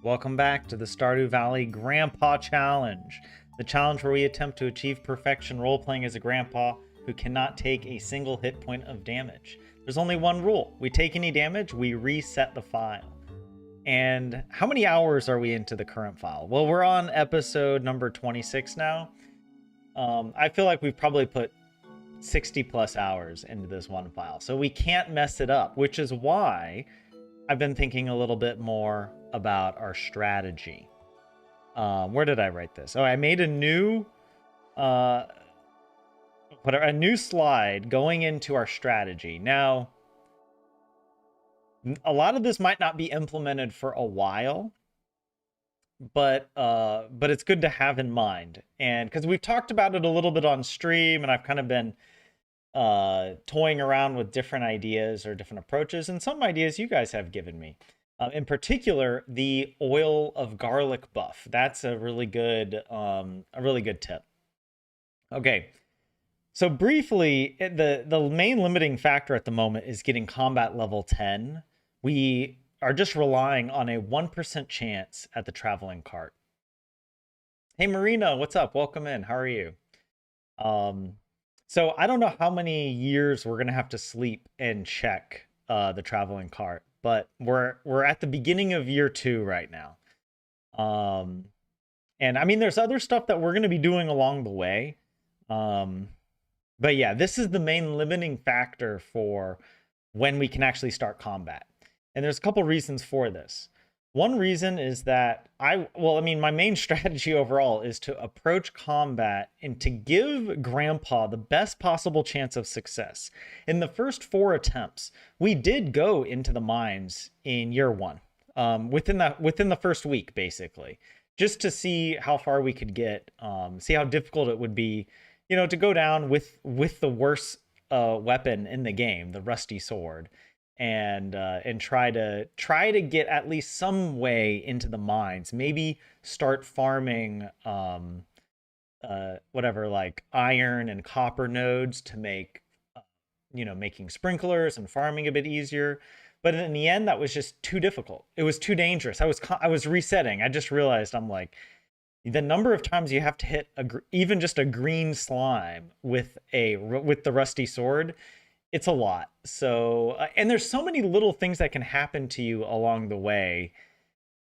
Welcome back to the Stardew Valley Grandpa Challenge, the challenge where we attempt to achieve perfection role-playing as a grandpa who cannot take a single hit point of damage. There's only one rule. We take any damage, we reset the file. And how many hours are we into the current file? Well, we're on episode number 26 now. I feel like we've probably put 60 plus hours into this one file, so we can't mess it up, which is why I've been thinking a little bit more about our strategy. Where did I write this? Oh, I made a new slide going into our strategy. Now, a lot of this might not be implemented for a while, but it's good to have in mind. And because we've talked about it a little bit on stream, and I've kind of been toying around with different ideas or different approaches, and some ideas you guys have given me. In particular, the oil of garlic buff. That's a really good tip. Okay, so briefly, the main limiting factor at the moment is getting combat level 10. We are just relying on a 1% chance at the traveling cart. Hey Marina, what's up? Welcome in. How are you? So I don't know how many years we're gonna have to sleep and check the traveling cart, but we're at the beginning of year 2 right now. And I mean, there's other stuff that we're gonna be doing along the way. But yeah, this is the main limiting factor for when we can actually start combat. And there's a couple reasons for this. One reason is that my main strategy overall is to approach combat and to give Grandpa the best possible chance of success. In the first 4 attempts, we did go into the mines in year 1, within the first week, basically, just to see how far we could get, see how difficult it would be, to go down with the worst weapon in the game, the rusty sword. And try to get at least some way into the mines. Maybe start farming whatever, like iron and copper nodes to make making sprinklers and farming a bit easier. But in the end, that was just too difficult. It was too dangerous. I was resetting. I just realized, I'm like, the number of times you have to hit even just a green slime with the rusty sword, it's a lot. So, and there's so many little things that can happen to you along the way.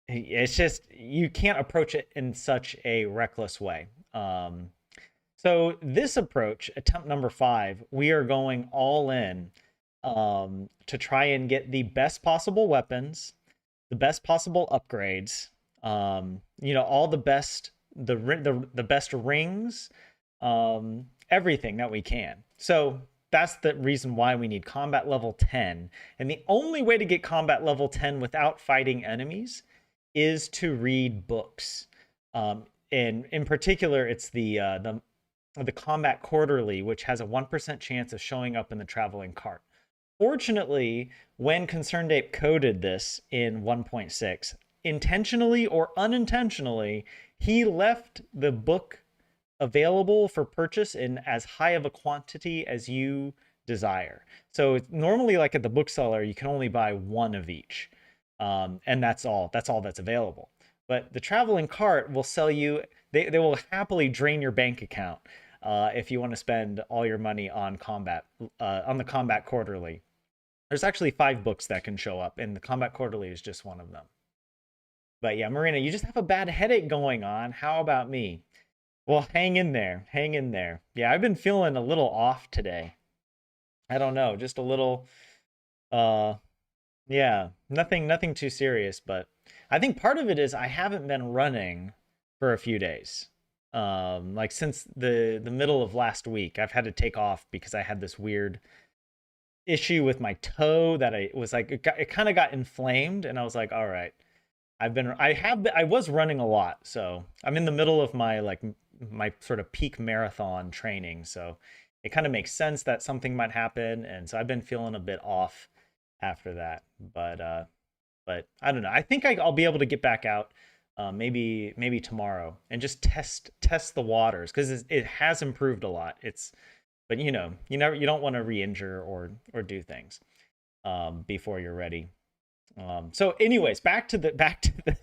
It's just, you can't approach it in such a reckless way. So this approach, attempt number 5, we are going all in to try and get the best possible weapons, the best possible upgrades, all the best, the best rings, everything that we can. So that's the reason why we need combat level 10. And the only way to get combat level 10 without fighting enemies is to read books. And in particular, it's the Combat Quarterly, which has a 1% chance of showing up in the traveling cart. Fortunately, when Concerned Ape coded this in 1.6, intentionally or unintentionally, he left the book available for purchase in as high of a quantity as you desire. So normally, like at the bookseller, you can only buy 1 of each, and that's all that's available. But the traveling cart will sell you, they will happily drain your bank account if you want to spend all your money on the Combat Quarterly. There's actually 5 books that can show up, and the Combat Quarterly is just one of them. But yeah, Marina, you just have a bad headache going on. How about me? Well, hang in there. Hang in there. Yeah, I've been feeling a little off today. I don't know, just a little, yeah, nothing too serious, but I think part of it is I haven't been running for a few days. Like since the middle of last week, I've had to take off because I had this weird issue with my toe that it kind of got inflamed, and I was like, all right, I was running a lot, so I'm in the middle of my sort of peak marathon training, so it kind of makes sense that something might happen, and so I've been feeling a bit off after that. But I don't know. I think I'll be able to get back out maybe tomorrow and just test the waters, because it has improved a lot. But you don't want to re-injure or do things before you're ready. So anyways, back to the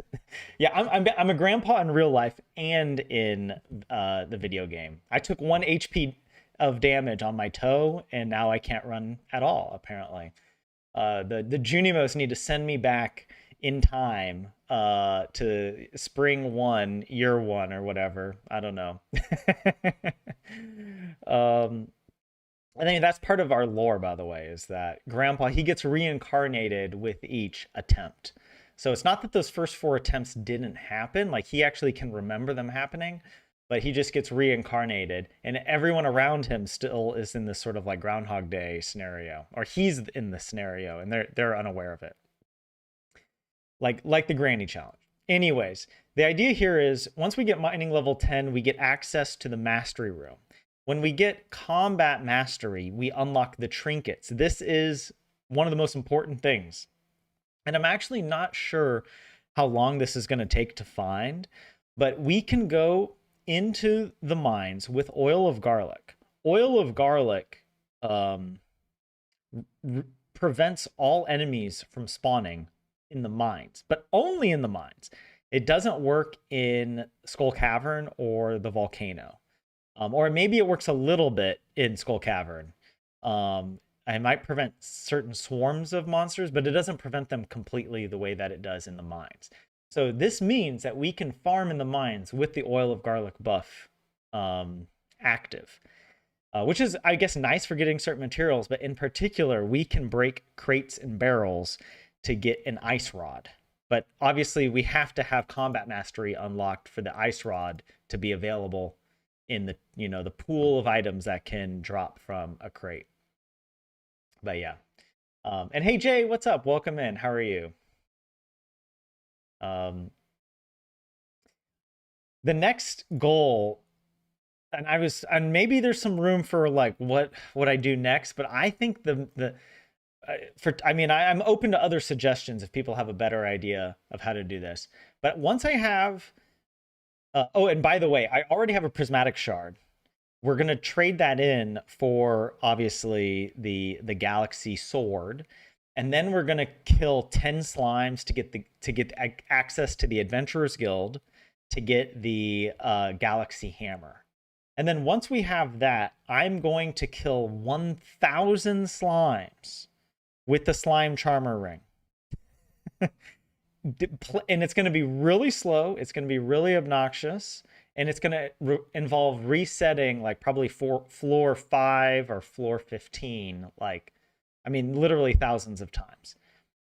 Yeah, I'm a grandpa in real life and in the video game. I took 1 HP of damage on my toe, and now I can't run at all. Apparently, the Junimos need to send me back in time to spring one, year one, or whatever. I don't know. um, I think that's part of our lore, by the way, is that Grandpa, he gets reincarnated with each attempt. So it's not that those first four attempts didn't happen, like he actually can remember them happening, but he just gets reincarnated, and everyone around him still is in this sort of like Groundhog Day scenario, or he's in the scenario, and they're unaware of it, like the Granny Challenge. Anyways, the idea here is once we get mining level 10, we get access to the mastery room. When we get combat mastery, we unlock the trinkets. This is one of the most important things. And I'm actually not sure how long this is going to take to find, but we can go into the mines with oil of garlic. Oil of garlic prevents all enemies from spawning in the mines, but only in the mines. It doesn't work in Skull Cavern or the volcano. Or maybe it works a little bit in Skull Cavern. I might prevent certain swarms of monsters, but it doesn't prevent them completely the way that it does in the mines. So this means that we can farm in the mines with the oil of garlic buff active, which is, I guess, nice for getting certain materials. But in particular, we can break crates and barrels to get an ice rod. But obviously, we have to have combat mastery unlocked for the ice rod to be available in the the pool of items that can drop from a crate. But yeah, and hey Jay, what's up? Welcome in. How are you? um the next goal, and maybe there's some room for like what I do next, but I think the for I mean I'm open to other suggestions if people have a better idea of how to do this. But once I have oh, and by the way, I already have a prismatic shard. We're going to trade that in for obviously the galaxy sword, and then we're going to kill 10 slimes to get access to the adventurers guild, to get the galaxy hammer. And then once we have that, I'm going to kill 1,000 slimes with the slime charmer ring. And it's going to be really slow, it's going to be really obnoxious, and it's going to involve resetting like probably floor 5 or floor 15, like I mean literally thousands of times.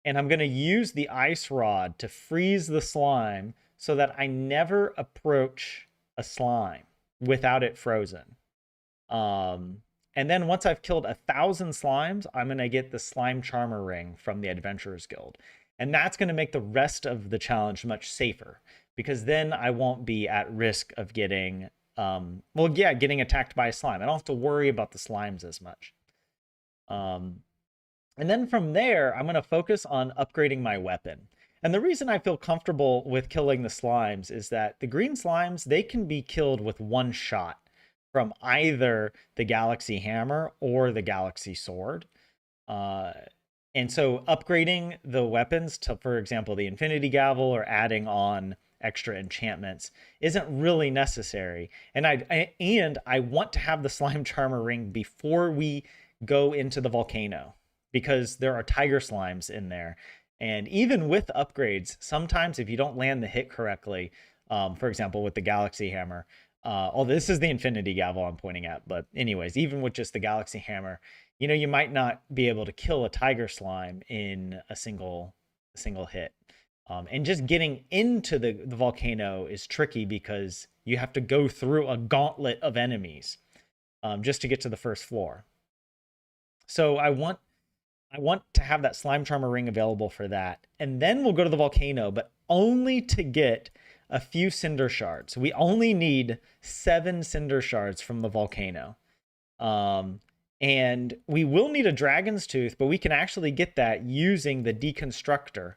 And I'm going to use the ice rod to freeze the slime so that I never approach a slime without it frozen. And then once I've killed 1,000 slimes, I'm going to get the slime charmer ring from the adventurers guild. And that's going to make the rest of the challenge much safer, because then I won't be at risk of getting, getting attacked by a slime. I don't have to worry about the slimes as much. And then from there, I'm going to focus on upgrading my weapon. And the reason I feel comfortable with killing the slimes is that the green slimes, they can be killed with one shot from either the galaxy hammer or the galaxy sword. And so upgrading the weapons to, for example, the Infinity Gavel, or adding on extra enchantments isn't really necessary. And I want to have the slime charmer ring before we go into the volcano, because there are tiger slimes in there. And even with upgrades, sometimes if you don't land the hit correctly, for example, with the galaxy hammer, this is the Infinity Gavel I'm pointing at, but anyways, even with just the galaxy hammer, you might not be able to kill a tiger slime in a single hit. And just getting into the volcano is tricky because you have to go through a gauntlet of enemies just to get to the first floor. So I want to have that slime charmer ring available for that. And then we'll go to the volcano, but only to get a few cinder shards. We only need 7 cinder shards from the volcano. And we will need a dragon's tooth, but we can actually get that using the deconstructor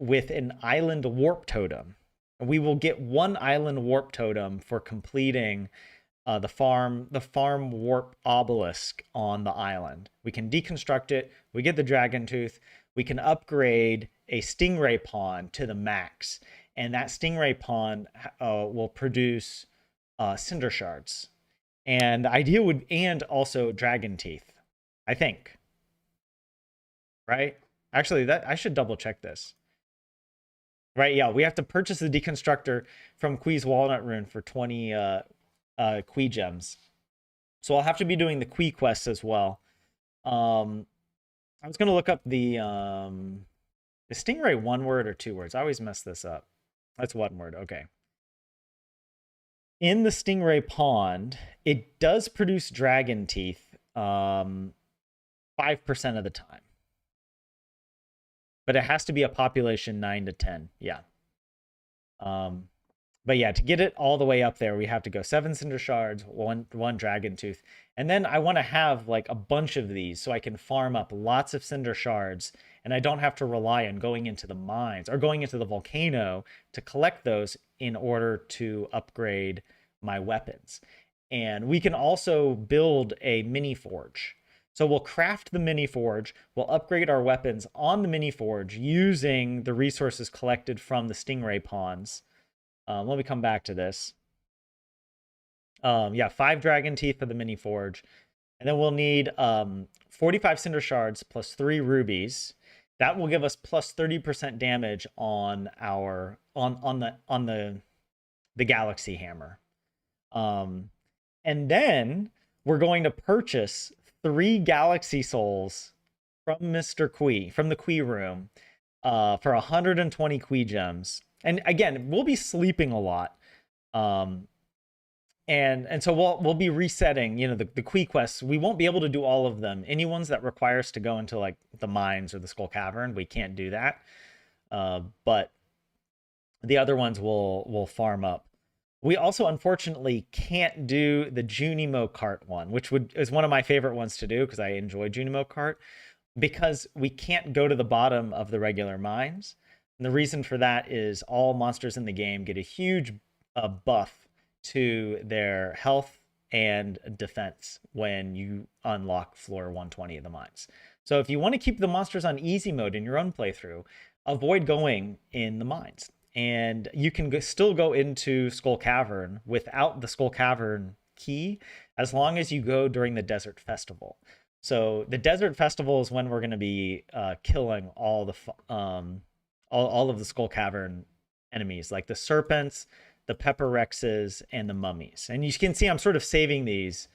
with an island warp totem. We will get 1 island warp totem for completing the farm warp obelisk on the island. We can deconstruct it. We get the dragon tooth. we can upgrade a stingray pawn to the max, and that stingray pawn will produce cinder shards. And the idea would, and also dragon teeth, I think, right? Actually, that I should double check this. Right, yeah, we have to purchase the deconstructor from Quee's Walnut Rune for 20 Quee gems. So I'll have to be doing the Quee quests as well. I was gonna look up the is stingray one word or two words? I always mess this up. That's one word. Okay. In the stingray pond, it does produce dragon teeth 5% of the time. But it has to be a population 9 to 10. Yeah. But yeah, to get it all the way up there, we have to go 7 cinder shards, one dragon tooth. And then I want to have like a bunch of these so I can farm up lots of cinder shards, and I don't have to rely on going into the mines or going into the volcano to collect those in order to upgrade my weapons. And we can also build a mini forge. So we'll craft the mini forge, we'll upgrade our weapons on the mini forge using the resources collected from the stingray ponds. Let me come back to this. Yeah, 5 dragon teeth for the mini forge. And then we'll need 45 cinder shards plus 3 rubies. That will give us plus 30% damage on our on the galaxy hammer. And then we're going to purchase 3 galaxy souls from Mr. Quee, from the Quee room, for 120 Quee gems. And again, we'll be sleeping a lot. And so we'll be resetting, you know, the Quee quests. We won't be able to do all of them. Any ones that require us to go into like the mines or the Skull Cavern, we can't do that. But the other ones will farm up. We also unfortunately can't do the Junimo cart one, which is one of my favorite ones to do because I enjoy Junimo cart, because we can't go to the bottom of the regular mines. And the reason for that is all monsters in the game get a huge buff to their health and defense when you unlock floor 120 of the mines. So if you want to keep the monsters on easy mode in your own playthrough, avoid going in the mines. And you can still go into Skull Cavern without the Skull Cavern key as long as you go during the Desert Festival. So the Desert Festival is when we're going to be killing all of the Skull Cavern enemies, like the serpents, the pepper rexes, and the mummies. And you can see I'm sort of saving these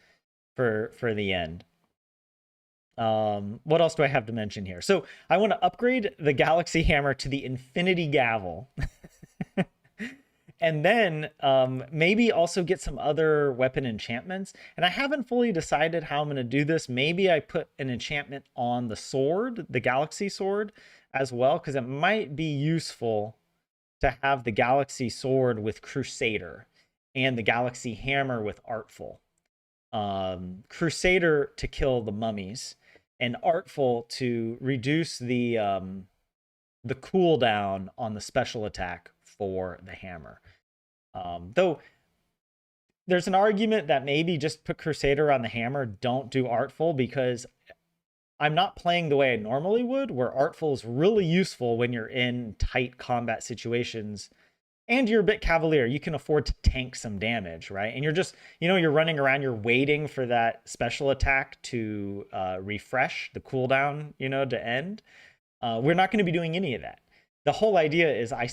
for the end. What else do I have to mention here? So I want to upgrade the Galaxy Hammer to the Infinity Gavel. And then maybe also get some other weapon enchantments. And I haven't fully decided how I'm going to do this. Maybe I put an enchantment on the sword, the Galaxy Sword, as well, because it might be useful to have the Galaxy Sword with Crusader and the Galaxy Hammer with Artful. Crusader to kill the mummies, and Artful to reduce the cooldown on the special attack for the hammer. Though there's an argument that maybe just put Crusader on the hammer, don't do Artful, because I'm not playing the way I normally would, where Artful is really useful when you're in tight combat situations and you're a bit cavalier. You can afford to tank some damage, right? And you're just, you're running around, you're waiting for that special attack to refresh the cooldown, to end. We're not going to be doing any of that. The whole idea is I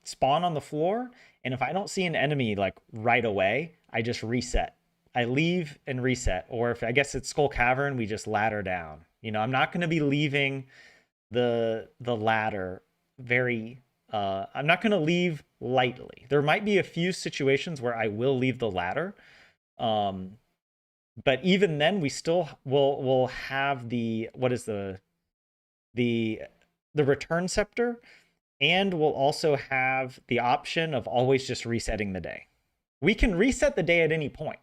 spawn on the floor, and if I don't see an enemy like right away, I just reset. I leave and reset. Or if I guess it's Skull Cavern, we just ladder down. I'm not going to be leaving the ladder very I'm not going to leave lightly. There might be a few situations where I will leave the ladder. But even then we still will have the return scepter, and we'll also have the option of always just resetting the day. We can reset the day at any point.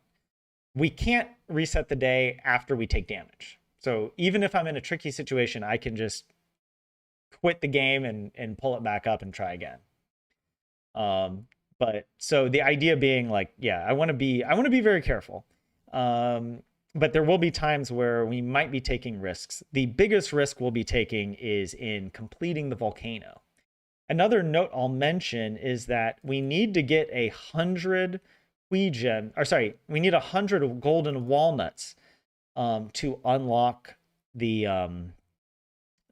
We can't reset the day after we take damage. So even if I'm in a tricky situation, I can just quit the game and pull it back up and try again. But so the idea being like, yeah, I want to be very careful. but there will be times where we might be taking risks. The biggest risk we'll be taking is in completing the volcano. Another note I'll mention is that we need to get 100 Quegen, or sorry, we need 100 golden walnuts to unlock the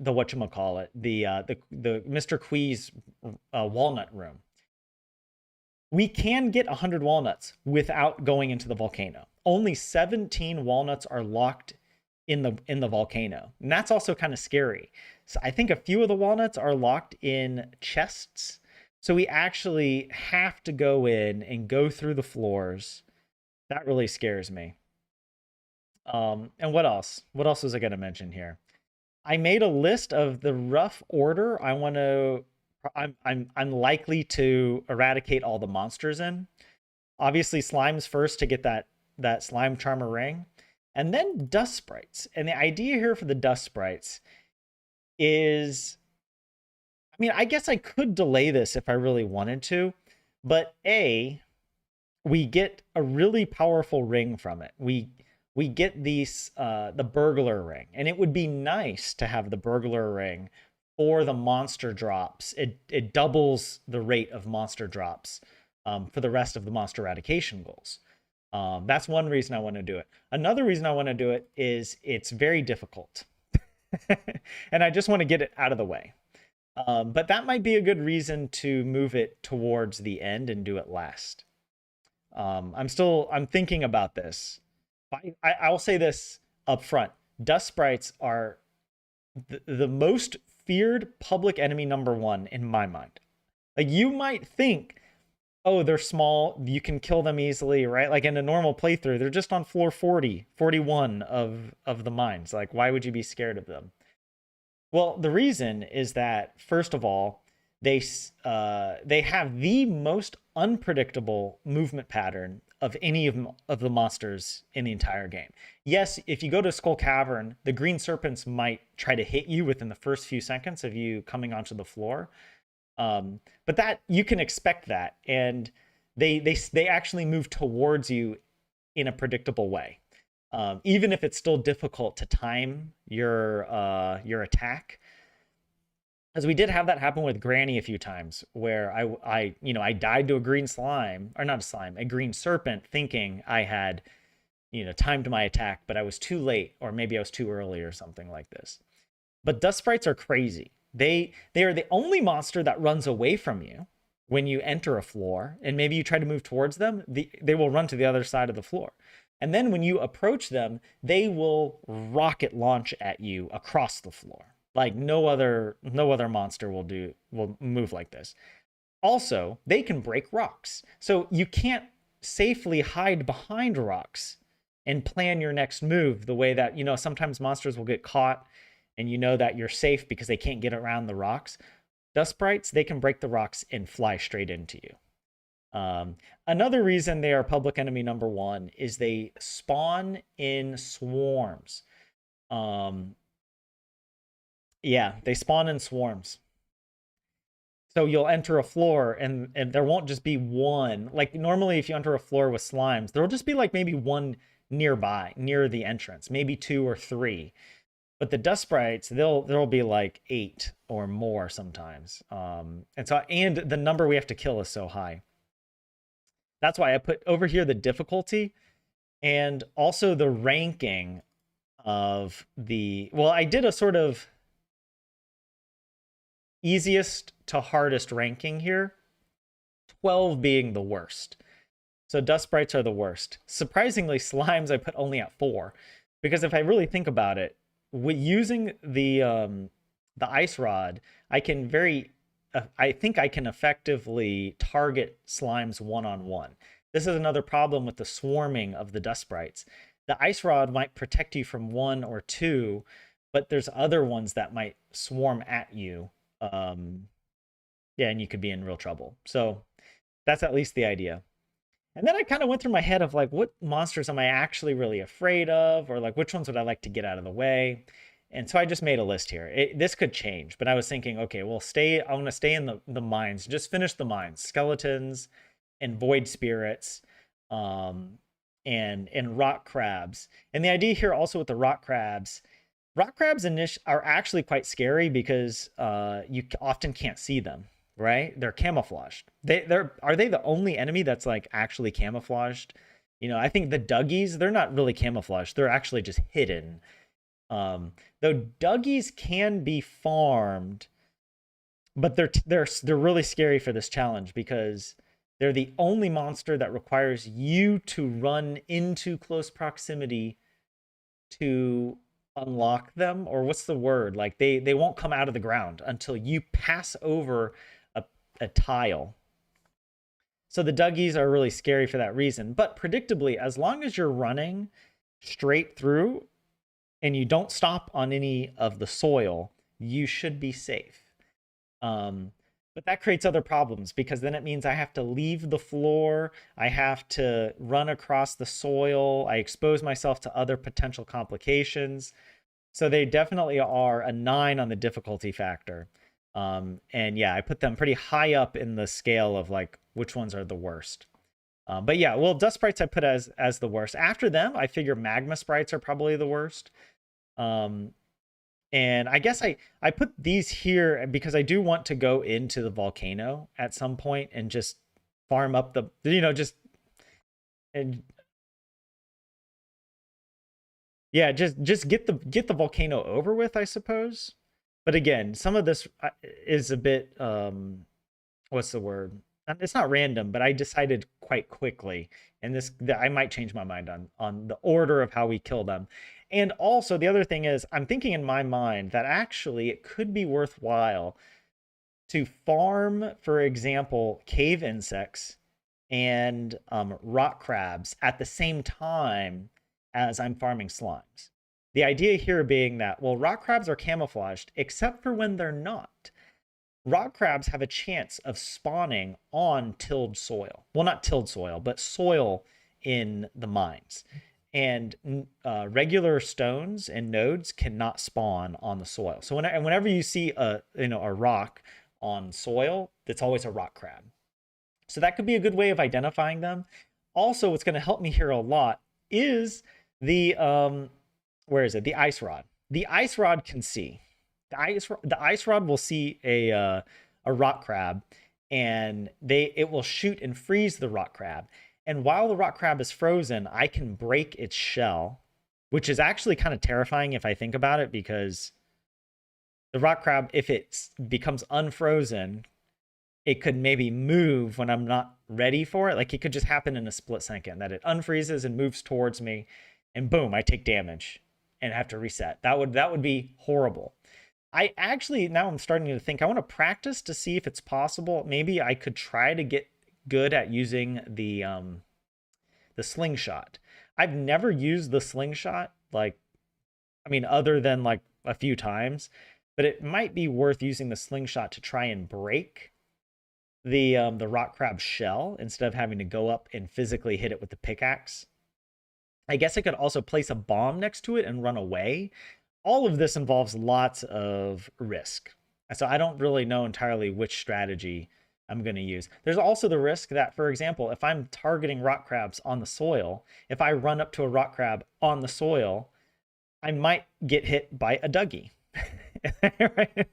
whatchamacallit, the Mr. Quee's walnut room. We can get 100 walnuts without going into the volcano. Only 17 walnuts are locked in the volcano. And that's also kind of scary. So I think a few of the walnuts are locked in chests. So we actually have to go in and go through the floors. That really scares me. And what else? What else was I going to mention here? I made a list of the rough order I want to I'm likely to eradicate all the monsters in. Obviously, slimes first to get that slime charmer ring, and then dust sprites. And the idea here for the dust sprites is, I mean, I guess I could delay this if I really wanted to, but we get a really powerful ring from it. We get these the burglar ring, and it would be nice to have the burglar ring for the monster drops. It doubles the rate of monster drops for the rest of the monster eradication goals. That's one reason I want to do it. Another reason I want to do it is it's very difficult. And I just want to get it out of the way. But that might be a good reason to move it towards the end and do it last. I'm thinking about this. I'll say this up front. Dust sprites are the most feared public enemy #1 in my mind. Like, you might think, oh, they're small, you can kill them easily, right? Like in a normal playthrough, they're just on floor 40, 41 of the mines. Like, why would you be scared of them? Well, the reason is that, first of all, they have the most unpredictable movement pattern of any of the monsters in the entire game. Yes, if you go to Skull Cavern, the green serpents might try to hit you within the first few seconds of you coming onto the floor. But that, you can expect that, and they actually move towards you in a predictable way. Even if it's still difficult to time your attack. As we did have that happen with Granny a few times, where I died to a green slime, or not a slime, a green serpent, thinking I had, timed my attack, but I was too late, or maybe I was too early or something like this. But dust sprites are crazy. They are the only monster that runs away from you when you enter a floor, and maybe you try to move towards them, they will run to the other side of the floor. And then when you approach them, they will rocket launch at you across the floor. Like no other monster will move like this. Also, they can break rocks. So you can't safely hide behind rocks and plan your next move the way that, sometimes monsters will get caught and you know that you're safe because they can't get around the rocks. Dust sprites, they can break the rocks and fly straight into you. Another reason they are public enemy #1 is they spawn in swarms. Yeah, they spawn in swarms. So you'll enter a floor and there won't just be one. Like normally if you enter a floor with slimes, there'll just be like maybe one nearby, near the entrance, maybe 2 or 3. But the dust sprites, there'll be like 8 or more sometimes. And the number we have to kill is so high. That's why I put over here the difficulty and also the ranking of I did a sort of easiest to hardest ranking here, 12 being the worst. So dust sprites are the worst. Surprisingly, slimes I put only at 4, because if I really think about it, using the ice rod, I think I can effectively target slimes one-on-one. This is another problem with the swarming of the dust sprites. The ice rod might protect you from 1 or 2, but there's other ones that might swarm at you. And you could be in real trouble. So that's at least the idea. And then I kind of went through my head of like, what monsters am I actually really afraid of? Or like, which ones would I like to get out of the way? And so I just made a list here. This could change, but I was thinking, okay, well, I want to stay in the mines. Just finish the mines. Skeletons and void spirits. and rock crabs. And the idea here also with the rock crabs are actually quite scary because you often can't see them, right? They're camouflaged. Are they the only enemy that's like actually camouflaged? I think the Duggies, they're not really camouflaged. They're actually just hidden. Though Duggies can be farmed, but they're really scary for this challenge because they're the only monster that requires you to run into close proximity to unlock them, or what's the word? Like they won't come out of the ground until you pass over a tile. So the Duggies are really scary for that reason. But predictably, as long as you're running straight through and you don't stop on any of the soil, you should be safe. But that creates other problems because then it means I have to leave the floor. I have to run across the soil. I expose myself to other potential complications. So they definitely are a 9 on the difficulty factor. And yeah, I put them pretty high up in the scale of like which ones are the worst. But yeah, well, dust sprites I put as the worst. After them, I figure magma sprites are probably the worst. And I guess I put these here because I do want to go into the volcano at some point and just farm up just and yeah, just get the volcano over with, I suppose. But again, some of this is a bit what's the word? It's not random, but I decided quite quickly, and I might change my mind on the order of how we kill them. And also, the other thing is, I'm thinking in my mind that actually it could be worthwhile to farm, for example, cave insects and rock crabs at the same time as I'm farming slimes. The idea here being that, well, rock crabs are camouflaged, except for when they're not. Rock crabs have a chance of spawning on tilled soil. Well, not tilled soil, but soil in the mines. And regular stones and nodes cannot spawn on the soil. So whenever you see a rock on soil, it's always a rock crab. So that could be a good way of identifying them. Also, what's going to help me here a lot is the where is it? The ice rod. The ice rod can see. The ice rod will see a rock crab, and it will shoot and freeze the rock crab. And while the rock crab is frozen, I can break its shell, which is actually kind of terrifying if I think about it, because the rock crab, if it becomes unfrozen, it could maybe move when I'm not ready for it. Like it could just happen in a split second that it unfreezes and moves towards me, and boom, I take damage and have to reset. That would be horrible. I actually, now I'm starting to think, I want to practice to see if it's possible. Maybe I could try to get good at using the slingshot. I've never used the slingshot, other than like a few times, but it might be worth using the slingshot to try and break the rock crab shell instead of having to go up and physically hit it with the pickaxe. I guess I could also place a bomb next to it and run away. All of this involves lots of risk. So I don't really know entirely which strategy I'm going to use. There's also the risk that, for example, if I'm targeting rock crabs on the soil, if I run up to a rock crab on the soil, I might get hit by a Dougie. Right?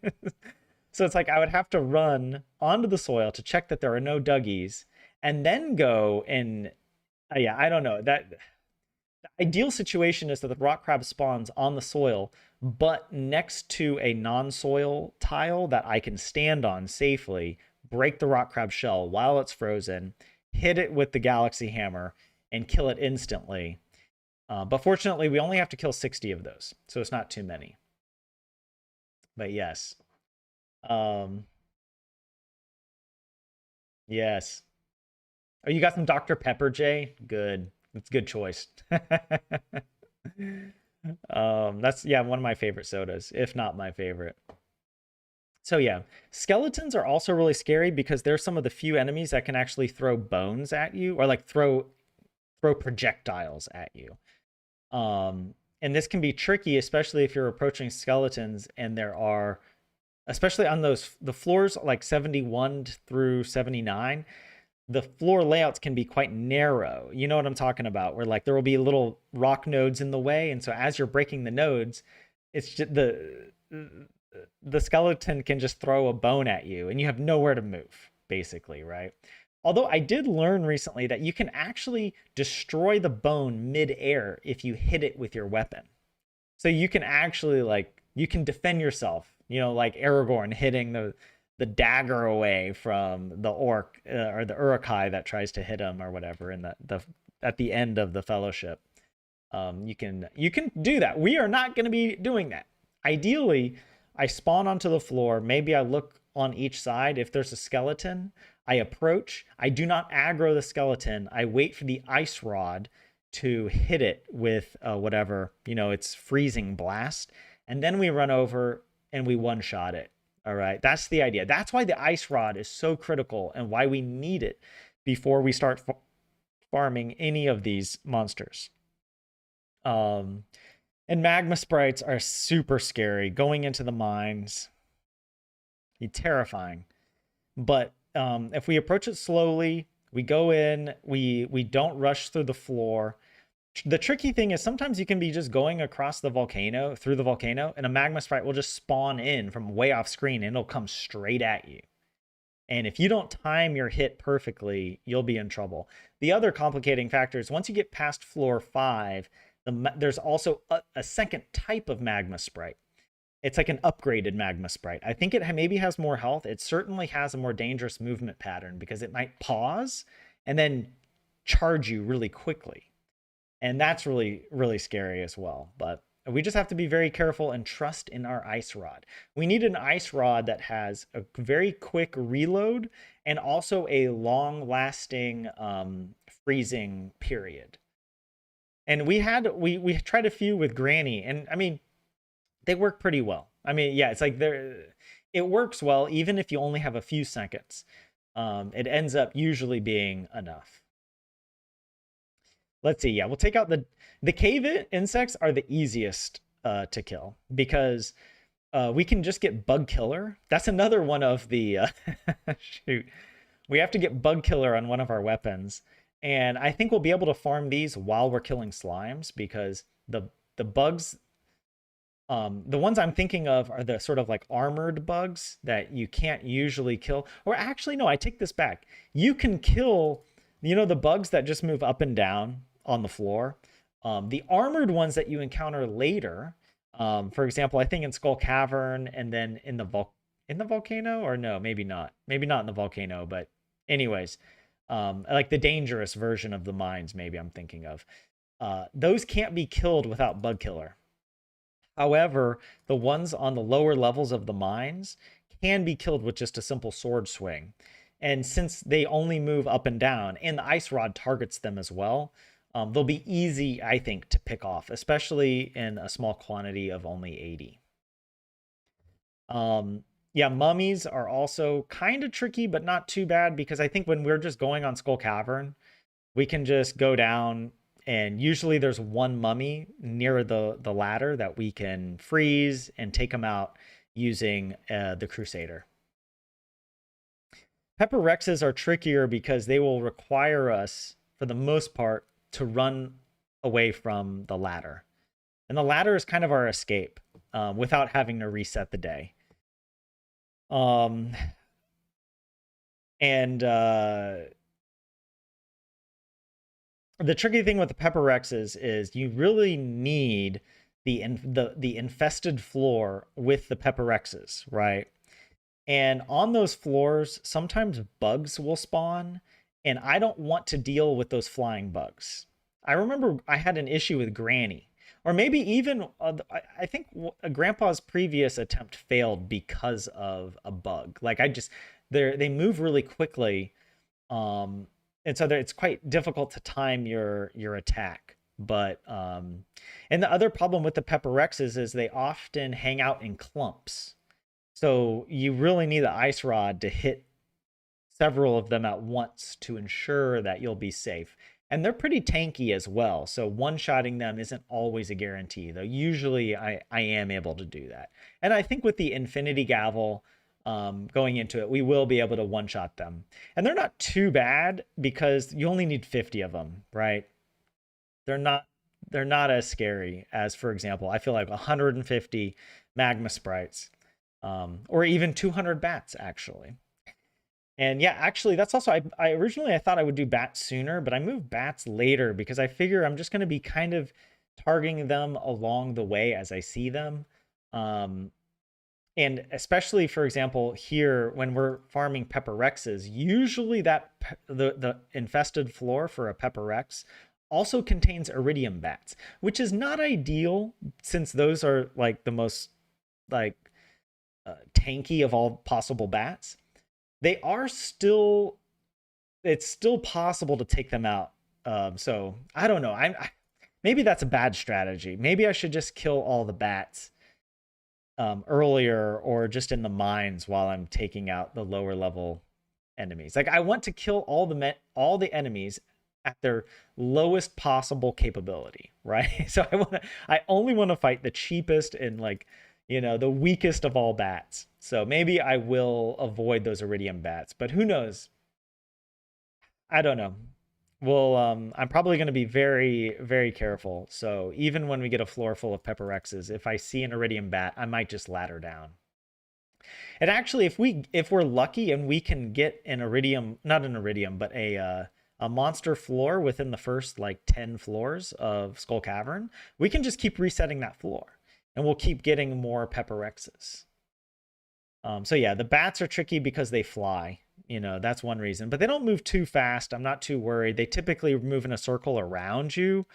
So it's like I would have to run onto the soil to check that there are no Dougies, and then go and yeah, I don't know. The ideal situation is that the rock crab spawns on the soil, but next to a non-soil tile that I can stand on safely, break the rock crab shell while it's frozen, hit it with the galaxy hammer, and kill it instantly. But fortunately, we only have to kill 60 of those, so it's not too many. But yes. Yes. Oh, you got some Dr. Pepper, Jay? Good. That's a good choice. That's one of my favorite sodas, if not my favorite. So yeah, skeletons are also really scary because they're some of the few enemies that can actually throw bones at you, or like throw projectiles at you. And this can be tricky, especially if you're approaching skeletons and there are, especially on the floors like 71 through 79, the floor layouts can be quite narrow. You know what I'm talking about? Where like there will be little rock nodes in the way, and so as you're breaking the nodes, it's just the skeleton can just throw a bone at you, and you have nowhere to move, basically, right? Although I did learn recently that you can actually destroy the bone mid-air if you hit it with your weapon. So you can actually like you can defend yourself, like Aragorn hitting the dagger away from the orc or the urukai that tries to hit him or whatever in the at the end of the fellowship. You can do that. We are not going to be doing that. Ideally, I spawn onto the floor. Maybe I look on each side. If there's a skeleton, I approach. I do not aggro the skeleton. I wait for the ice rod to hit it with whatever, it's freezing blast. And then we run over and we one-shot it. All right. That's the idea. That's why the ice rod is so critical and why we need it before we start farming any of these monsters. And magma sprites are super scary. Going into the mines, terrifying. But if we approach it slowly, we go in, we don't rush through the floor. The tricky thing is sometimes you can be just going across the volcano, through the volcano, and a magma sprite will just spawn in from way off screen and it'll come straight at you. And if you don't time your hit perfectly, you'll be in trouble. The other complicating factor is once you get past floor 5, there's also a second type of magma sprite. It's like an upgraded magma sprite. I think it maybe has more health. It certainly has a more dangerous movement pattern because it might pause and then charge you really quickly. And that's really, really scary as well. But we just have to be very careful and trust in our ice rod. We need an ice rod that has a very quick reload and also a long-lasting freezing period. And we tried a few with Granny, and I mean, they work pretty well. I mean, yeah, it's like it works well even if you only have a few seconds. It ends up usually being enough. Let's see. Yeah, we'll take out the cave insects are the easiest to kill because we can just get bug killer. That's another one of the shoot. We have to get bug killer on one of our weapons. And I think we'll be able to farm these while we're killing slimes because the bugs, the ones I'm thinking of are the sort of like armored bugs that you can't usually kill. Or actually, no, I take this back. You can kill, the bugs that just move up and down on the floor. The armored ones that you encounter later, for example, I think in Skull Cavern and then in the volcano, or no, maybe not in the volcano, but anyways, like the dangerous version of the mines, maybe I'm thinking of. Those can't be killed without bug killer. However, the ones on the lower levels of the mines can be killed with just a simple sword swing. And since they only move up and down, and the ice rod targets them as well, they'll be easy, I think, to pick off, especially in a small quantity of only 80. Yeah, mummies are also kind of tricky, but not too bad because I think when we're just going on Skull Cavern, we can just go down and usually there's one mummy near the ladder that we can freeze and take them out using the Crusader. Pepper Rexes are trickier because they will require us, for the most part, to run away from the ladder. And the ladder is kind of our escape without having to reset the day. The tricky thing with the Pepper Rexes is you really need the infested floor with the Pepper Rexes, right? And on those floors, sometimes bugs will spawn, and I don't want to deal with those flying bugs. I remember I had an issue with Granny, or maybe even I think Grandpa's previous attempt failed because of a bug. Like they move really quickly, and so it's quite difficult to time your attack. But and the other problem with the Pepper Rexes is they often hang out in clumps. So you really need the ice rod to hit several of them at once to ensure that you'll be safe. And they're pretty tanky as well. So one-shotting them isn't always a guarantee, though usually I am able to do that. And I think with the Infinity Gavel, going into it, we will be able to one-shot them. And they're not too bad because you only need 50 of them, right? They're not they're not as scary as, for example, I feel like 150 magma sprites, or even 200 bats actually. And yeah, actually, that's also I originally I thought I would do bats sooner, but I moved bats later because I figure I'm just going to be kind of targeting them along the way as I see them. Um, and especially, for example, here when we're farming pepper rexes, usually the infested floor for a pepper rex also contains iridium bats, which is not ideal since those are like the most like tanky of all possible bats. They are still it's still possible to take them out. So I don't know. Maybe that's a bad strategy. Maybe I should just kill all the bats earlier or just in the mines while I'm taking out the lower level enemies. Like I want to kill all the enemies at their lowest possible capability, right? So I only want to fight the cheapest and like, the weakest of all bats. So maybe I will avoid those iridium bats, but who knows? I don't know. Well, I'm probably going to be very, very careful. So even when we get a floor full of pepper Rexes, if I see an iridium bat, I might just ladder down. And actually, if we're lucky and we can get an iridium, not an iridium, but a monster floor within the first like 10 floors of Skull Cavern, we can just keep resetting that floor, and we'll keep getting more pepper Rexes. So yeah, the bats are tricky because they fly. That's one reason. But they don't move too fast. I'm not too worried. They typically move in a circle around you,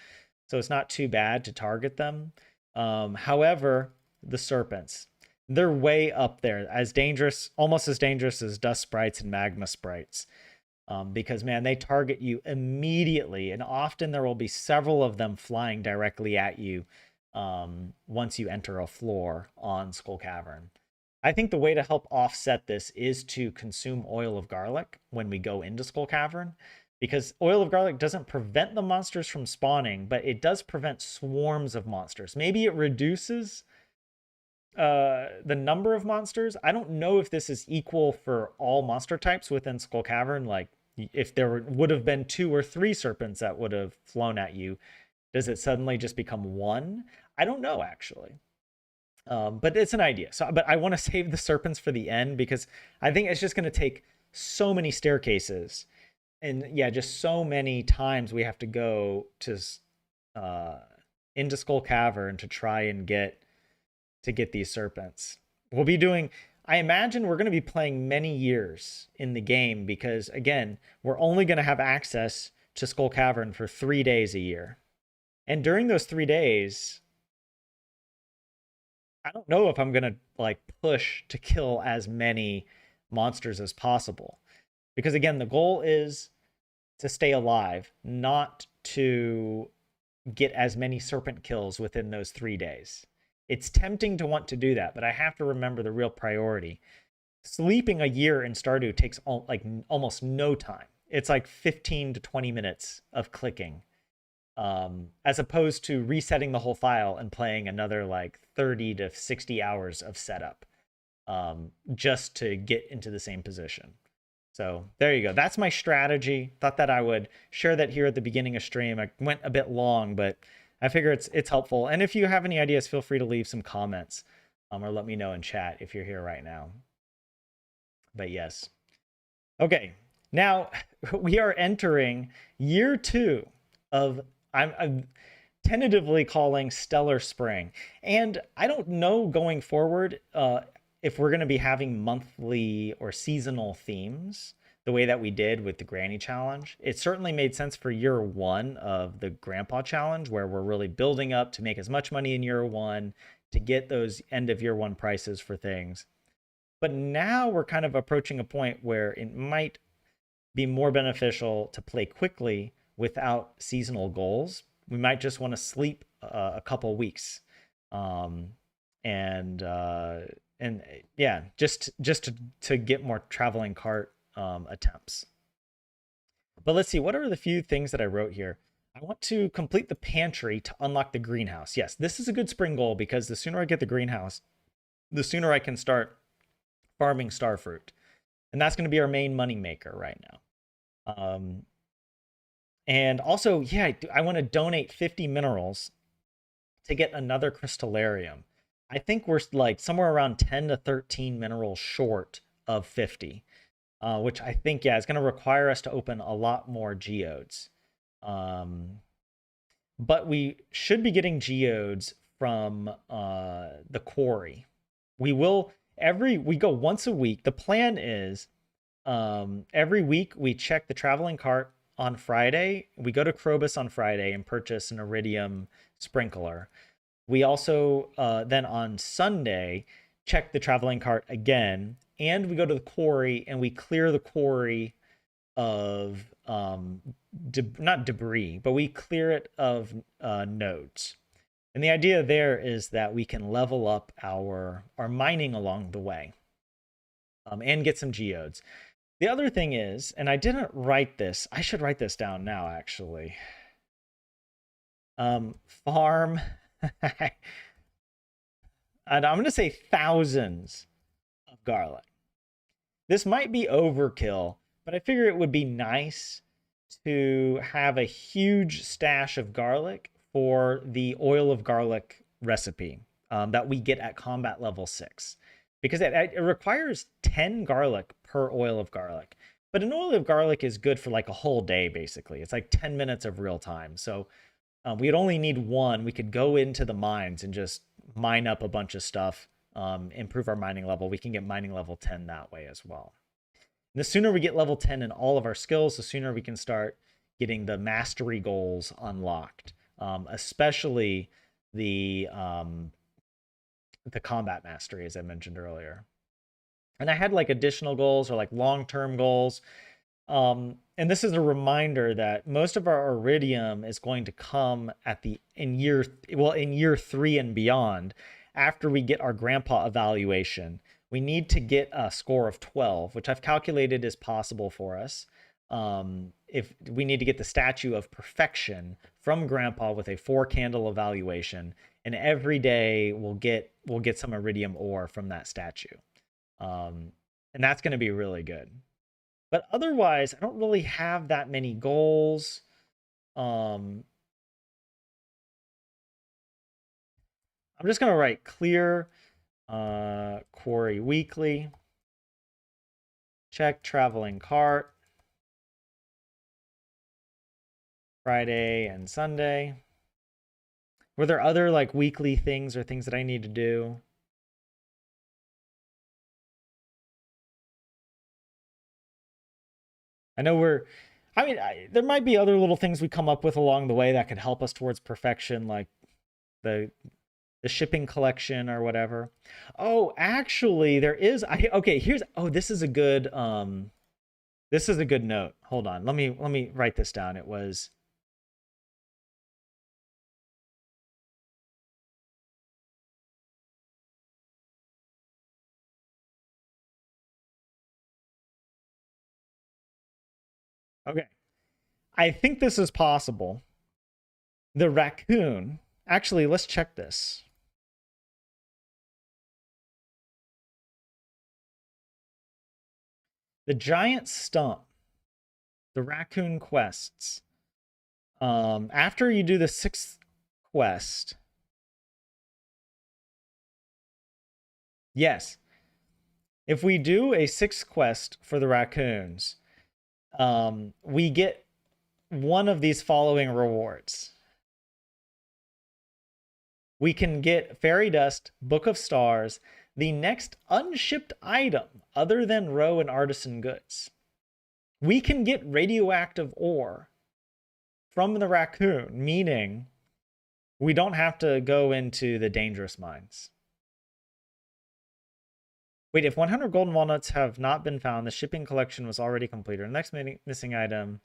so it's not too bad to target them. However, the serpents, they're way up there, as dangerous, almost as dangerous as dust sprites and magma sprites. Because, man, they target you immediately, and often there will be several of them flying directly at you once you enter a floor on Skull Cavern. I think the way to help offset this is to consume oil of garlic when we go into Skull Cavern, because oil of garlic doesn't prevent the monsters from spawning, but it does prevent swarms of monsters. Maybe it reduces the number of monsters. I don't know if this is equal for all monster types within Skull Cavern. Like if there would have been 2 or 3 serpents that would have flown at you, does it suddenly just become 1? I don't know actually. But it's an idea. But I want to save the serpents for the end because I think it's just going to take so many staircases, and yeah, just so many times we have to go to into Skull Cavern to try and get these serpents. We'll be doing. I imagine we're going to be playing many years in the game because again, we're only going to have access to Skull Cavern for 3 days a year, and during those 3 days, I don't know if I'm gonna like push to kill as many monsters as possible. Because again, the goal is to stay alive, not to get as many serpent kills within those 3 days. It's tempting to want to do that, but I have to remember the real priority. Sleeping a year in Stardew takes almost no time. It's like 15 to 20 minutes of clicking, as opposed to resetting the whole file and playing another like 30 to 60 hours of setup, just to get into the same position. So there you go. That's my strategy. Thought that I would share that here at the beginning of stream. I went a bit long, but I figure it's helpful. And if you have any ideas, feel free to leave some comments, or let me know in chat if you're here right now. But yes. Okay. Now we are entering year 2 of I'm tentatively calling Stellar Spring. And I don't know going forward if we're going to be having monthly or seasonal themes the way that we did with the Granny Challenge. It certainly made sense for year 1 of the Grandpa Challenge, where we're really building up to make as much money in year 1 to get those end of year 1 prices for things. But now we're kind of approaching a point where it might be more beneficial to play quickly without seasonal goals. We might just want to sleep a couple weeks, and yeah, just to get more traveling cart attempts. But let's see, what are the few things that I wrote here? I want to complete the pantry to unlock the greenhouse. Yes, this is a good spring goal because the sooner I get the greenhouse, the sooner I can start farming starfruit. And that's going to be our main money maker right now. And also, yeah, I want to donate 50 minerals to get another crystallarium. I think we're like somewhere around 10 to 13 minerals short of 50, which I think, yeah, is going to require us to open a lot more geodes. But we should be getting geodes from the quarry. We go once a week. The plan is every week we check the traveling cart on Friday. We go to Krobus on Friday and purchase an iridium sprinkler. We also then on Sunday check the traveling cart again, and we go to the quarry and we clear the quarry of not debris, but we clear it of nodes. And the idea there is that we can level up our mining along the way, and get some geodes. The other thing is, and I didn't write this, I should write this down now actually. Farm, and I'm going to say thousands of garlic. This might be overkill, but I figure it would be nice to have a huge stash of garlic for the oil of garlic recipe that we get at combat level 6. Because it requires 10 garlic per oil of garlic. But an oil of garlic is good for like a whole day, basically. It's like 10 minutes of real time. So we'd only need one. We could go into the mines and just mine up a bunch of stuff, improve our mining level. We can get mining level 10 that way as well. And the sooner we get level 10 in all of our skills, the sooner we can start getting the mastery goals unlocked, especially the combat mastery, as I mentioned earlier. And I had like additional goals or like long-term goals. And this is a reminder that most of our iridium is going to come in year 3 and beyond, after we get our grandpa evaluation. We need to get a score of 12, which I've calculated is possible for us. If we need to get the statue of perfection from grandpa with a 4-candle evaluation, and every day we'll get some iridium ore from that statue. And that's going to be really good. But otherwise, I don't really have that many goals. I'm just going to write clear quarry weekly. Check traveling cart. Friday and Sunday. Were there other like weekly things or things that I need to do? I know there might be other little things we come up with along the way that could help us towards perfection, like the shipping collection or whatever. Oh, actually, there is. This is a good note. Hold on, let me write this down. It was. Okay. I think this is possible. The raccoon. Actually, let's check this. The giant stump. The raccoon quests. After you do the 6th quest. Yes. If we do a 6th quest for the raccoons, we get one of these following rewards. We can get Fairy Dust, Book of Stars, the next unshipped item other than row and artisan goods. We can get radioactive ore from the raccoon, meaning we don't have to go into the dangerous mines. Wait, if 100 golden walnuts have not been found, the shipping collection was already completed. The next missing item,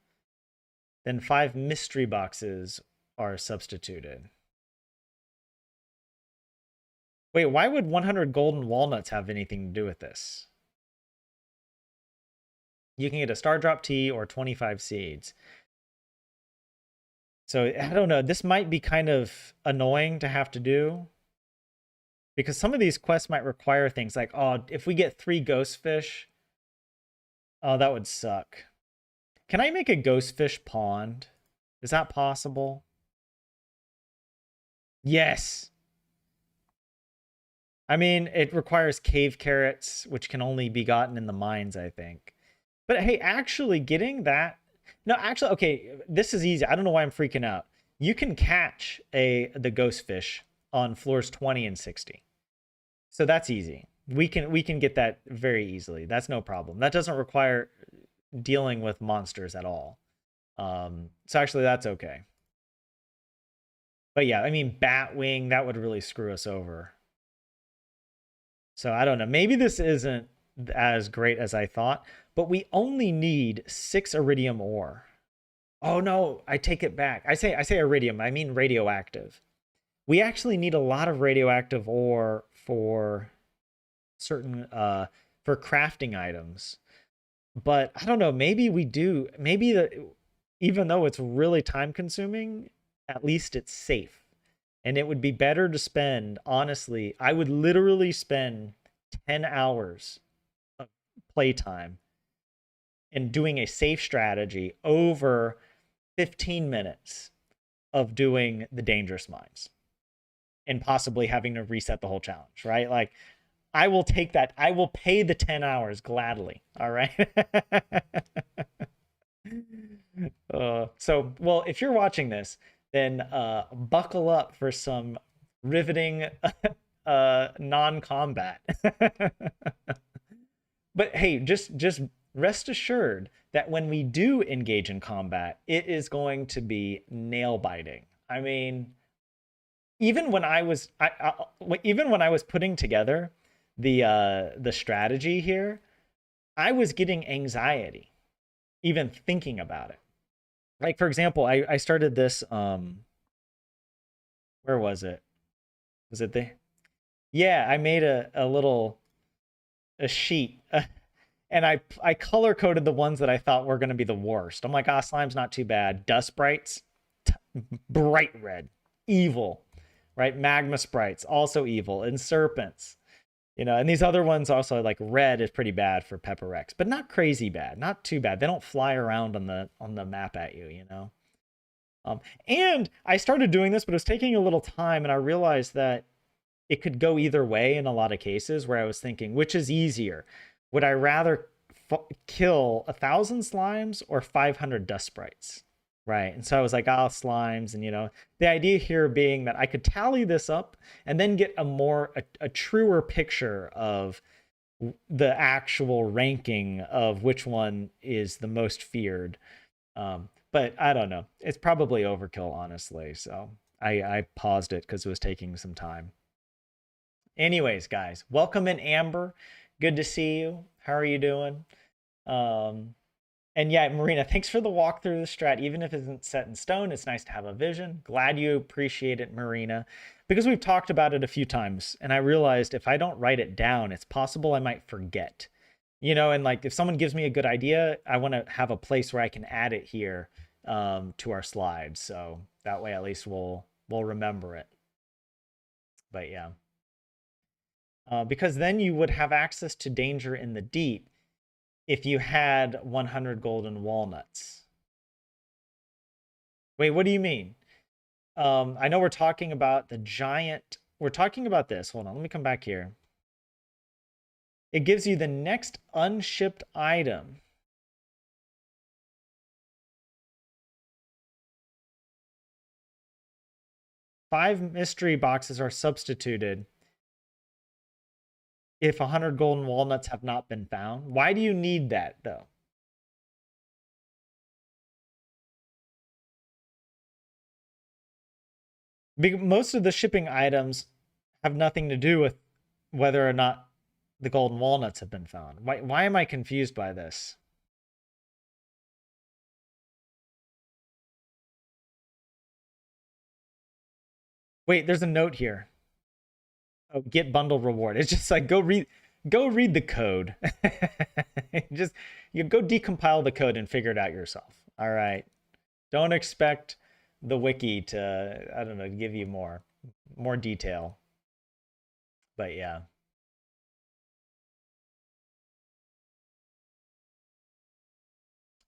then 5 mystery boxes are substituted. Wait, why would 100 golden walnuts have anything to do with this? You can get a star drop tea or 25 seeds. So I don't know. This might be kind of annoying to have to do, because some of these quests might require things like, oh, if we get 3 ghost fish, oh, that would suck. Can I make a ghost fish pond? Is that possible? Yes. I mean, it requires cave carrots, which can only be gotten in the mines, I think. But hey, actually getting that, no, actually, okay, this is easy. I don't know why I'm freaking out. You can catch the ghost fish on floors 20 and 60. So that's easy. We can get that very easily. That's no problem. That doesn't require dealing with monsters at all. So actually that's okay. But yeah, I mean, Batwing, that would really screw us over. So I don't know. Maybe this isn't as great as I thought, but we only need 6 iridium ore. Oh no, I take it back. I say iridium, I mean radioactive. We actually need a lot of radioactive ore for certain for crafting items. But I don't know, maybe we do. Maybe even though it's really time consuming, at least it's safe. And it would be better to spend, honestly, I would literally spend 10 hours of playtime in doing a safe strategy over 15 minutes of doing the dangerous mines and possibly having to reset the whole challenge, right? Like, I will take that. I will pay the 10 hours gladly. All right. So, well, if you're watching this, then buckle up for some riveting non-combat. But hey, just rest assured that when we do engage in combat, it is going to be nail biting. I mean, even when even when I was putting together the strategy here, I was getting anxiety even thinking about it. Like for example, I started this where was it? Was it the Yeah, I made a little a sheet and I color coded the ones that I thought were going to be the worst. I'm like, ah, slime's not too bad. Dust sprites, bright red, evil, right? Magma sprites, also evil, and serpents. And these other ones also, like red is pretty bad for Pepper Rex, but not crazy bad, not too bad. They don't fly around on the map at you. And I started doing this, but it was taking a little time, and I realized that it could go either way in a lot of cases where I was thinking, which is easier? Would I rather kill 1,000 slimes or 500 dust sprites? Right. And so I was like, ah, slimes. And, the idea here being that I could tally this up and then get a truer picture of the actual ranking of which one is the most feared. But I don't know. It's probably overkill, honestly. So I paused it because it was taking some time. Anyways, guys, welcome in, Amber. Good to see you. How are you doing? Um, and yeah, Marina, thanks for the walk through the strat. Even if it isn't set in stone, it's nice to have a vision. Glad you appreciate it, Marina, because we've talked about it a few times. And I realized if I don't write it down, it's possible I might forget. And like if someone gives me a good idea, I want to have a place where I can add it here to our slides. So that way at least we'll remember it. But yeah. Because then you would have access to danger in the deep if you had 100 golden walnuts. Wait, what do you mean? I know we're talking about the giant. We're talking about this. Hold on, let me come back here. It gives you the next unshipped item. Five mystery boxes are substituted if 100 golden walnuts have not been found. Why do you need that, though? Because most of the shipping items have nothing to do with whether or not the golden walnuts have been found. Why am I confused by this? Wait, there's a note here. Oh, get bundle reward. It's just like go read the code. Just you go decompile the code and figure it out yourself. All right. Don't expect the wiki to, I don't know, give you more detail. But yeah.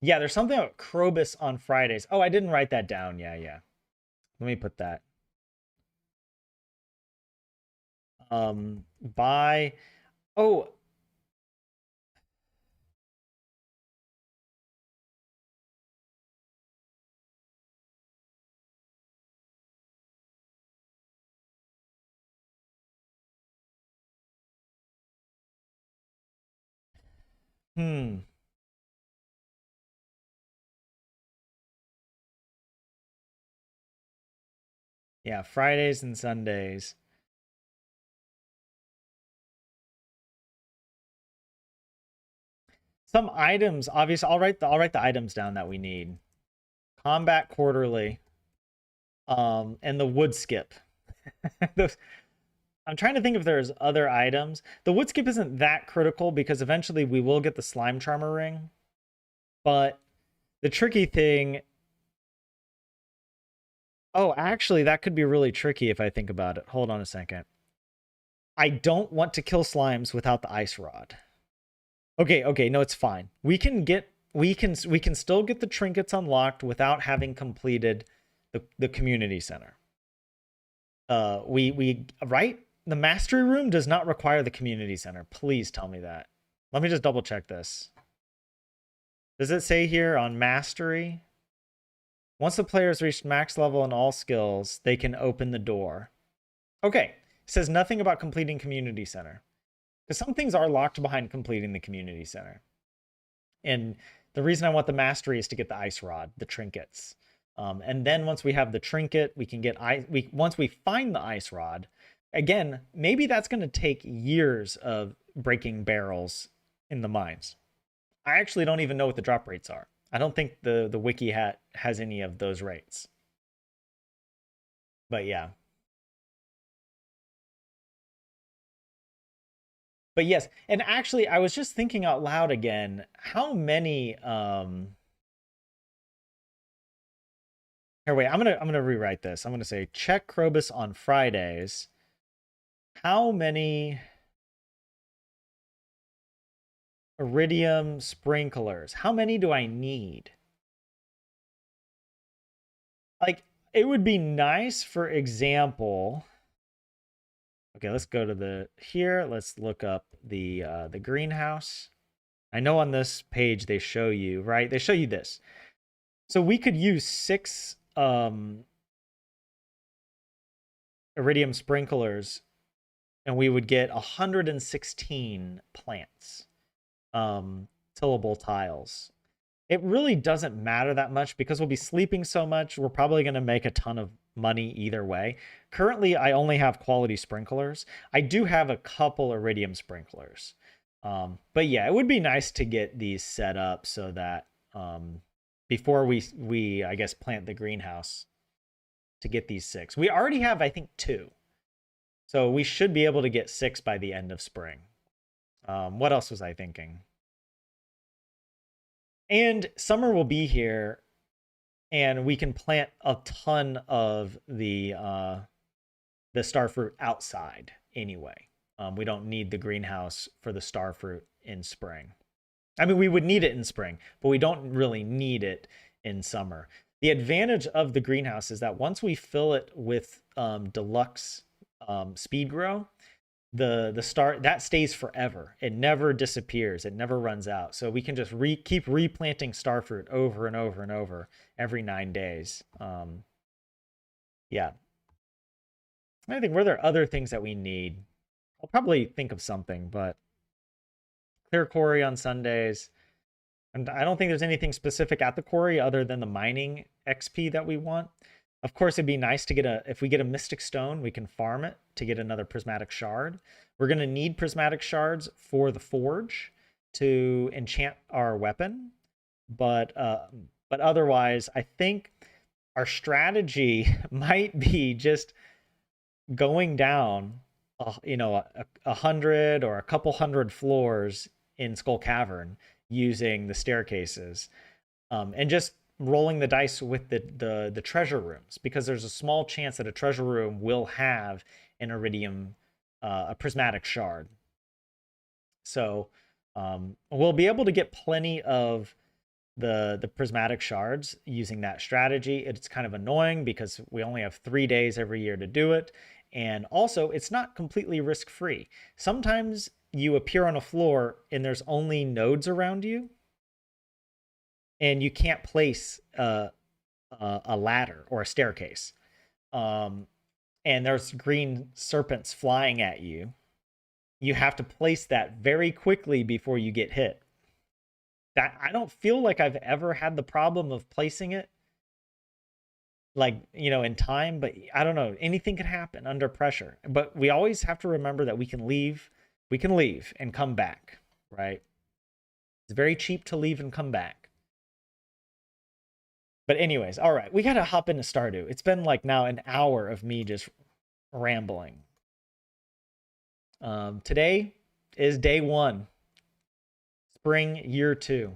Yeah, there's something about Krobus on Fridays. Oh, I didn't write that down. Yeah, yeah. Let me put that. By oh, hmm. Yeah, Fridays and Sundays. Some items, obviously, I'll write the items down that we need. Combat quarterly, and the wood skip. Those, I'm trying to think if there's other items. The wood skip isn't that critical because eventually we will get the slime charmer ring. But the tricky thing, oh, actually, that could be really tricky if I think about it. Hold on a second. I don't want to kill slimes without the ice rod. Okay, okay, no, it's fine. We can still get the trinkets unlocked without having completed the community center. We right? The mastery room does not require the community center. Please tell me that. Let me just double check this. Does it say here on mastery? Once the player has reached max level in all skills, they can open the door. Okay. It says nothing about completing community center. Because some things are locked behind completing the community center. And the reason I want the mastery is to get the ice rod, the trinkets. And then once we have the trinket, we can get once we find the ice rod, again, maybe that's going to take years of breaking barrels in the mines. I actually don't even know what the drop rates are. I don't think the wiki has any of those rates. But yeah. But yes, and actually I was just thinking out loud again, how many here wait, I'm gonna rewrite this. I'm gonna say check Krobus on Fridays. How many iridium sprinklers? How many do I need? Like, it would be nice, for example. Okay, let's go to the here. Let's look up the greenhouse. I know on this page they show you, right? They show you this. So we could use 6 iridium sprinklers and we would get 116 plants, tillable tiles. It really doesn't matter that much because we'll be sleeping so much. We're probably going to make a ton of money either way. Currently, I only have quality sprinklers. I do have a couple iridium sprinklers. But yeah, it would be nice to get these set up so that before we I guess plant the greenhouse to get these 6. We already have I think 2. So we should be able to get 6 by the end of spring. What else was I thinking? And summer will be here, and we can plant a ton of the starfruit outside anyway. We don't need the greenhouse for the starfruit in spring. I mean, we would need it in spring, but we don't really need it in summer. The advantage of the greenhouse is that once we fill it with deluxe speed grow, the star that stays forever. It never disappears. It never runs out. So we can just keep replanting starfruit over and over and over every 9 days. Yeah. I think were there other things that we need? I'll probably think of something, but clear quarry on Sundays. And I don't think there's anything specific at the quarry other than the mining XP that we want. Of course, it'd be nice to get if we get a mystic stone, we can farm it to get another prismatic shard. We're going to need prismatic shards for the forge to enchant our weapon. But otherwise, I think our strategy might be just going down, 100 or a couple hundred floors in Skull Cavern using the staircases, and just rolling the dice with the treasure rooms, because there's a small chance that a treasure room will have an iridium a prismatic shard. So we'll be able to get plenty of the prismatic shards using that strategy. It's kind of annoying because we only have 3 days every year to do it. And also, it's not completely risk-free. Sometimes you appear on a floor and there's only nodes around you, and you can't place a ladder or a staircase. And there's green serpents flying at you. You have to place that very quickly before you get hit. That I don't feel like I've ever had the problem of placing it like, in time, but I don't know. Anything could happen under pressure. But we always have to remember that we can leave and come back, right? It's very cheap to leave and come back. But anyways, all right, we gotta hop into Stardew. It's been like now an hour of me just rambling. Today is day 1. Spring year 2.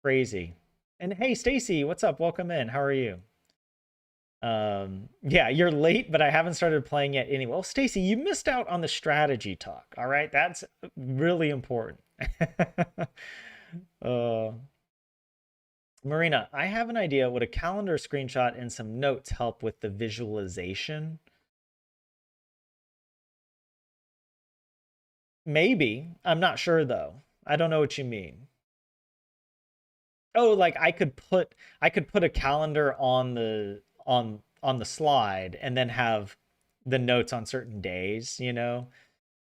Crazy. And hey, Stacy, what's up? Welcome in. How are you? Yeah, you're late, but I haven't started playing yet anyway. Well, Stacy, you missed out on the strategy talk. All right, that's really important. Marina, I have an idea. Would a calendar screenshot and some notes help with the visualization? Maybe. I'm not sure though. I don't know what you mean. Oh, like I could put a calendar on the slide and then have the notes on certain days,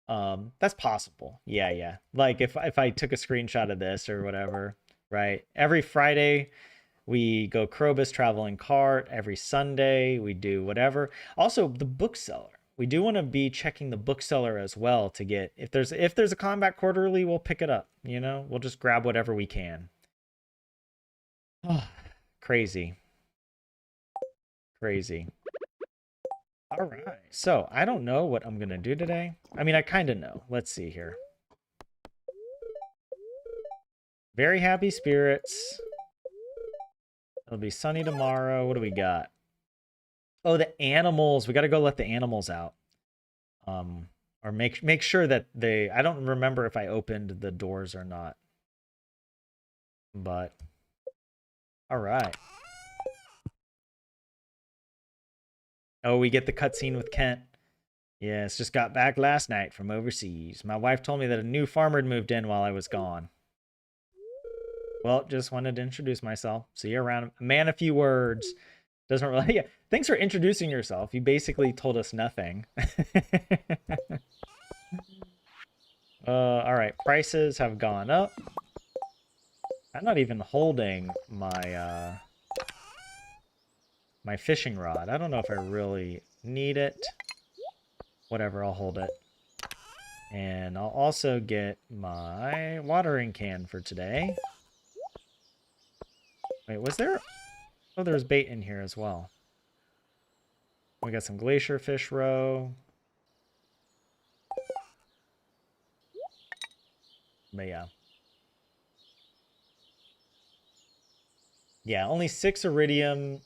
That's possible. Yeah, yeah. Like if I took a screenshot of this or whatever, right? Every Friday we go Krobus traveling cart. Every Sunday we do whatever. Also, the bookseller. We do want to be checking the bookseller as well to get if there's a combat quarterly, we'll pick it up, We'll just grab whatever we can. Oh, crazy. Crazy. All right. So, I don't know what I'm going to do today. I mean, I kind of know. Let's see here. Very happy spirits. It'll be sunny tomorrow. What do we got? Oh, the animals. We got to go let the animals out. Or make sure that I don't remember if I opened the doors or not. But all right. Oh, we get the cutscene with Kent. Yes, just got back last night from overseas. My wife told me that a new farmer had moved in while I was gone. Well, just wanted to introduce myself. See you around. A man, a few words. Doesn't really. Yeah. Thanks for introducing yourself. You basically told us nothing. All right. Prices have gone up. I'm not even holding my my fishing rod. I don't know if I really need it. Whatever, I'll hold it. And I'll also get my watering can for today. Wait, was there... Oh, there's bait in here as well. We got some glacier fish roe. But yeah. Yeah, only 6 iridium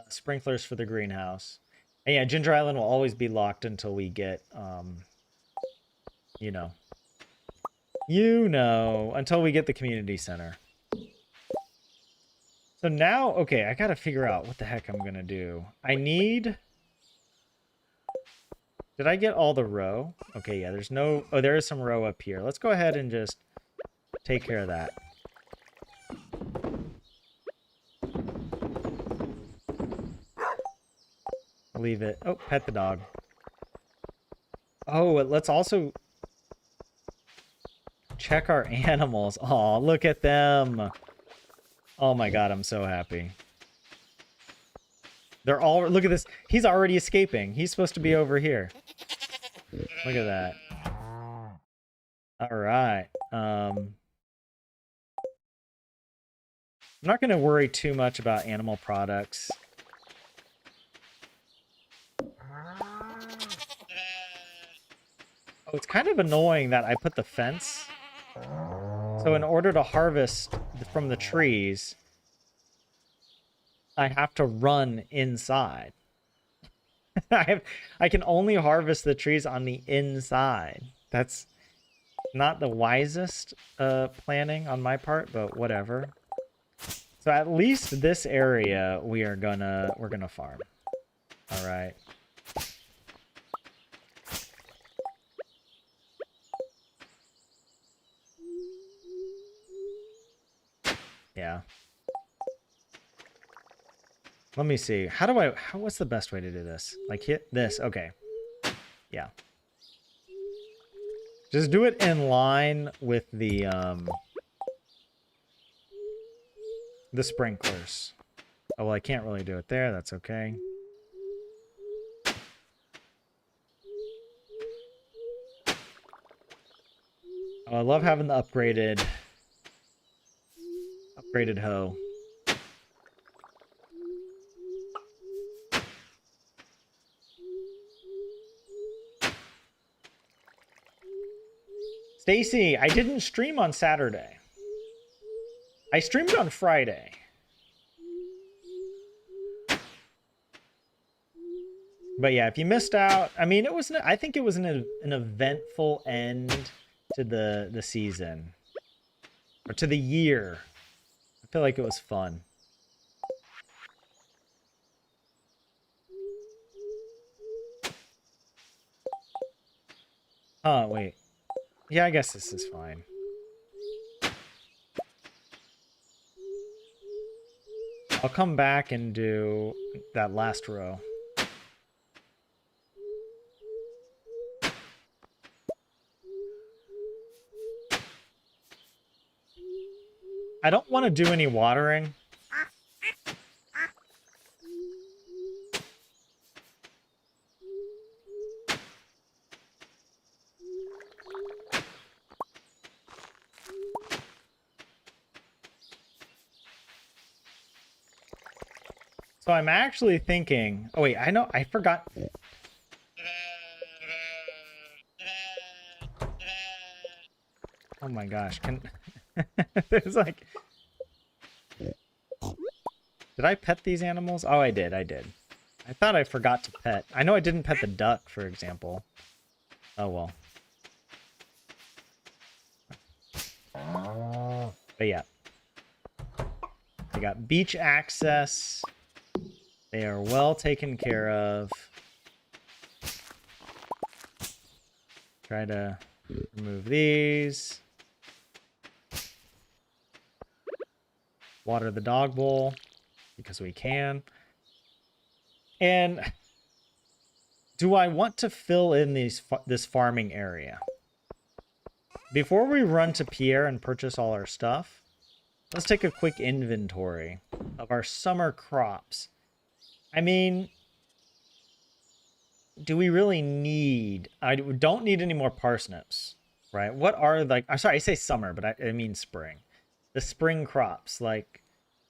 sprinklers for the greenhouse. And yeah, Ginger Island will always be locked until we get, until we get the community center. So now, okay, I gotta figure out what the heck I'm gonna do. I need... Did I get all the roe? Okay, yeah, there's no... Oh, there is some roe up here. Let's go ahead and just take care of that. Leave it. Oh, pet the dog. Oh, let's also check our animals. Oh, look at them. Oh my god, I'm so happy. They're all... Look at this. He's already escaping. He's supposed to be over here. Look at that. All right. I'm not going to worry too much about animal products. Oh, it's kind of annoying that I put the fence. So in order to harvest from the trees, I have to run inside. I can only harvest the trees on the inside. That's not the wisest planning on my part, but whatever. So at least this area we're gonna farm. All right. Yeah. Let me see. What's the best way to do this? Like hit this. Okay. Yeah. Just do it in line with the sprinklers. Oh, well, I can't really do it there. That's okay. Oh, I love having the upgraded hoe. Stacy, I didn't stream on Saturday. I streamed on Friday. But yeah, if you missed out, I mean, I think it was an eventful end to the season or to the year. I feel like it was fun. Oh, wait. Yeah, I guess this is fine. I'll come back and do that last row. I don't want to do any watering. So I'm actually thinking, oh wait, I forgot. Oh my gosh, there's like, did I pet these animals? Oh, I did. I thought I forgot to pet. I know I didn't pet the duck, for example. Oh well. But yeah. They got beach access. They are well taken care of. Try to remove these. Water the dog bowl because we can. And do I want to fill in this farming area? Before we run to Pierre and purchase all our stuff, let's take a quick inventory of our summer crops. I mean, do we really need... I don't need any more parsnips, right? What are, like... I'm sorry, I say summer, but I mean spring. The spring crops, like,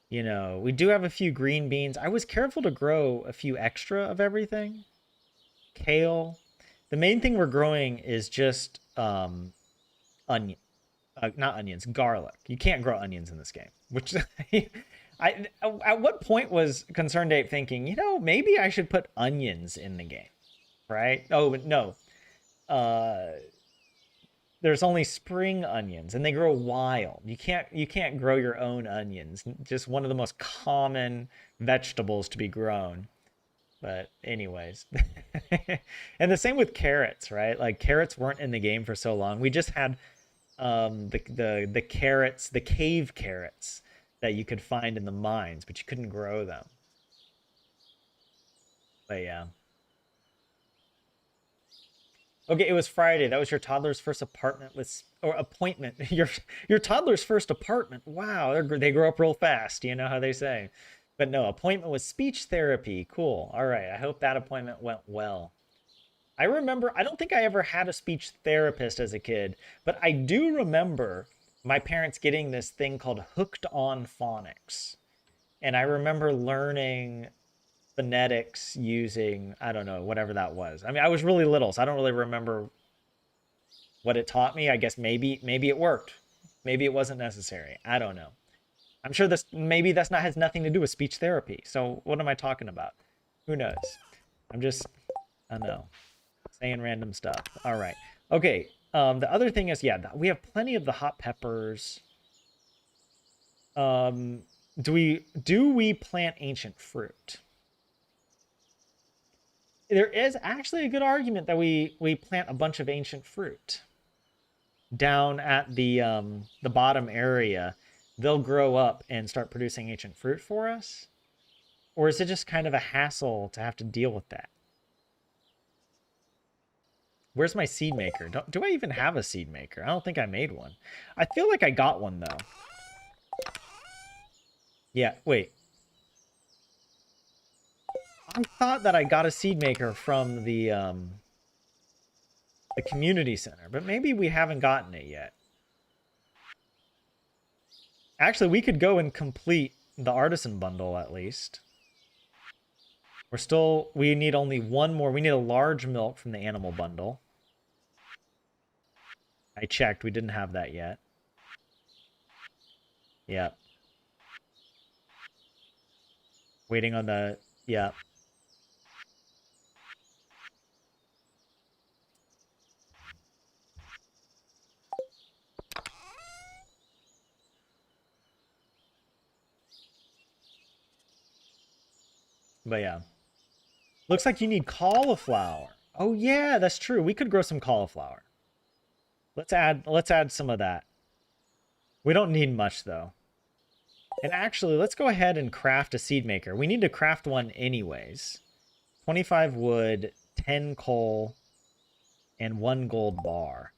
you know, we do have a few green beans. I was careful to grow a few extra of everything. Kale. The main thing we're growing is just onion. Not onions, garlic. You can't grow onions in this game, which... at what point was Concerned Ape thinking, you know, maybe I should put onions in the game, right? Oh, no. There's only spring onions, and they grow wild. You can't grow your own onions. Just one of the most common vegetables to be grown. But anyways. And the same with carrots, right? Like, carrots weren't in the game for so long. We just had the carrots, the cave carrots, that you could find in the mines, but you couldn't grow them. But yeah. Okay, it was Friday. That was your toddler's first appointment. Your toddler's first apartment. Wow, they grow up real fast. You know how they say. But no, appointment with speech therapy. Cool. All right. I hope that appointment went well. I remember, I don't think I ever had a speech therapist as a kid, but I do remember my parents getting this thing called Hooked on Phonics. And I remember learning phonetics using, I don't know, whatever that was. I mean, I was really little, so I don't really remember what it taught me. I guess maybe it worked. Maybe it wasn't necessary. I don't know. I'm sure maybe that's not has nothing to do with speech therapy. So what am I talking about? Who knows? I'm just, I don't know, saying random stuff. All right. Okay. The other thing is, yeah, we have plenty of the hot peppers. Do we plant ancient fruit? There is actually a good argument that we plant a bunch of ancient fruit down at the bottom area. They'll grow up and start producing ancient fruit for us. Or is it just kind of a hassle to have to deal with that? Where's my seed maker? Do I even have a seed maker? I don't think I made one. I feel like I got one, though. Yeah, wait. I thought that I got a seed maker from the community center, but maybe we haven't gotten it yet. Actually, we could go and complete the artisan bundle at least. We need only one more. We need a large milk from the animal bundle. I checked, we didn't have that yet. Yeah. Waiting on the, yeah. But yeah. Looks like you need cauliflower. Oh yeah, that's true. We could grow some cauliflower. Let's add some of that. We don't need much though. And actually, let's go ahead and craft a seed maker. We need to craft one anyways. 25 wood, 10 coal, and 1 gold bar.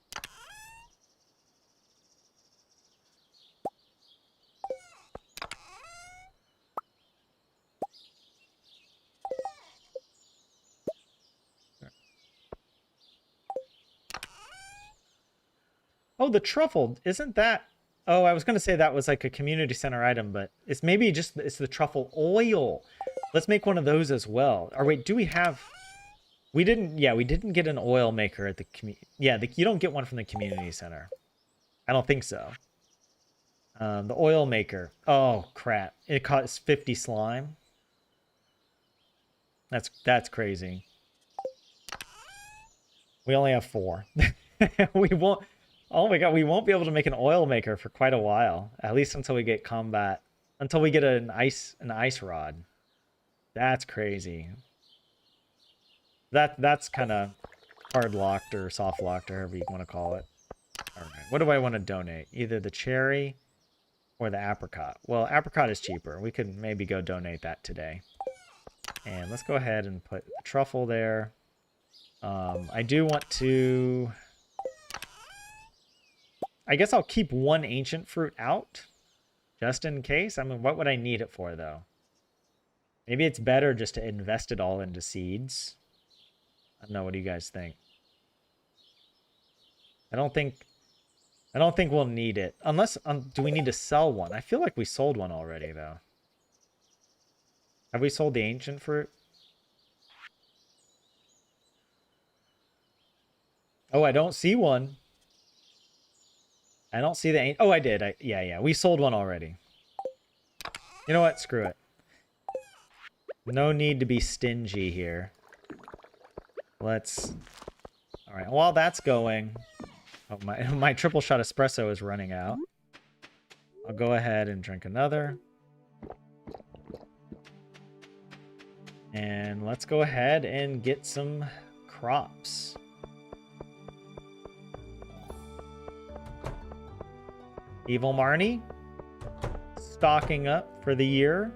Oh, the truffle. Isn't that... Oh, I was going to say that was like a community center item, but it's maybe just... It's the truffle oil. Let's make one of those as well. Or wait, do we have... We didn't... Yeah, we didn't get an oil maker at the... Yeah, you don't get one from the community center. I don't think so. The oil maker. Oh, crap. It costs 50 slime. That's crazy. We only have 4. We won't... Oh my god, we won't be able to make an oil maker for quite a while. At least until we get combat. Until we get an ice rod. That's crazy. That's kind of hard locked or soft locked or however you want to call it. Alright, what do I want to donate? Either the cherry or the apricot. Well, apricot is cheaper. We could maybe go donate that today. And let's go ahead and put the truffle there. I do want to... I guess I'll keep 1 ancient fruit out, just in case. I mean, what would I need it for, though? Maybe it's better just to invest it all into seeds. I don't know. What do you guys think? I don't think we'll need it. Unless, do we need to sell one? I feel like we sold one already, though. Have we sold the ancient fruit? Oh, I don't see one. I don't see the... Oh, I did. Yeah. We sold one already. You know what? Screw it. No need to be stingy here. Let's... Alright, while that's going... Oh, my triple shot espresso is running out. I'll go ahead and drink another. And let's go ahead and get some crops. Evil Marnie, stocking up for the year.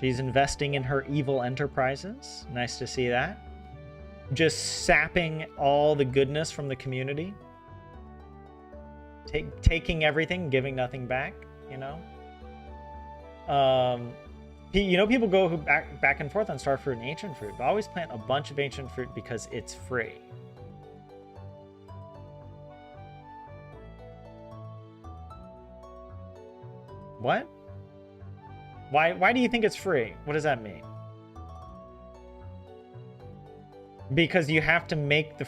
She's investing in her evil enterprises. Nice to see that. Just sapping all the goodness from the community. Taking everything, giving nothing back, you know? People go back and forth on Starfruit and Ancient Fruit, but always plant a bunch of Ancient Fruit because it's free. What? Why do you think it's free? What does that mean? Because you have to make the...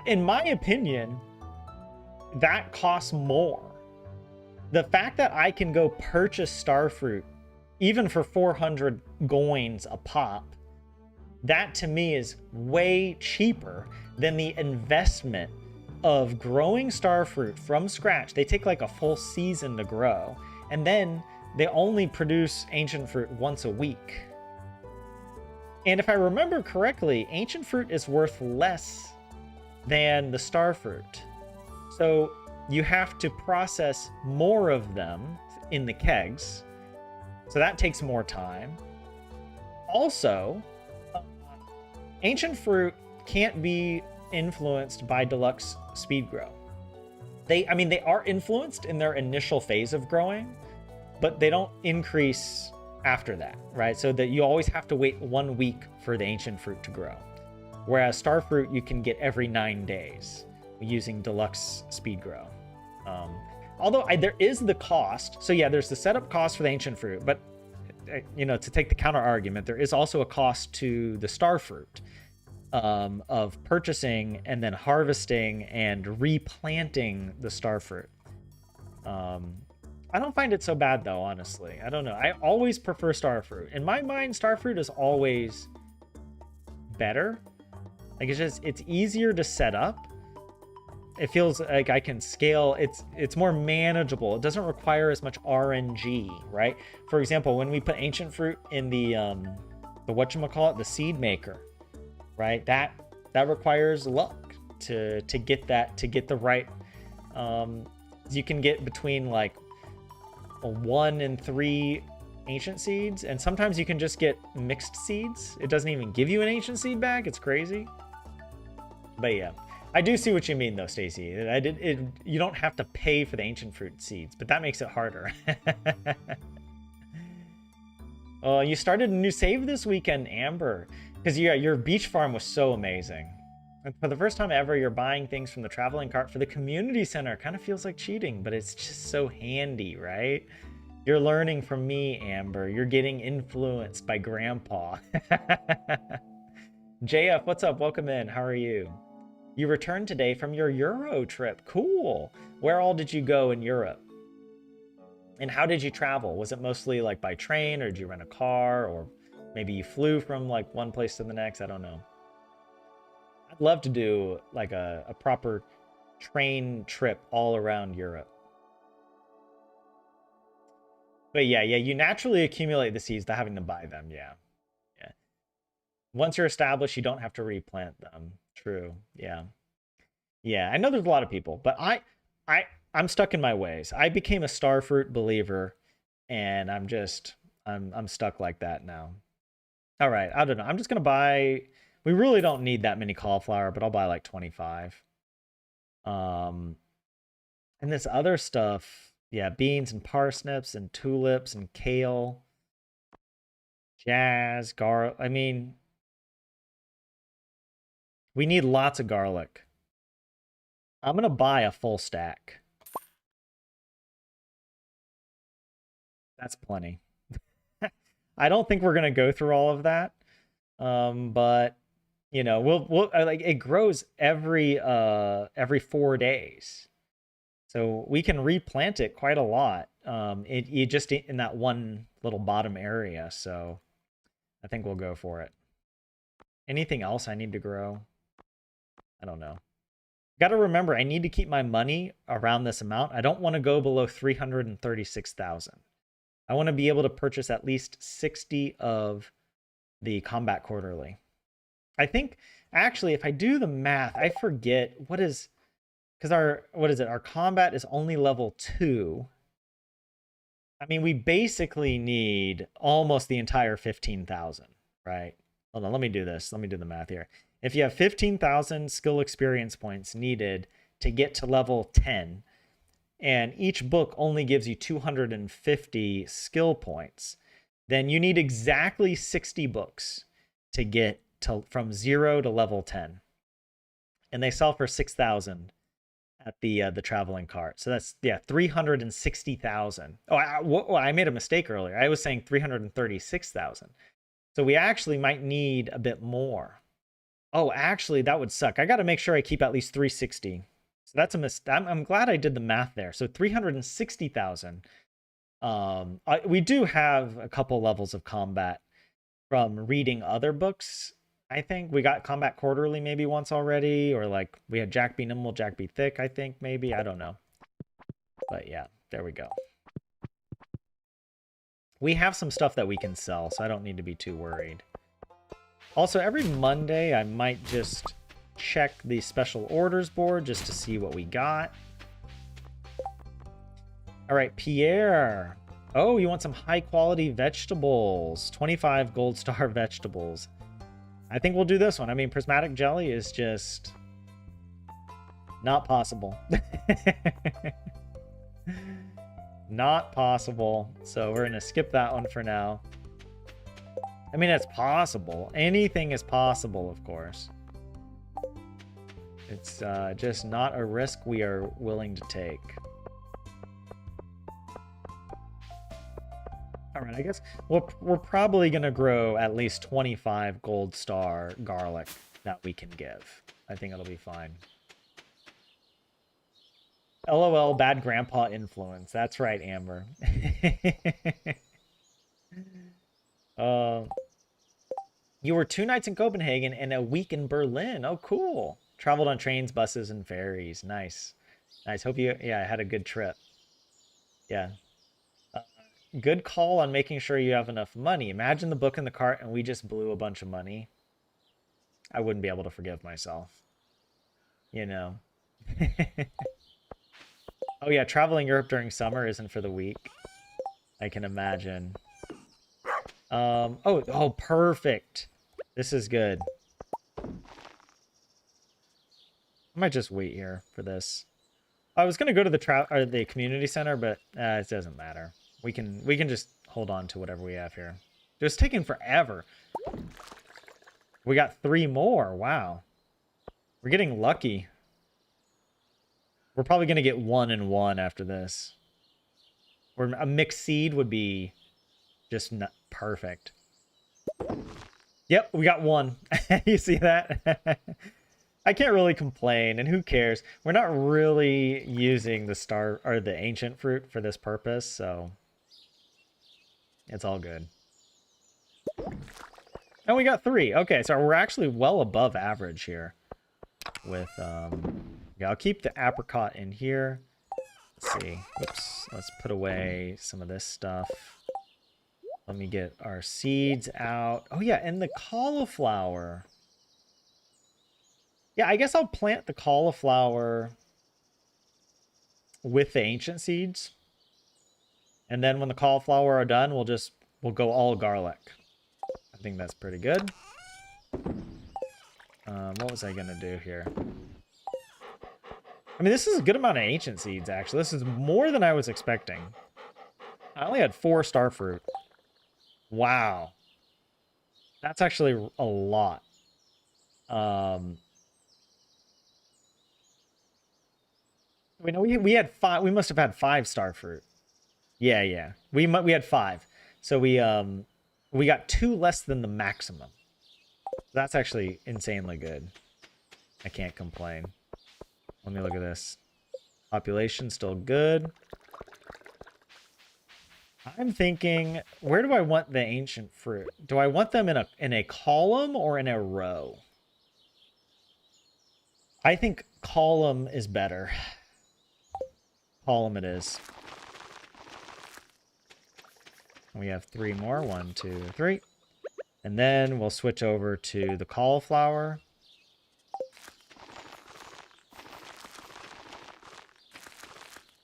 in my opinion, that costs more. The fact that I can go purchase Starfruit, even for 400 coins a pop, that to me is way cheaper than the investment of growing starfruit from scratch. They take like a full season to grow, and then they only produce ancient fruit once a week. And if I remember correctly, ancient fruit is worth less than the starfruit. So you have to process more of them in the kegs. So that takes more time. Also, ancient fruit can't be influenced by deluxe speed grow. They are influenced in their initial phase of growing, but they don't increase after that, right? So that you always have to wait 1 week for the ancient fruit to grow. Whereas starfruit you can get every 9 days using deluxe speed grow. Although there is the cost. So yeah, there's the setup cost for the ancient fruit, but to take the counter argument, there is also a cost to the starfruit of purchasing and then harvesting and replanting the starfruit. I don't find it so bad though, honestly. I don't know. I always prefer starfruit. In my mind, starfruit is always better. Like it's easier to set up. It feels like I can scale. It's more manageable. It doesn't require as much RNG, right? For example, when we put ancient fruit in the whatchamacallit, the seed maker, right? That requires luck to get the right. You can get between like 1 and 3 ancient seeds, and sometimes you can just get mixed seeds. It doesn't even give you an ancient seed back. It's crazy. But yeah, I do see what you mean though, Stacy. You don't have to pay for the ancient fruit seeds, but that makes it harder. Oh, you started a new save this weekend, Amber, because your beach farm was so amazing. And for the first time ever, you're buying things from the traveling cart for the community center. Kind of feels like cheating, but it's just so handy, right? You're learning from me, Amber. You're getting influenced by Grandpa. JF, what's up? Welcome in. How are you? You returned today from your Euro trip. Cool. Where all did you go in Europe? And how did you travel? Was it mostly like by train, or did you rent a car, or maybe you flew from like one place to the next? I don't know. I'd love to do like a proper train trip all around Europe. But yeah, you naturally accumulate the seeds without having to buy them. Yeah. Once you're established, you don't have to replant them. True. Yeah. I know there's a lot of people, but I'm stuck in my ways. I became a starfruit believer, and I'm stuck like that now. All right, I don't know. I'm just gonna buy. We really don't need that many cauliflower, but I'll buy like 25. And this other stuff, yeah, beans and parsnips and tulips and kale, jazz, garlic. I mean, we need lots of garlic. I'm gonna buy a full stack. That's plenty. I don't think we're gonna go through all of that, but we'll like it grows every 4 days, so we can replant it quite a lot. You just in that one little bottom area, so I think we'll go for it. Anything else I need to grow? I don't know. Got to remember, I need to keep my money around this amount. I don't want to go below 336,000. I want to be able to purchase at least 60 of the combat quarterly. I think actually, if I do the math, I forget because our combat is only level 2. I mean, we basically need almost the entire 15,000, right? Hold on, let me do this. Let me do the math here. If you have 15,000 skill experience points needed to get to level 10, and each book only gives you 250 skill points, then you need exactly 60 books to get from 0 to level 10. And they sell for 6,000 at the traveling cart. So that's 360,000. Oh, I made a mistake earlier. I was saying 336,000. So we actually might need a bit more. Oh, actually, that would suck. I got to make sure I keep at least 360. So that's a mistake. I'm glad I did the math there. So 360,000. We do have a couple levels of combat from reading other books. I think we got Combat Quarterly maybe once already, or like we had Jack Be Nimble, Jack Be Thick, I think maybe. I don't know. But yeah, there we go. We have some stuff that we can sell, so I don't need to be too worried. Also, every Monday, I might just check the special orders board just to see what we got. All right, Pierre. Oh, you want some high-quality vegetables. 25 gold star vegetables. I think we'll do this one. I mean, prismatic jelly is just not possible. Not possible. So we're going to skip that one for now. I mean, it's possible. Anything is possible, of course. It's just not a risk we are willing to take. All right, I guess we're probably going to grow at least 25 gold star garlic that we can give. I think it'll be fine. LOL, bad grandpa influence. That's right, Amber. You were 2 nights in Copenhagen and a week in Berlin. Oh, cool. Traveled on trains, buses, and ferries. Nice. Nice. Hope you, yeah, had a good trip. Yeah. Good call on making sure you have enough money. Imagine the book in the cart and we just blew a bunch of money. I wouldn't be able to forgive myself. You know. Oh yeah, traveling Europe during summer isn't for the weak. I can imagine. Oh, perfect. This is good. I might just wait here for this. I was gonna go to the community center, but it doesn't matter. We can just hold on to whatever we have here. It's taking forever. We got 3 more. Wow. We're getting lucky. We're probably gonna get 1 and 1 after this. Or a mixed seed would be just perfect. Yep, we got 1. You see that? I can't really complain, and who cares? We're not really using the ancient fruit for this purpose, so it's all good. And we got 3. Okay, so we're actually well above average here. With yeah, I'll keep the apricot in here. Let's see. Whoops. Let's put away some of this stuff. Let me get our seeds out. Oh yeah, and the cauliflower. Yeah, I guess I'll plant the cauliflower with the ancient seeds. And then when the cauliflower are done, we'll go all garlic. I think that's pretty good. What was I gonna do here? I mean, this is a good amount of ancient seeds, actually. This is more than I was expecting. I only had 4 starfruit. Wow. That's actually a lot. We know we had 5. We must have had 5 starfruit. Yeah. We had 5. So we got 2 less than the maximum. That's actually insanely good. I can't complain. Let me look at this. Population still good. I'm thinking, where do I want the ancient fruit? Do I want them in a column or in a row? I think column is better. Column it is. We have 3 more. 1, 2, 3. And then we'll switch over to the cauliflower.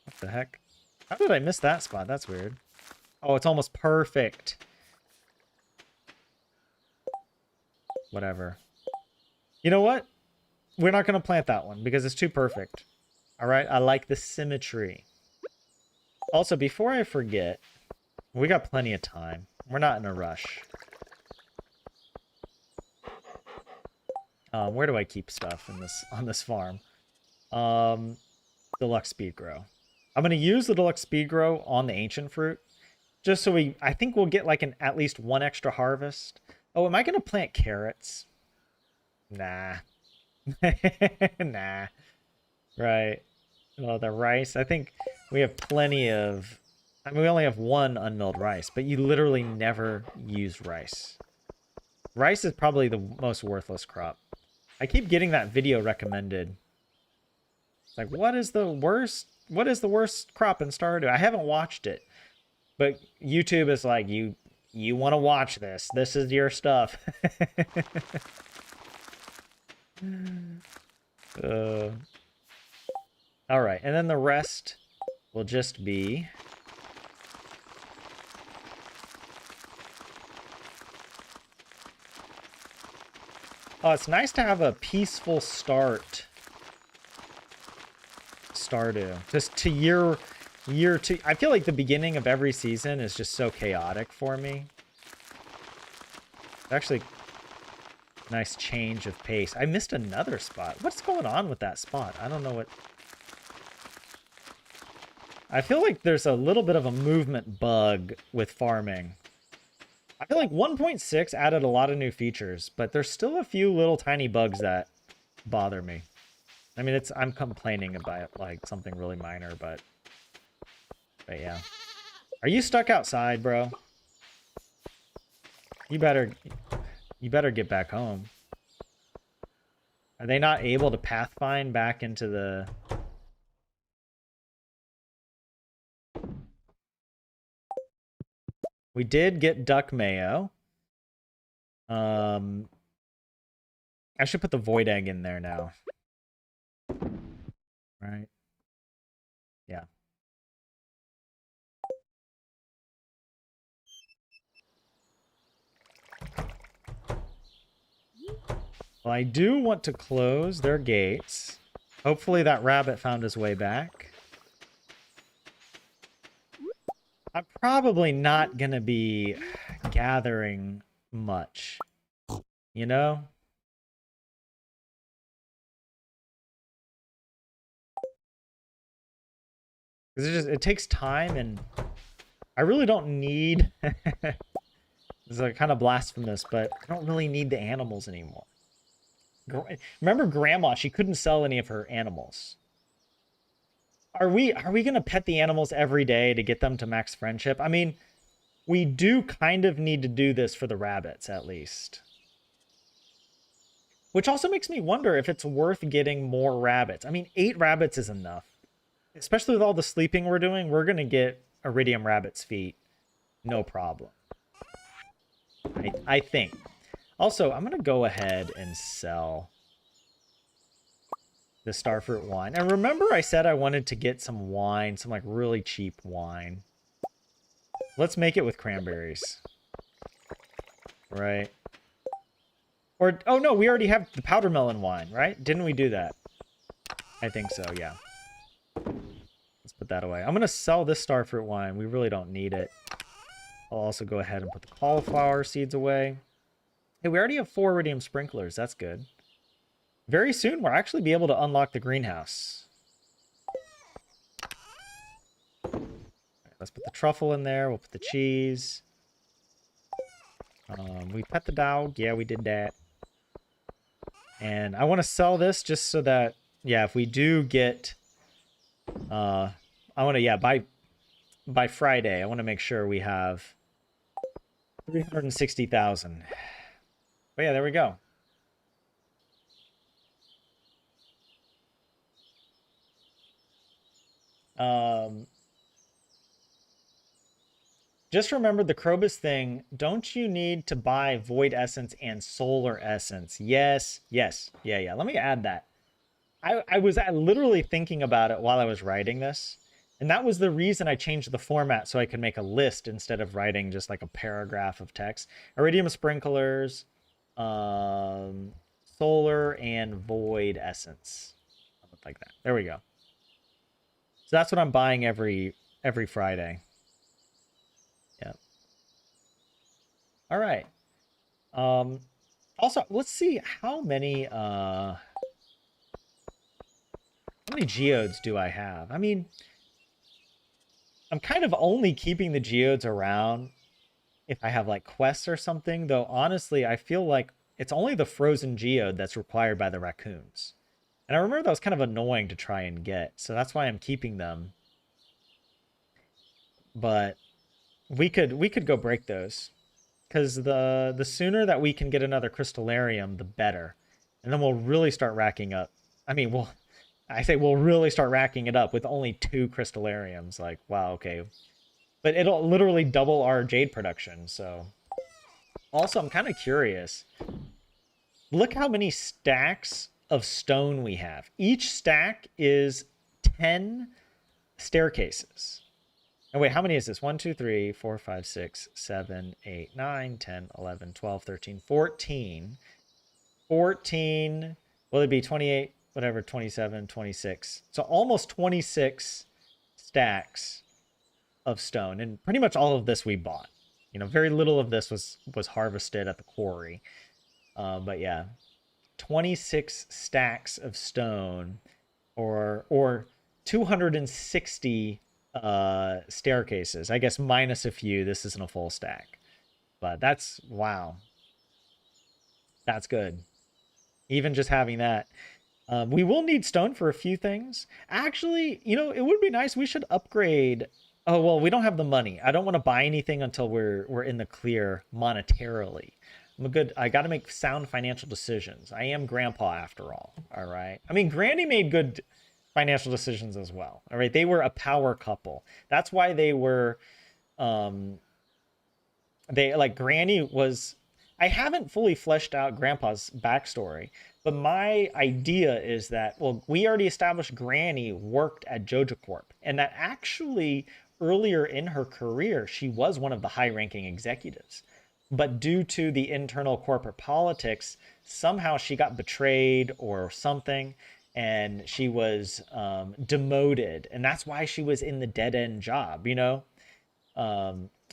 What the heck? How did I miss that spot? That's weird. Oh, it's almost perfect. Whatever. You know what? We're not going to plant that one because it's too perfect. All right? I like the symmetry. Also, before I forget, we got plenty of time. We're not in a rush. Where do I keep stuff on this farm? Deluxe speed grow. I'm going to use the deluxe speed grow on the ancient fruit. Just so I think we'll get like at least 1 extra harvest. Oh, am I going to plant carrots? Nah. Nah. Right. Well, the rice, I think we have plenty of... I mean, we only have 1 unmilled rice, but you literally never use rice. Rice is probably the most worthless crop. I keep getting that video recommended. It's like, what is the worst crop in Stardew? I haven't watched it. But YouTube is like, you want to watch this. This is your stuff. All right, and then the rest will just be... Oh, it's nice to have a peaceful start. Stardew. Just to year two. I feel like the beginning of every season is just so chaotic for me. Actually, nice change of pace. I missed another spot. What's going on with that spot? I don't know what... I feel like there's a little bit of a movement bug with farming. I feel like 1.6 added a lot of new features, but there's still a few little tiny bugs that bother me. I mean, I'm complaining about like something really minor, but yeah. Are you stuck outside, bro? You better get back home. Are they not able to pathfind back into the... We did get duck mayo. I should put the void egg in there now. Right. Yeah. Well, I do want to close their gates. Hopefully that rabbit found his way back. I'm probably not going to be gathering much, you know? Because it takes time, and I really don't need... It's like kind of blasphemous, but I don't really need the animals anymore. Remember Grandma? She couldn't sell any of her animals. Are we going to pet the animals every day to get them to max friendship? I mean, we do kind of need to do this for the rabbits, at least. Which also makes me wonder if it's worth getting more rabbits. I mean, 8 rabbits is enough. Especially with all the sleeping we're doing, we're going to get iridium rabbit's feet. No problem. I think. Also, I'm going to go ahead and sell the starfruit wine. And remember I said I wanted to get some wine, some like really cheap wine. Let's make it with cranberries. Right. Or, oh no, we already have the powder melon wine, right? Didn't we do that? I think so, yeah. Let's put that away. I'm going to sell this starfruit wine. We really don't need it. I'll also go ahead and put the cauliflower seeds away. Hey, we already have 4 iridium sprinklers. That's good. Very soon, we'll actually be able to unlock the greenhouse. Right, let's put the truffle in there. We'll put the cheese. We pet the dog. Yeah, we did that. And I want to sell this just so that, yeah, if we do get... I want to, yeah, by Friday, I want to make sure we have 360,000. But yeah, there we go. Just remember the Krobus thing. Don't you need to buy Void Essence and Solar Essence? Yes. Yes. Yeah, yeah. Let me add that. I was literally thinking about it while I was writing this. And that was the reason I changed the format so I could make a list instead of writing just like a paragraph of text. Iridium sprinklers, solar, and void essence. Something like that. There we go. So that's what I'm buying every Friday. Yeah. All right. Also, let's see how many geodes do I have? I mean, I'm kind of only keeping the geodes around if I have like quests or something, though honestly, I feel like it's only the frozen geode that's required by the raccoons. And I remember that was kind of annoying to try and get, so that's why I'm keeping them. But we could go break those. because the sooner that we can get another crystallarium, the better. And then we'll really start racking up. I mean, I say we'll really start racking it up with only 2 crystallariums. Like, wow, okay. But it'll literally double our jade production, so. Also, I'm kind of curious. Look how many stacks of stone we have. Each stack is 10 staircases. Oh, wait, how many is this? 1, 2, 3, 4, 5, 6, 7, 8, 9, 10, 11, 12, 13, 14. 14, will it be 28, whatever, 27, 26. So almost 26 stacks of stone. And pretty much all of this we bought. You know, very little of this was harvested at the quarry. But yeah, 26 stacks of stone or 260 staircases. I guess minus a few. This isn't a full stack. But that's, wow. That's good. Even just having that. We will need stone for a few things. Actually, you know, it would be nice. We should upgrade. Oh, well, we don't have the money. I don't want to buy anything until we're in the clear monetarily. I got to make sound financial decisions. I am grandpa after all. All right. I mean, Granny made good financial decisions as well. All right. They were a power couple. That's why they were, Granny was, I haven't fully fleshed out Grandpa's backstory, but my idea is that, well, we already established Granny worked at Joja Corp, and that actually earlier in her career, she was one of the high-ranking executives. But due to the internal corporate politics, somehow she got betrayed or something, and she was demoted, and that's why she was in the dead-end job, you know?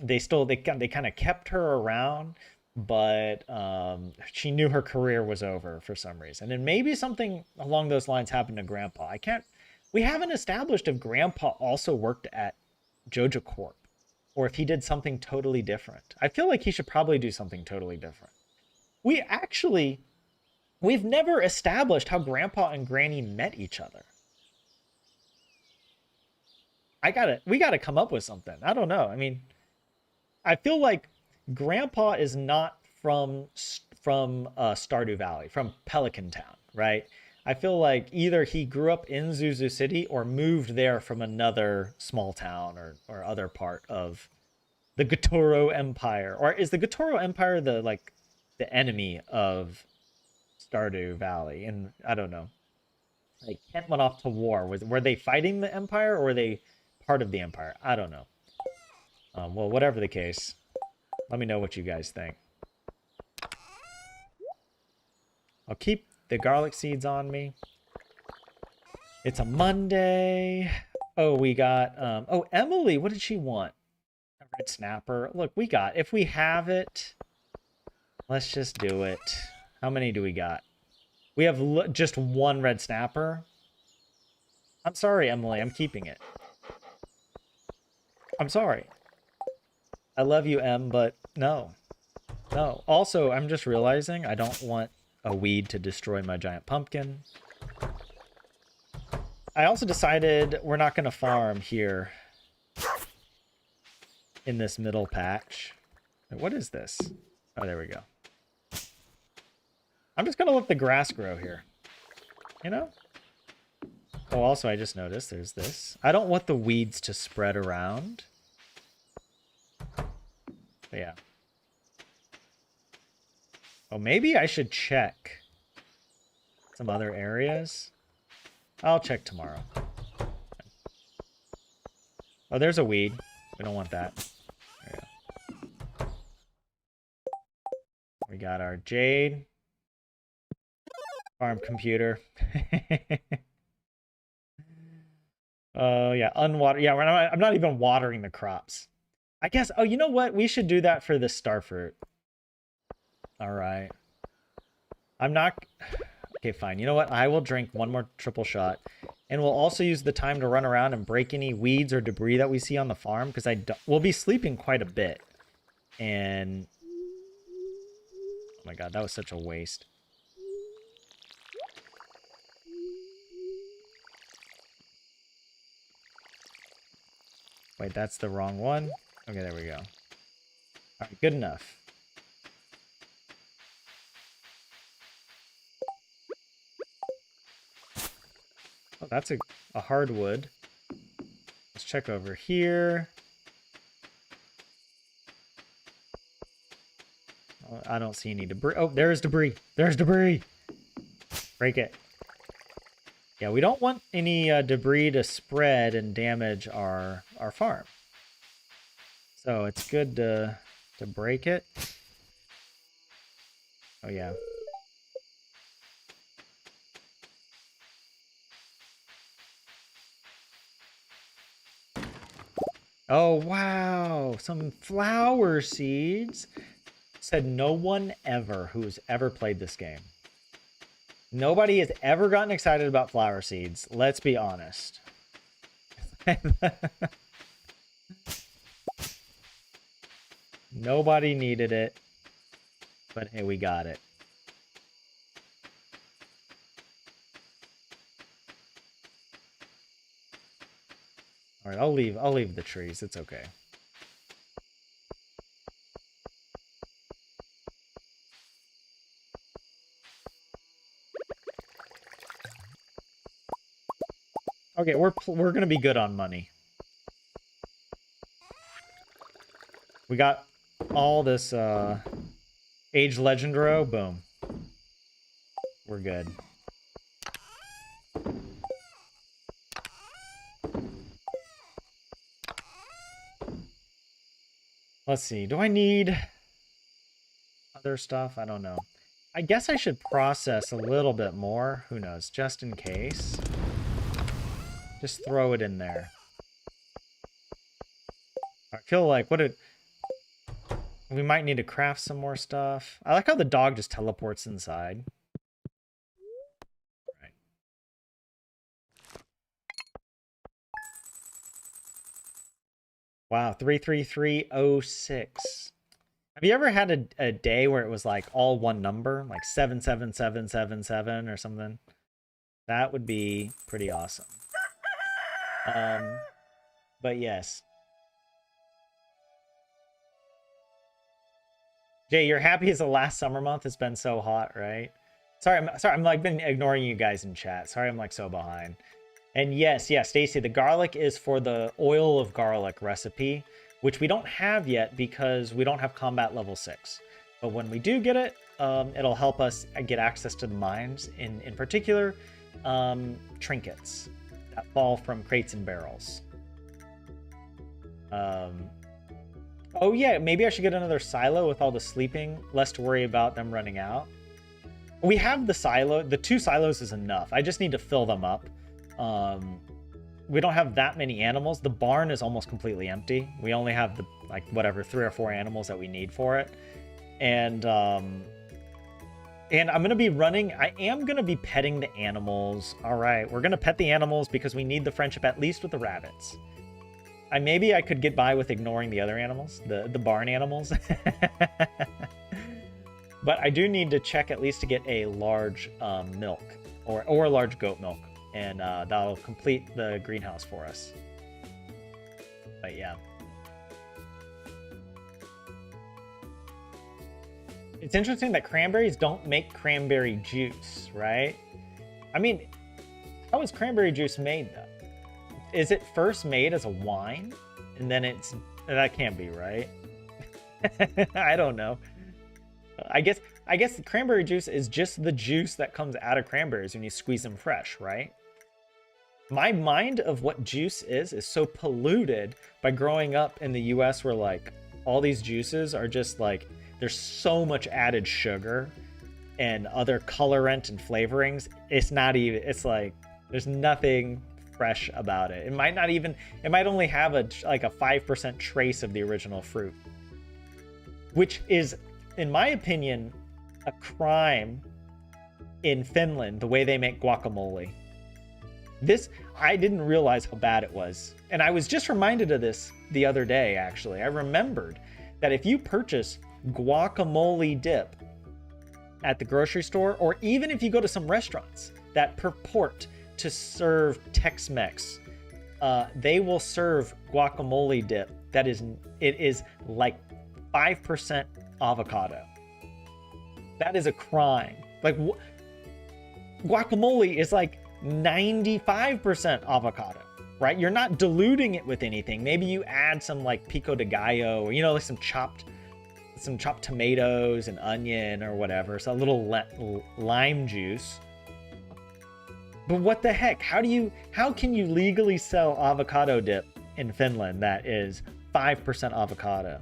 They kind of kept her around, but she knew her career was over for some reason. And maybe something along those lines happened to Grandpa. We haven't established if Grandpa also worked at Joja Corp or if he did something totally different. I feel like he should probably do something totally different. We've never established how Grandpa and Granny met each other. We gotta come up with something. I don't know. I mean, I feel like Grandpa is not from Stardew Valley, from Pelican Town, right? I feel like either he grew up in Zuzu City or moved there from another small town or other part of the Gatoro Empire. Or is the Gatoro Empire the enemy of Stardew Valley? And I don't know. Like Kent went off to war. Were they fighting the Empire or were they part of the Empire? I don't know. Well, whatever the case, let me know what you guys think. I'll keep the garlic seeds on me. It's a Monday. Oh, we got, oh, Emily, what did she want? A red snapper. Look, if we have it, let's just do it. How many do we got? We have just 1 red snapper. I'm sorry, Emily, I'm keeping it. I'm sorry. I love you, Em, but no. No. Also, I'm just realizing I don't want a weed to destroy my giant pumpkin. I also decided we're not going to farm here in this middle patch. What is this? Oh, there we go. I'm just going to let the grass grow here. You know? Oh, also, I just noticed there's this. I don't want the weeds to spread around. But yeah. Oh, maybe I should check some other areas. I'll check tomorrow. Oh, there's a weed. We don't want that. There we go. We got our jade. Farm computer. Oh, yeah. Unwater. Yeah, I'm not even watering the crops. I guess. Oh, you know what? We should do that for the starfruit. All right. I'm not... Okay, fine. You know what? I will drink 1 more triple shot. And we'll also use the time to run around and break any weeds or debris that we see on the farm. Because we'll be sleeping quite a bit. And... Oh my god, that was such a waste. Wait, that's the wrong one? Okay, there we go. Alright, good enough. that's a hardwood. Let's check over here. Oh, I don't see any debris. Oh, there's debris. There's debris. Break it. Yeah, we don't want any debris to spread and damage our farm. So it's good to break it. Oh yeah. Oh wow, some flower seeds. Said no one ever who's ever played this game. Nobody has ever gotten excited about flower seeds. Let's be honest. Nobody needed it. But hey, we got it. All right, I'll leave the trees. It's okay. Okay, we're gonna be good on money. We got all this Age Legend row. Boom. We're good. Let's see. Do I need other stuff? I don't know. I guess I should process a little bit more. Who knows? Just in case. Just throw it in there. I feel like we might need to craft some more stuff. I like how the dog just teleports inside. Right. Wow, 33306. Have you ever had a day where it was like all one number, like 77777 or something? That would be pretty awesome. But yes. Jay, you're happy it's the last summer month. It's been so hot, right? Sorry, I'm like been ignoring you guys in chat. Sorry, I'm like so behind. And yes, Stacy, the garlic is for the oil of garlic recipe, which we don't have yet because we don't have combat level 6. But when we do get it, it'll help us get access to the mines, in particular, trinkets that fall from crates and barrels. Oh yeah, maybe I should get another silo with all the sleeping, less to worry about them running out. We have the silo. The 2 silos is enough. I just need to fill them up. We don't have that many animals. The barn is almost completely empty. We only have the, like, whatever, 3 or 4 animals that we need for it. And I'm gonna be running, I am gonna be petting the animals. All right, we're gonna pet the animals because we need the friendship, at least with the rabbits. Maybe I could get by with ignoring the other animals, the barn animals. But I do need to check at least to get a large milk or a large goat milk, and that'll complete the greenhouse for us. But yeah. It's interesting that cranberries don't make cranberry juice, right? I mean, how is cranberry juice made though? Is it first made as a wine and then it's... That can't be, right? I don't know. I guess cranberry juice is just the juice that comes out of cranberries when you squeeze them fresh, right? My mind of what juice is so polluted by growing up in the US where like all these juices are just like, there's so much added sugar and other colorant and flavorings. It's not even, it's like, there's nothing fresh about it. It might only have a 5% trace of the original fruit, which is, in my opinion, a crime in Finland, the way they make guacamole. I didn't realize how bad it was. And I was just reminded of this the other day, actually. I remembered that if you purchase guacamole dip at the grocery store, or even if you go to some restaurants that purport to serve Tex-Mex, they will serve guacamole dip it is like 5% avocado. That is a crime. Like, guacamole is like 95% avocado, right? You're not diluting it with anything. Maybe you add some like pico de gallo, or, you know, like some chopped tomatoes and onion or whatever. So a little lime juice. But what the heck? How can you legally sell avocado dip in Finland that is 5% avocado?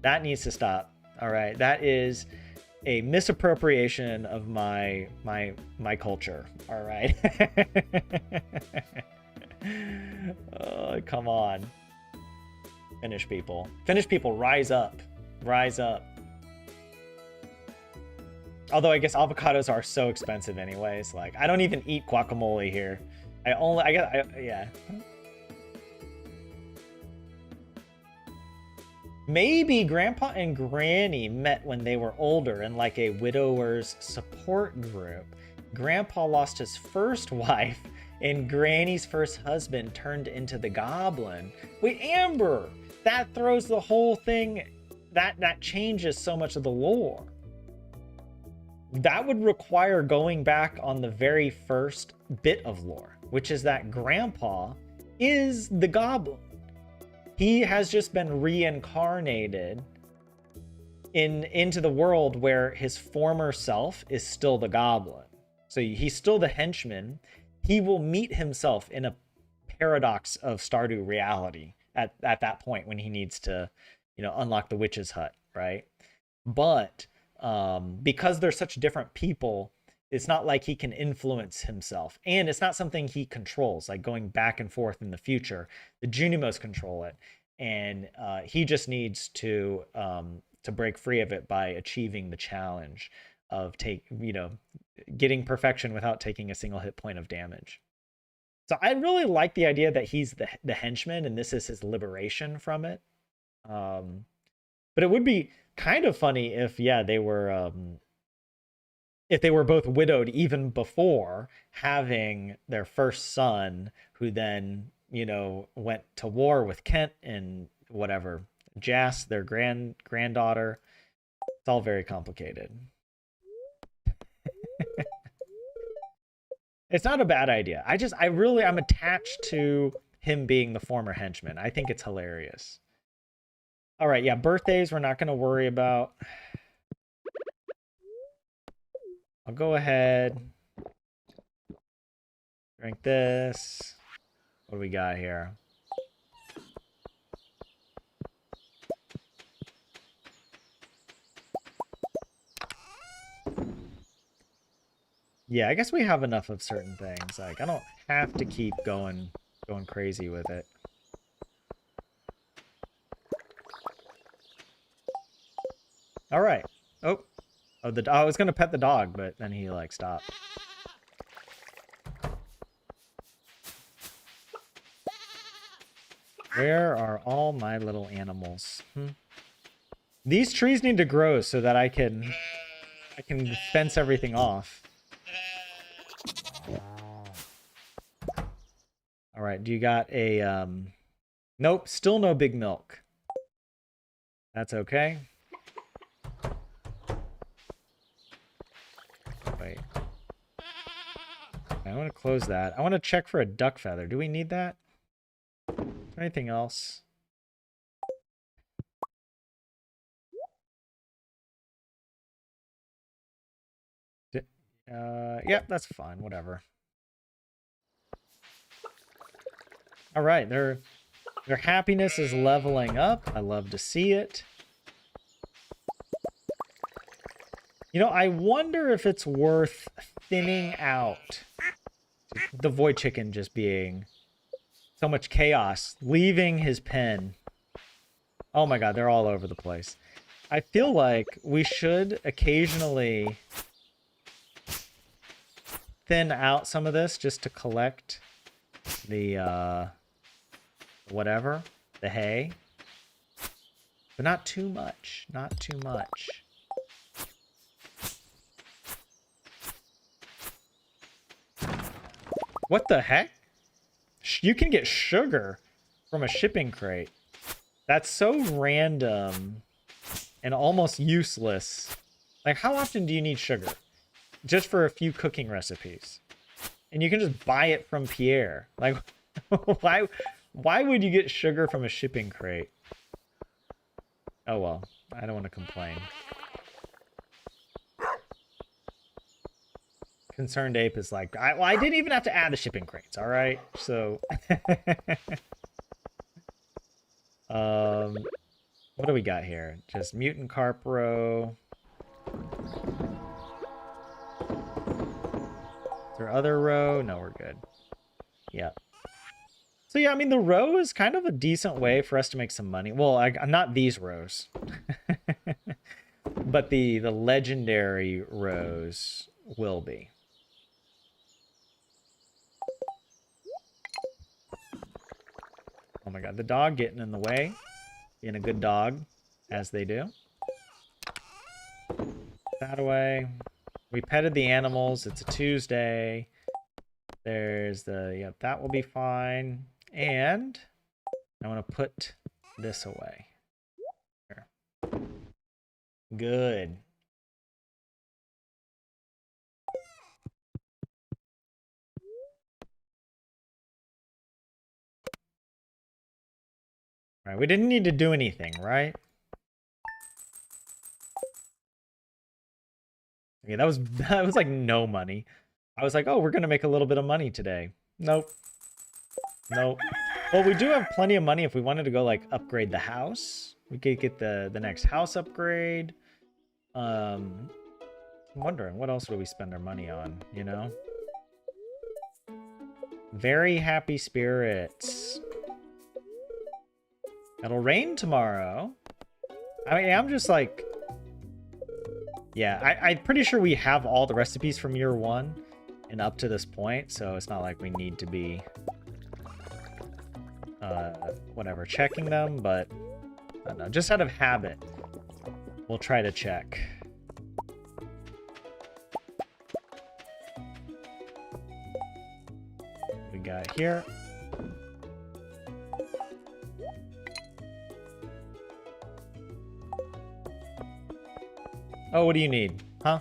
That needs to stop. All right, that is a misappropriation of my culture. All right. Oh, come on. Finnish people, rise up. Rise up. Although I guess avocados are so expensive anyways. Like, I don't even eat guacamole here. Yeah. Maybe Grandpa and Granny met when they were older in like a widower's support group. Grandpa lost his first wife and Granny's first husband turned into the goblin. Wait, Amber! That throws the whole thing, that changes so much of the lore. That would require going back on the very first bit of lore, which is that Grandpa is the goblin. He has just been reincarnated into the world where his former self is still the goblin. So he's still the henchman. He will meet himself in a paradox of Stardew reality at that point when he needs to, you know, unlock the witch's hut, right? But because they're such different people, it's not like he can influence himself, and it's not something he controls, like going back and forth in the future. The Junimos control it, and he just needs to break free of it by achieving the challenge of getting perfection without taking a single hit point of damage. So I really like the idea that he's the henchman and this is his liberation from it. But it would be kind of funny if they were both widowed even before having their first son, who then, you know, went to war with Kent and whatever, Jas, their granddaughter. It's all very complicated. It's not a bad idea. I'm attached to him being the former henchman. I think it's hilarious. All right, yeah, birthdays we're not going to worry about. I'll go ahead. Drink this. What do we got here? Yeah, I guess we have enough of certain things. Like, I don't have to keep going crazy with it. All right. Oh, I was gonna pet the dog, but then he like stopped. Where are all my little animals? These trees need to grow so that I can fence everything off. All right, do you got a nope, still no big milk. That's okay. Wait. I want to close that. I want to check for a duck feather. Do we need that? Anything else? Yep, that's fine. Whatever. All right, their happiness is leveling up. I love to see it. You know, I wonder if it's worth thinning out the void chicken just being so much chaos, leaving his pen. Oh my god, they're all over the place. I feel like we should occasionally thin out some of this just to collect the whatever, the hay. But not too much, not too much. What the heck? You can get sugar from a shipping crate. That's so random and almost useless. Like, how often do you need sugar? Just for a few cooking recipes. and you can just buy it from Pierre. Like, why would you get sugar from a shipping crate? Oh well, I don't want to complain. Concerned Ape is like, I didn't even have to add the shipping crates, all right? So, what do we got here? Just mutant carp roe. Is there other roe? No, we're good. Yeah. So yeah, I mean, the roe is kind of a decent way for us to make some money. Well, not these rows, but the legendary rows will be. Oh my god, the dog getting in the way. Being a good dog, as they do. That away. We petted the animals. It's a Tuesday. There's the... Yep, that will be fine. And I want to put this away. Here. Good. All right, we didn't need to do anything, right? Okay, that was like no money. I was like, oh, we're gonna make a little bit of money today. Nope. Nope. Well, we do have plenty of money if we wanted to go like upgrade the house. We could get the next house upgrade. I'm wondering what else would we spend our money on, you know? Very happy spirits. It'll rain tomorrow. I mean, I'm just like... Yeah, I'm pretty sure we have all the recipes from year 1 and up to this point, so it's not like we need to be... whatever, checking them, but... I don't know, just out of habit, we'll try to check. What we got here? Oh, what do you need? Huh?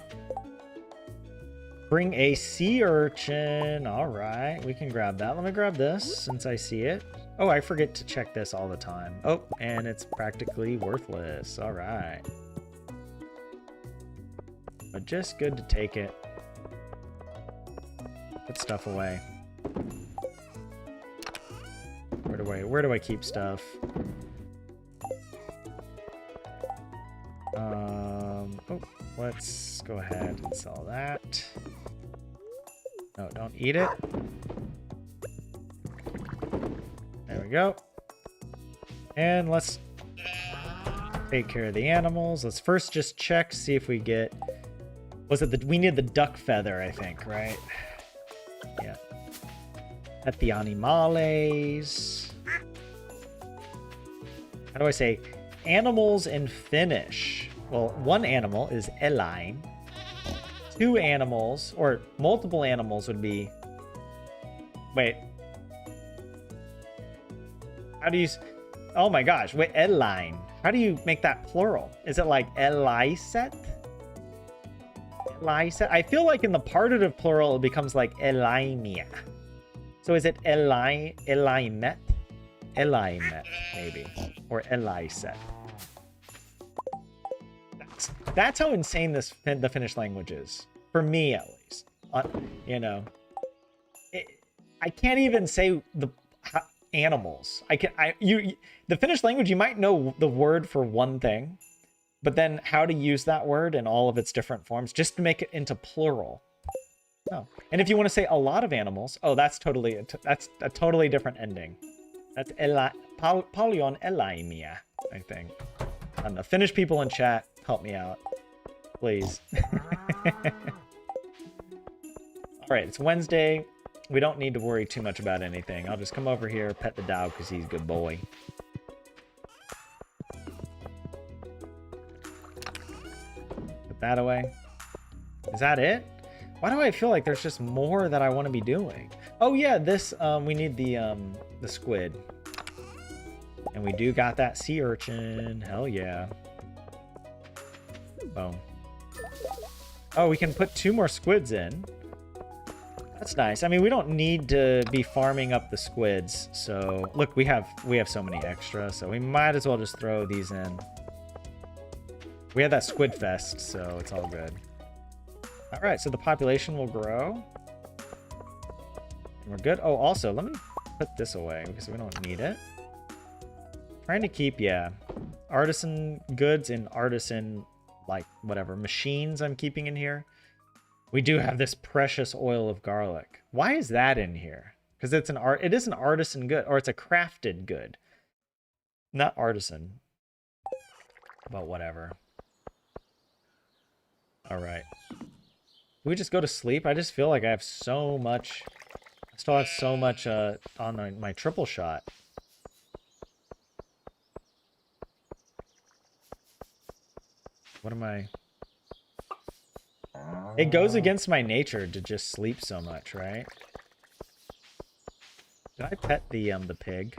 Bring a sea urchin. All right, we can grab that. Let me grab this since I see it. Oh, I forget to check this all the time. Oh, and it's practically worthless. All right. But just good to take it. Put stuff away. Where do I keep stuff? Oh, let's go ahead and sell that. No, don't eat it. There we go. And let's take care of the animals. Let's first just check, see if we get... Was it we need the duck feather, I think, right? Yeah. At the animales. How do I say animals in Finnish? Well, one animal is eläin. 2 animals, or multiple animals would be... Wait. How do you... Oh my gosh, wait, eläin. How do you make that plural? Is it like eläiset? Eläiset? I feel like in the partitive plural it becomes like eläimiä. So is it eläimet? Eläimet, maybe. Or eläiset. That's how insane the Finnish language is. For me, at least. You know. I can't even say the animals. The Finnish language, you might know the word for one thing, but then how to use that word in all of its different forms, just to make it into plural. Oh. And if you want to say a lot of animals, oh, that's a totally different ending. That's paljon eläimiä, I think. And the Finnish people in chat, help me out, please. All right, it's Wednesday. We don't need to worry too much about anything. I'll just come over here, pet the dog because he's a good boy. Put that away. Is that it? Why do I feel like there's just more that I want to be doing? Oh yeah, this we need the squid. And we do got that sea urchin. Hell yeah. Boom. Oh, we can put 2 more squids in. That's nice. I mean, we don't need to be farming up the squids. So look, we have so many extra, so we might as well just throw these in. We had that squid fest, so it's all good. All right, so the population will grow. And we're good. Oh, also, let me put this away because we don't need it. Trying to keep, yeah, artisan goods and artisan, like, whatever, machines I'm keeping in here. We do have this precious oil of garlic. Why is that in here? Because it is an artisan good, or it's a crafted good. Not artisan. But whatever. All right. Can we just go to sleep? I just feel like I have so much. I still have so much on my triple shot. What am I? It goes against my nature to just sleep so much, right? Did I pet the pig?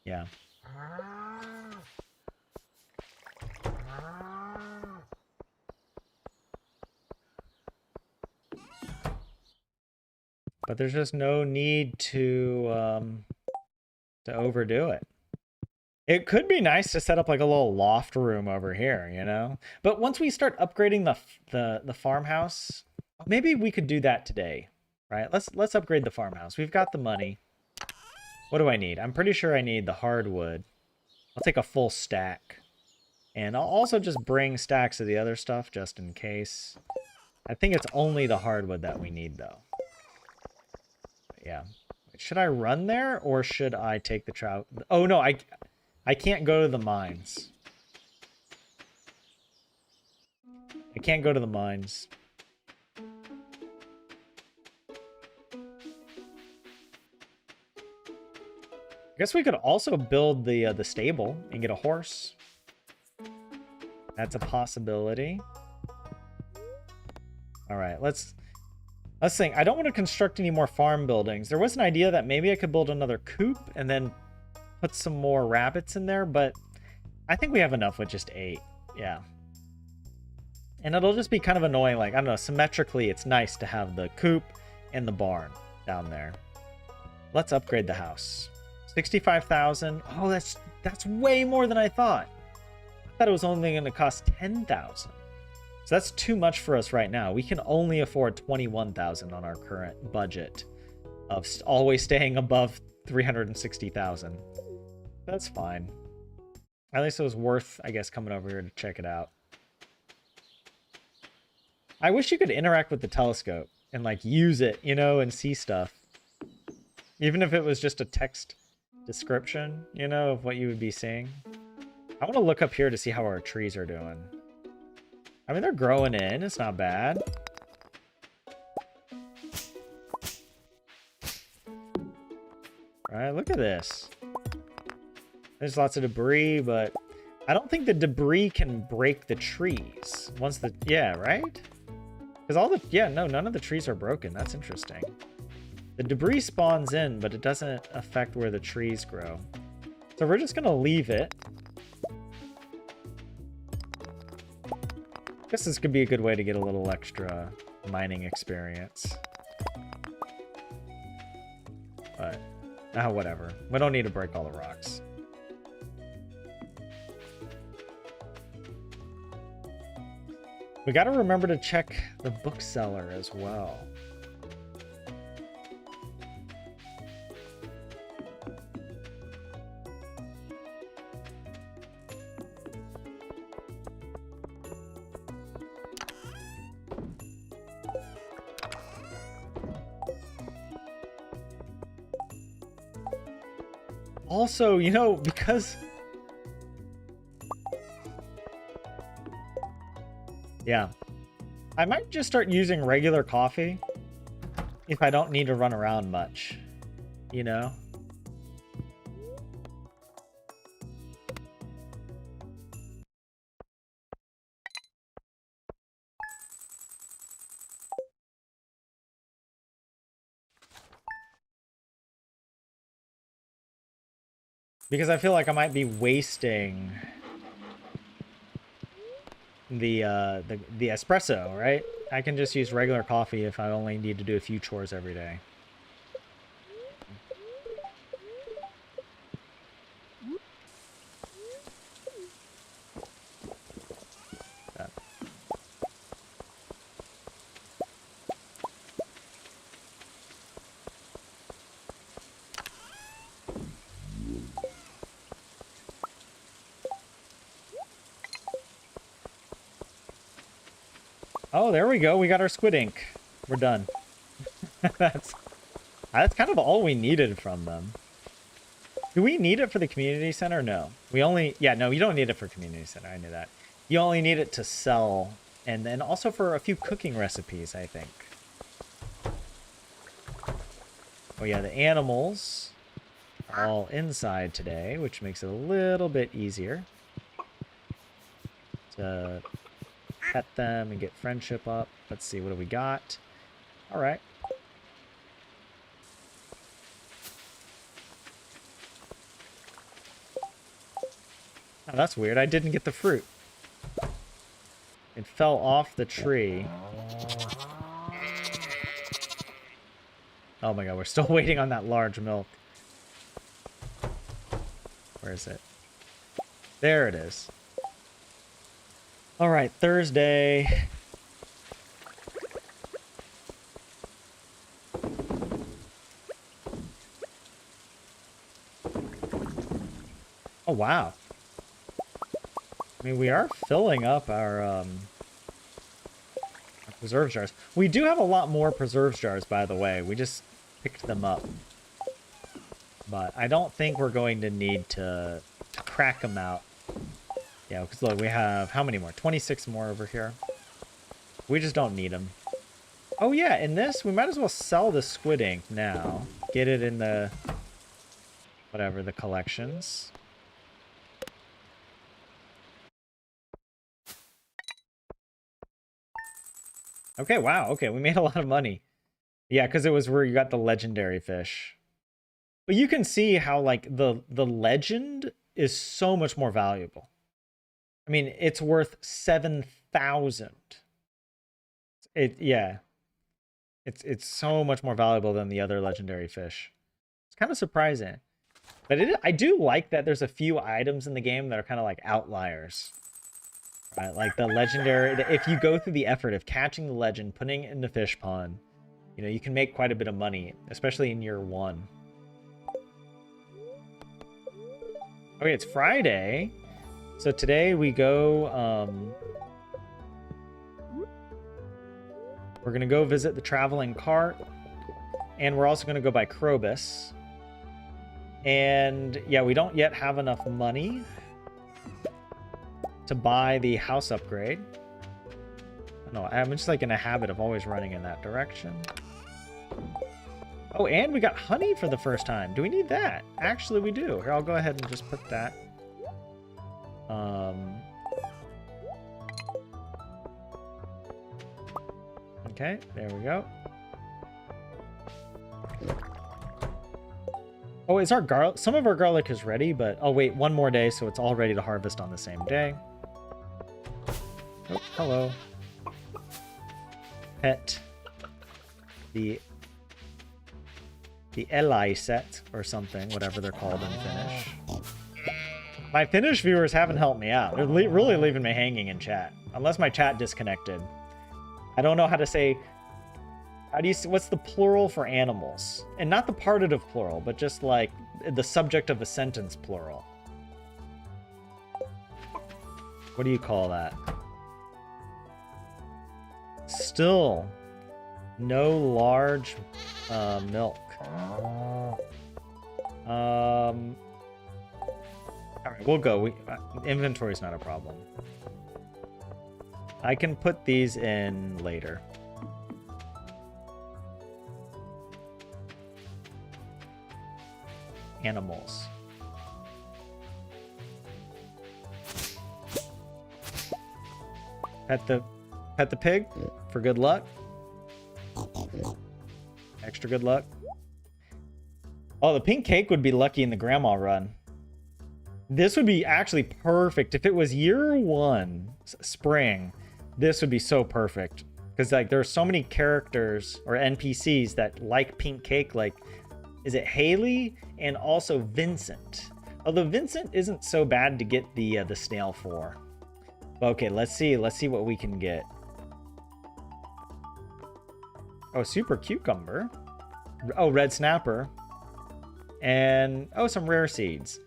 Yeah. But there's just no need to overdo it. It could be nice to set up like a little loft room over here, you know? But once we start upgrading the farmhouse, maybe we could do that today, right? Let's upgrade the farmhouse. We've got the money. What do I need? I'm pretty sure I need the hardwood. I'll take a full stack. And I'll also just bring stacks of the other stuff just in case. I think it's only the hardwood that we need though. But yeah. Should I run there or should I take the trout? Oh no, I can't go to the mines. I can't go to the mines. I guess we could also build the stable and get a horse. That's a possibility. All right, let's think. I don't want to construct any more farm buildings. There was an idea that maybe I could build another coop and then put some more rabbits in there, but I think we have enough with just 8. Yeah. And it'll just be kind of annoying. Like, I don't know, symmetrically, it's nice to have the coop and the barn down there. Let's upgrade the house. 65,000. Oh, that's way more than I thought. I thought it was only going to cost 10,000. So that's too much for us right now. We can only afford 21,000 on our current budget of always staying above 360,000. That's fine. At least it was worth, I guess, coming over here to check it out. I wish you could interact with the telescope and like use it, you know, and see stuff. Even if it was just a text description, you know, of what you would be seeing. I want to look up here to see how our trees are doing. I mean, they're growing in. It's not bad. All right, look at this. There's lots of debris, but I don't think the debris can break the trees. Once the... Yeah, right? Because all the... Yeah, no, none of the trees are broken. That's interesting. The debris spawns in, but it doesn't affect where the trees grow. So we're just going to leave it. I guess this could be a good way to get a little extra mining experience. But, whatever. We don't need to break all the rocks. We got to remember to check the bookseller as well. Also, you know, because... Yeah. I might just start using regular coffee if I don't need to run around much, you know? Because I feel like I might be wasting the espresso, right? I can just use regular coffee if I only need to do a few chores every day. Oh, there we go. We got our squid ink. We're done. That's kind of all we needed from them. Do we need it for the community center? No. Yeah, no, you don't need it for community center. I knew that. You only need it to sell, and then also for a few cooking recipes, I think. Oh yeah, the animals are all inside today, which makes it a little bit easier to pet them and get friendship up. Let's see, what do we got? All right. Oh, that's weird. I didn't get the fruit. It fell off the tree. Oh my god, we're still waiting on that large milk. Where is it? There it is. All right, Thursday. Oh, wow. I mean, we are filling up our preserve jars. We do have a lot more preserve jars, by the way. We just picked them up. But I don't think we're going to need to crack them out. Yeah, because look, we have how many more? 26 more over here. We just don't need them. Oh yeah, in this, we might as well sell the squid ink now. Get it in the, whatever, the collections. Okay, wow, okay, we made a lot of money. Yeah, because it was where you got the legendary fish. But you can see how, like, the legend is so much more valuable. I mean, it's worth 7,000. Yeah. It's so much more valuable than the other legendary fish. It's kind of surprising. But I do like that there's a few items in the game that are kind of like outliers. Right? Like the legendary, if you go through the effort of catching the legend, putting it in the fish pond, you know, you can make quite a bit of money, especially in year 1. Okay, it's Friday. So today we go, we're going to go visit the traveling cart, and we're also going to go by Krobus. And yeah, we don't yet have enough money to buy the house upgrade. No, I'm just like in a habit of always running in that direction. Oh, and we got honey for the first time. Do we need that? Actually, we do. Here, I'll go ahead and just put that. Okay, there we go. Oh, is our garlic? Some of our garlic is ready, but oh wait, one more day, so it's all ready to harvest on the same day. Oh, hello. Pet. The Eli set or something, whatever they're called in Finnish. My Finnish viewers haven't helped me out. They're really leaving me hanging in chat, unless my chat disconnected. I don't know how to say. How do you? What's the plural for animals? And not the partitive plural, but just like the subject of a sentence plural. What do you call that? Still, no large milk. All right, we'll go. Inventory's not a problem. I can put these in later. Animals. Pet the pig for good luck. Extra good luck. Oh, the pink cake would be lucky in the grandma run. This would be actually perfect if it was year 1 spring. This would be so perfect. Because like there's so many characters or NPCs that like pink cake, like is it Haley and also Vincent. Although Vincent isn't so bad to get the snail for. Okay, let's see what we can get. Oh, super cucumber. Oh, red snapper. And oh, some rare seeds.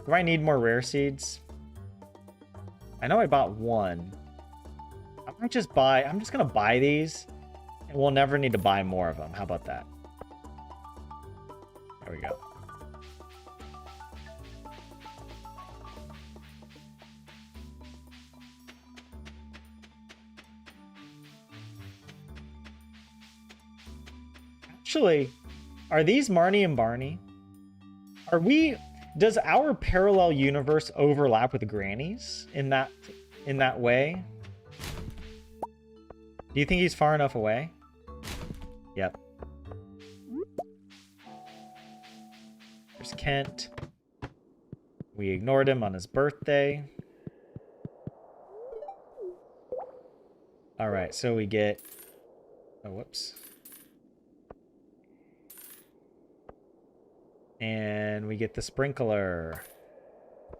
Do I need more rare seeds? I know I bought one. I'm just gonna buy these and we'll never need to buy more of them. How about that? There we go. Actually, are these Marnie and Barney? Does our parallel universe overlap with Granny's in that way? Do you think he's far enough away? Yep. There's Kent. We ignored him on his birthday. All right, so we get... Oh, whoops. And we get the sprinkler.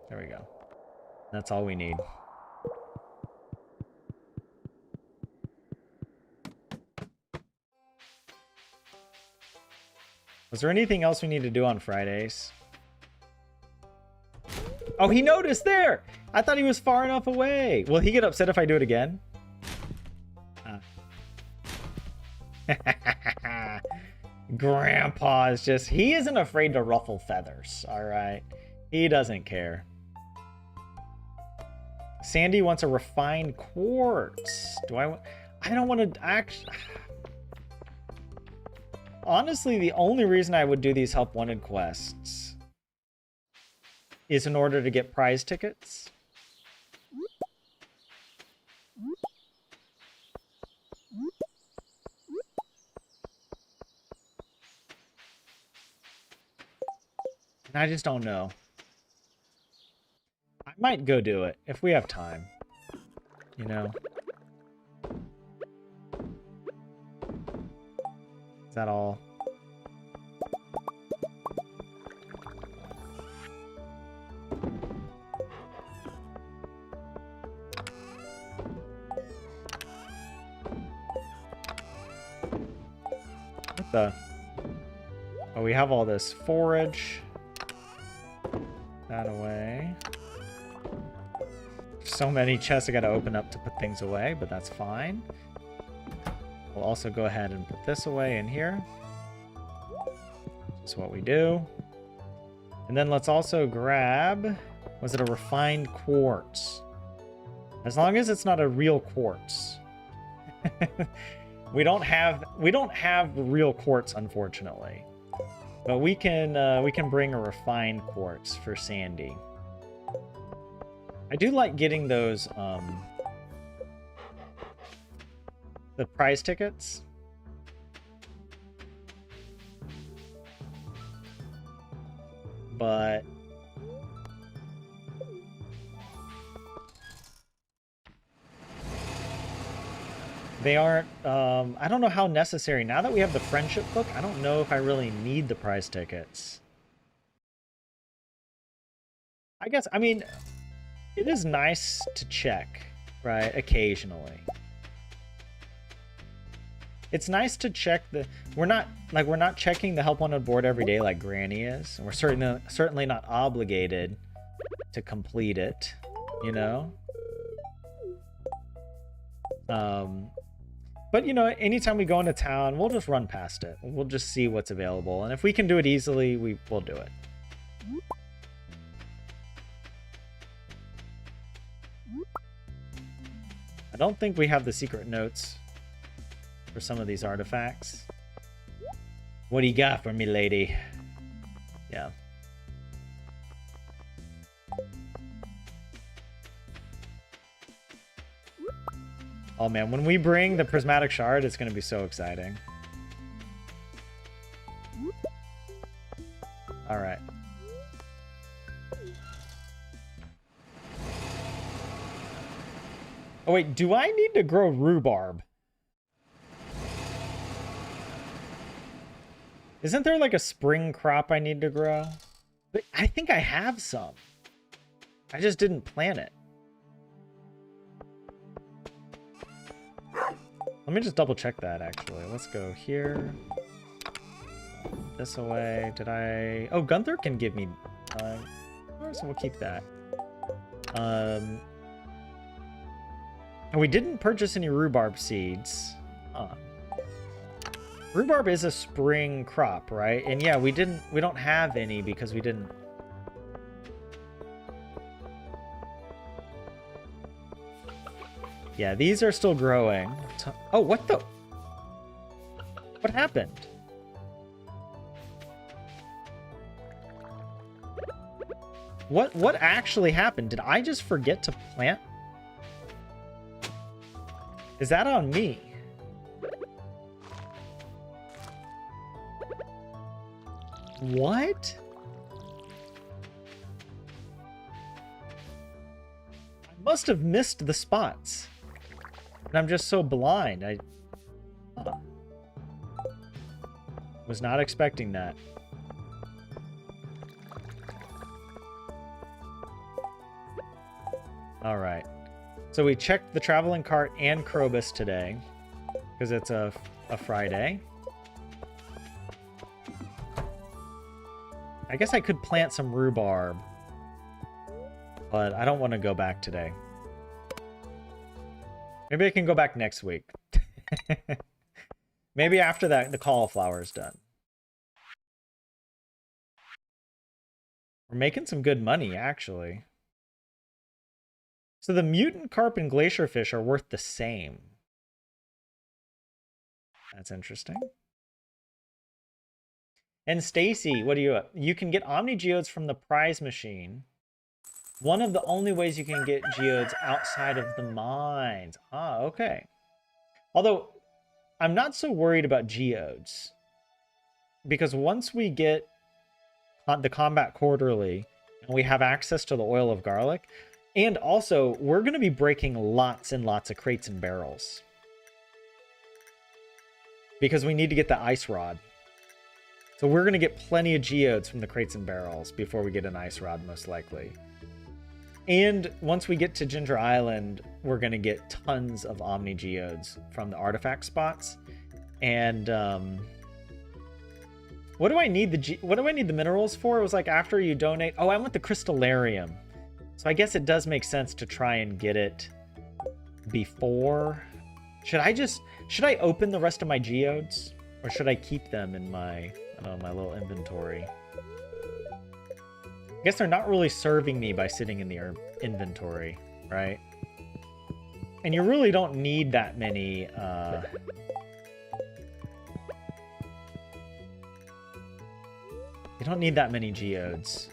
There we go. That's all we need. Was there anything else we need to do on Fridays? Oh, he noticed there! I thought he was far enough away. Will he get upset if I do it again? Grandpa is just... He isn't afraid to ruffle feathers, alright? He doesn't care. Sandy wants a refined quartz. I don't want to actually... Honestly, the only reason I would do these help wanted quests is in order to get prize tickets. And I just don't know. I might go do it if we have time. You know? Is that all? What the? Oh, we have all this forage. That away. So many chests I gotta open up to put things away, but that's fine. We'll also go ahead and put this away in here. That's what we do. And then let's also grab... Was it a refined quartz? As long as it's not a real quartz. we don't have real quartz, unfortunately. But we can bring a refined quartz for Sandy. I do like getting those the prize tickets. But they aren't, I don't know how necessary. Now that we have the friendship book, I don't know if I really need the prize tickets. I guess, I mean, it is nice to check, right? Occasionally. It's nice to check the... We're not checking the help wanted board every day like Granny is. And we're certainly not obligated to complete it, you know? But, you know, anytime we go into town, we'll just run past it. We'll just see what's available. And if we can do it easily, we'll do it. I don't think we have the secret notes for some of these artifacts. What do you got for me, lady? Yeah. Oh man, when we bring the prismatic shard, it's going to be so exciting. All right. Oh wait, do I need to grow rhubarb? Isn't there like a spring crop I need to grow? But I think I have some. I just didn't plant it. Let me just double check that actually. Let's go here. This away. Did I... Oh, Gunther can give me... so we'll keep that. And we didn't purchase any rhubarb seeds. Rhubarb is a spring crop, right? And yeah, we don't have any because we didn't... Yeah, these are still growing. Oh, what the... What happened? What actually happened? Did I just forget to plant? Is that on me? What? I must have missed the spots. And I'm just so blind. I was not expecting that. All right. So we checked the traveling cart and Krobus today because it's a Friday. I guess I could plant some rhubarb, but I don't want to go back today. Maybe I can go back next week. Maybe after that, the cauliflower is done. We're making some good money, actually. So the mutant carp and glacier fish are worth the same. That's interesting. And Stacy, what do you... You can get Omni Geodes from the prize machine. One of the only ways you can get geodes outside of the mines. Ah, okay. Although, I'm not so worried about geodes. Because once we get the combat quarterly, and we have access to the oil of garlic, and also, we're going to be breaking lots and lots of crates and barrels. Because we need to get the ice rod. So we're going to get plenty of geodes from the crates and barrels before we get an ice rod, most likely. And once we get to Ginger Island, we're going to get tons of Omni Geodes from the artifact spots. And what do I need the minerals for? It was like after you donate. Oh, I want the Crystallarium. So I guess it does make sense to try and get it before. Should I open the rest of my geodes, or should I keep them in my my little inventory? I guess they're not really serving me by sitting in the inventory, right? And you really don't need that many. You don't need that many geodes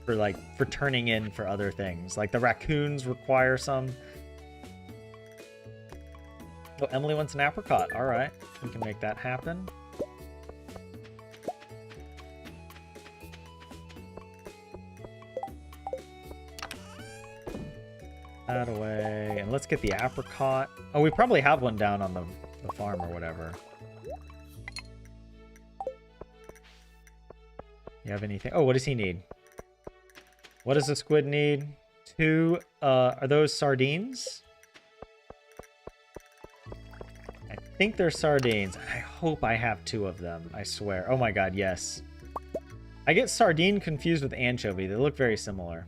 for turning in for other things. Like the raccoons require some. Oh, Emily wants an apricot. All right, we can make that happen. That away, and let's get the apricot. Oh, we probably have one down on the farm or whatever. You have anything? Oh, what does he need? What does the squid need? 2, are those sardines? I think they're sardines. I hope I have 2 of them, I swear. Oh my god, yes. I get sardine confused with anchovy. They look very similar.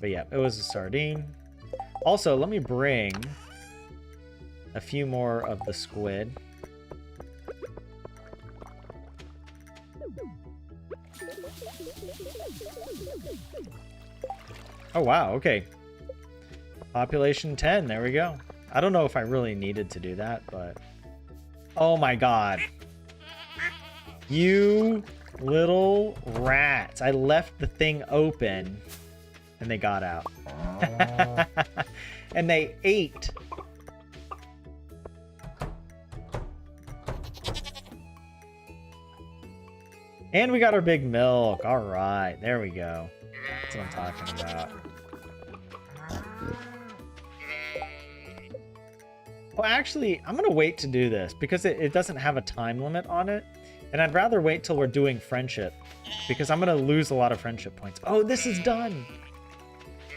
But yeah, it was a sardine. Also, let me bring a few more of the squid. Oh, wow, okay. Population 10, there we go. I don't know if I really needed to do that, but... Oh my god. You little rats. I left the thing open, and they got out. And they ate. And we got our big milk. All right, there we go. That's what I'm talking about. Well, actually, I'm going to wait to do this because it doesn't have a time limit on it. And I'd rather wait till we're doing friendship, because I'm going to lose a lot of friendship points. Oh, this is done.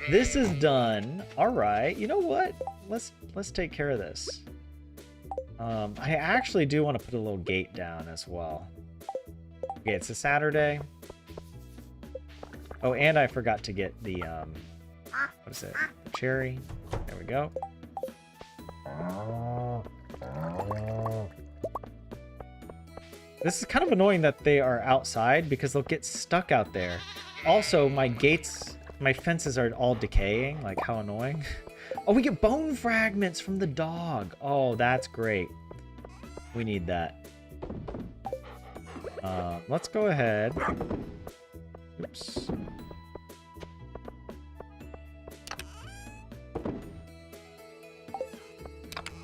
This is done. All right. You know what? Let's take care of this. I actually do want to put a little gate down as well. Okay, it's a Saturday. Oh, and I forgot to get the, what is it? The cherry. There we go. This is kind of annoying that they are outside because they'll get stuck out there. Also, my gates, my fences are all decaying. Like, how annoying. Oh, we get bone fragments from the dog. Oh, that's great. We need that. Let's go ahead. Oops.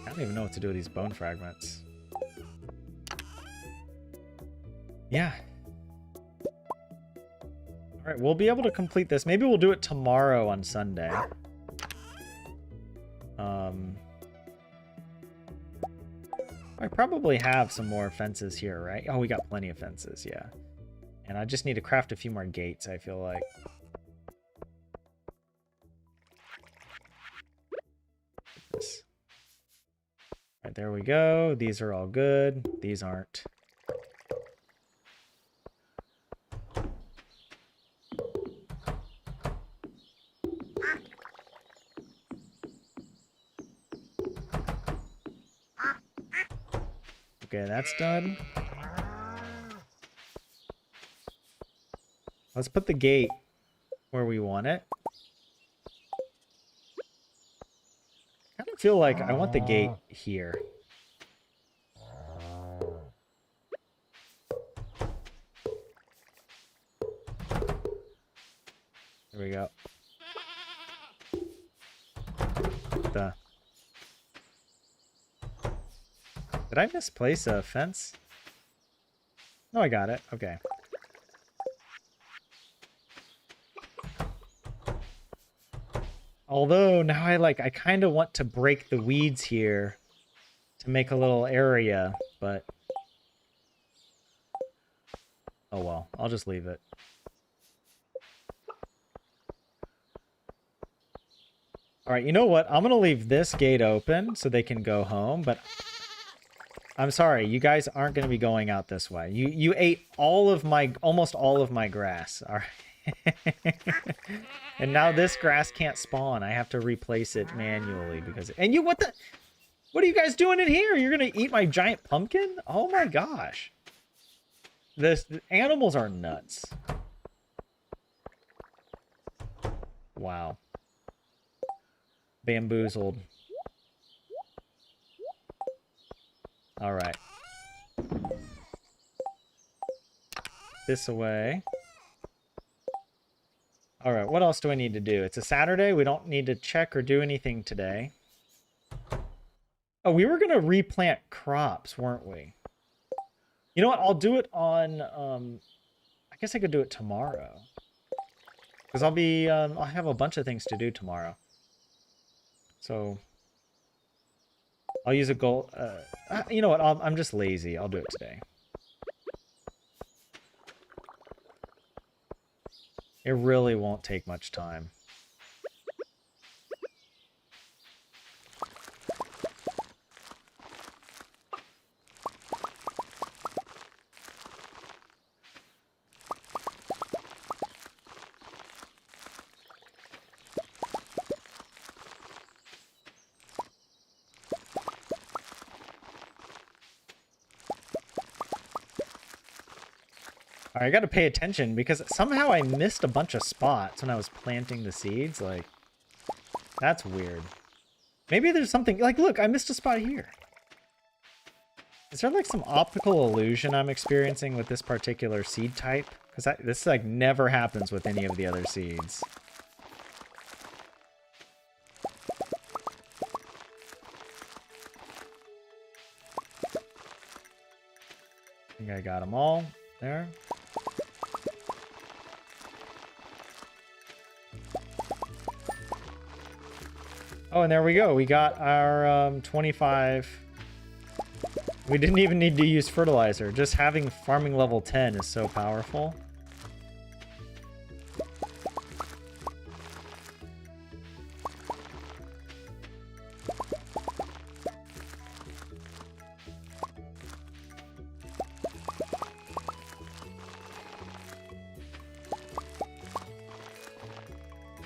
I don't even know what to do with these bone fragments. Yeah. All right, we'll be able to complete this. Maybe we'll do it tomorrow on Sunday. I probably have some more fences here, right? Oh, we got plenty of fences, yeah. And I just need to craft a few more gates, I feel like. This. All right, there we go. These are all good. These aren't. Okay, that's done. Let's put the gate where we want it. I kind of feel like I want the gate here. There we go. Did I misplace a fence? No, I got it. Okay. Although now I kind of want to break the weeds here to make a little area, but oh well, I'll just leave it. All right, you know what? I'm going to leave this gate open so they can go home, but I'm sorry, you guys aren't going to be going out this way. You ate almost all of my grass. All right. And now this grass can't spawn. I have to replace it manually because what are you guys doing in here? You're going to eat my giant pumpkin? Oh my gosh. The animals are nuts. Wow. Bamboozled. All right. This away. All right, what else do I need to do? It's a Saturday. We don't need to check or do anything today. Oh, we were going to replant crops, weren't we? You know what? I'll do it on, I guess I could do it tomorrow. Because I'll have a bunch of things to do tomorrow. So I'll use a goal. You know what? I'm just lazy. I'll do it today. It really won't take much time. I got to pay attention because somehow I missed a bunch of spots when I was planting the seeds. Like, that's weird. Maybe there's something... Like, look, I missed a spot here. Is there, like, some optical illusion I'm experiencing with this particular seed type? Because this, like, never happens with any of the other seeds. I think I got them all there. Oh, and there we go. We got our 25 We didn't even need to use fertilizer. Just having farming level 10 is so powerful.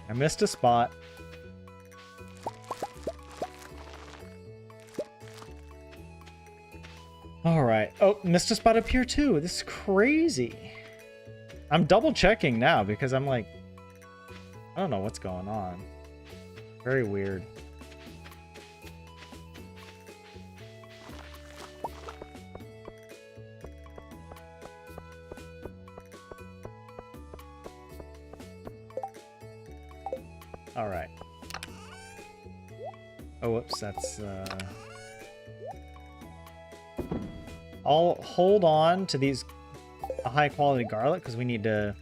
I missed a spot. All right. Oh, missed a spot up here too. This is crazy. I'm double checking now because I'm like, I don't know what's going on. Very weird. All right. Oh, whoops, that's I'll hold on to these high quality garlic because we need to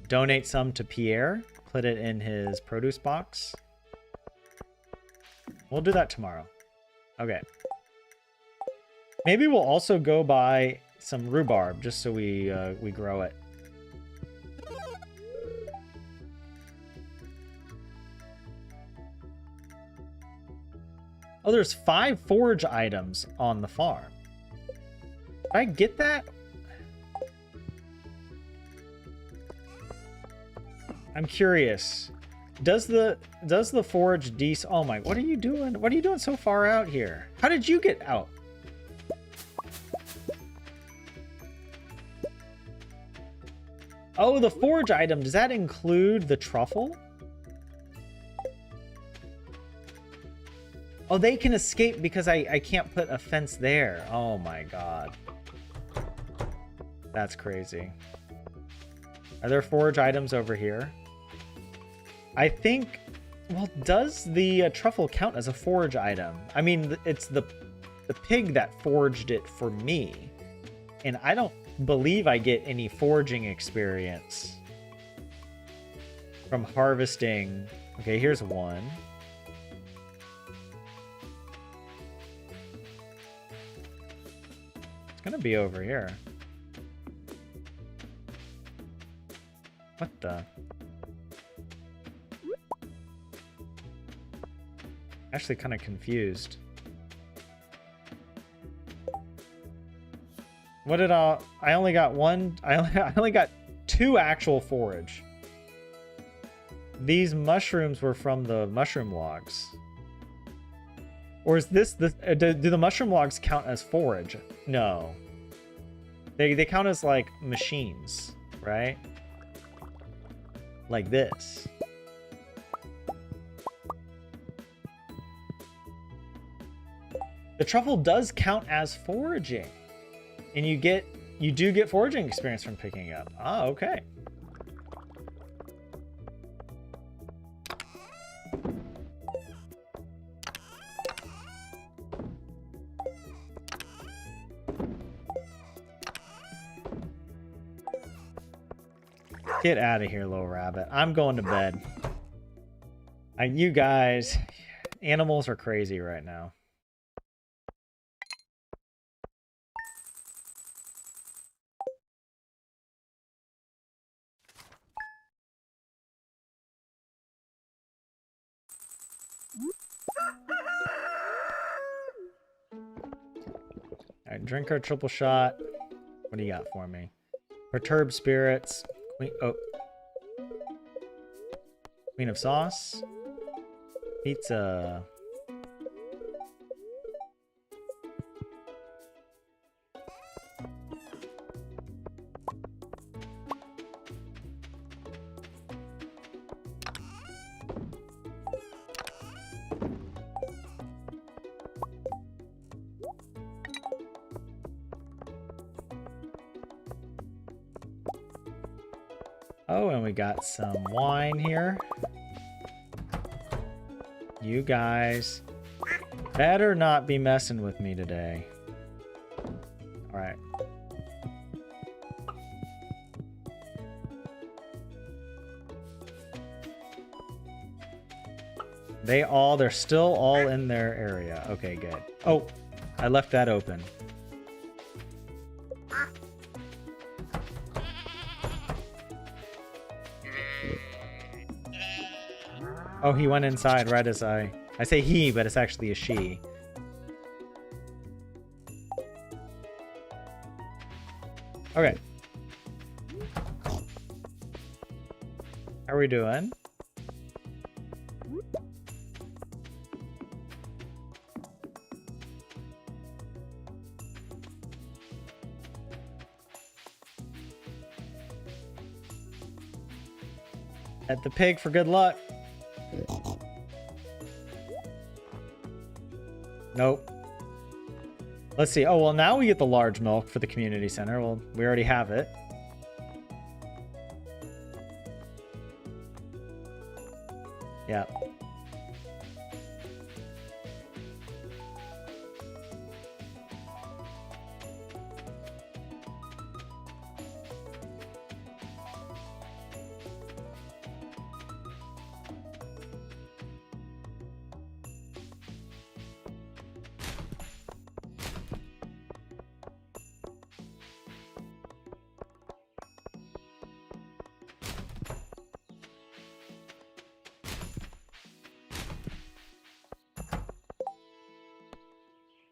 donate some to Pierre, put it in his produce box. We'll do that tomorrow. Okay. Maybe we'll also go buy some rhubarb just so we grow it. Oh, there's 5 forage items on the farm. Did I get that? I'm curious. Does the forage oh my, what are you doing? What are you doing so far out here? How did you get out? Oh, the forage item, does that include the truffle? Oh, they can escape because I can't put a fence there. Oh my god. That's crazy. Are there forage items over here? I think... Well, does the truffle count as a forage item? I mean, it's the pig that foraged it for me. And I don't believe I get any foraging experience from harvesting. Okay, here's one. It's gonna be over here. What the? Actually kind of confused. What did I only got one, I only got 2 actual forage. These mushrooms were from the mushroom logs. Or is this do the mushroom logs count as forage? No. They count as like machines, right? Like this. The truffle does count as foraging. And you do get foraging experience from picking it up. Ah, okay. Get out of here, little rabbit. I'm going to bed. You guys, animals are crazy right now. Alright, drink our triple shot. What do you got for me? Perturbed spirits. Queen of sauce. Pizza. Oh, and we got some wine here. You guys better not be messing with me today. All right. They're still all in their area. Okay, good. Oh, I left that open. Oh, he went inside right as I say he, but it's actually a she. Okay. How are we doing? At the pig for good luck. Nope. Let's see. Oh, well, now we get the large milk for the community center. Well, we already have it. Yeah.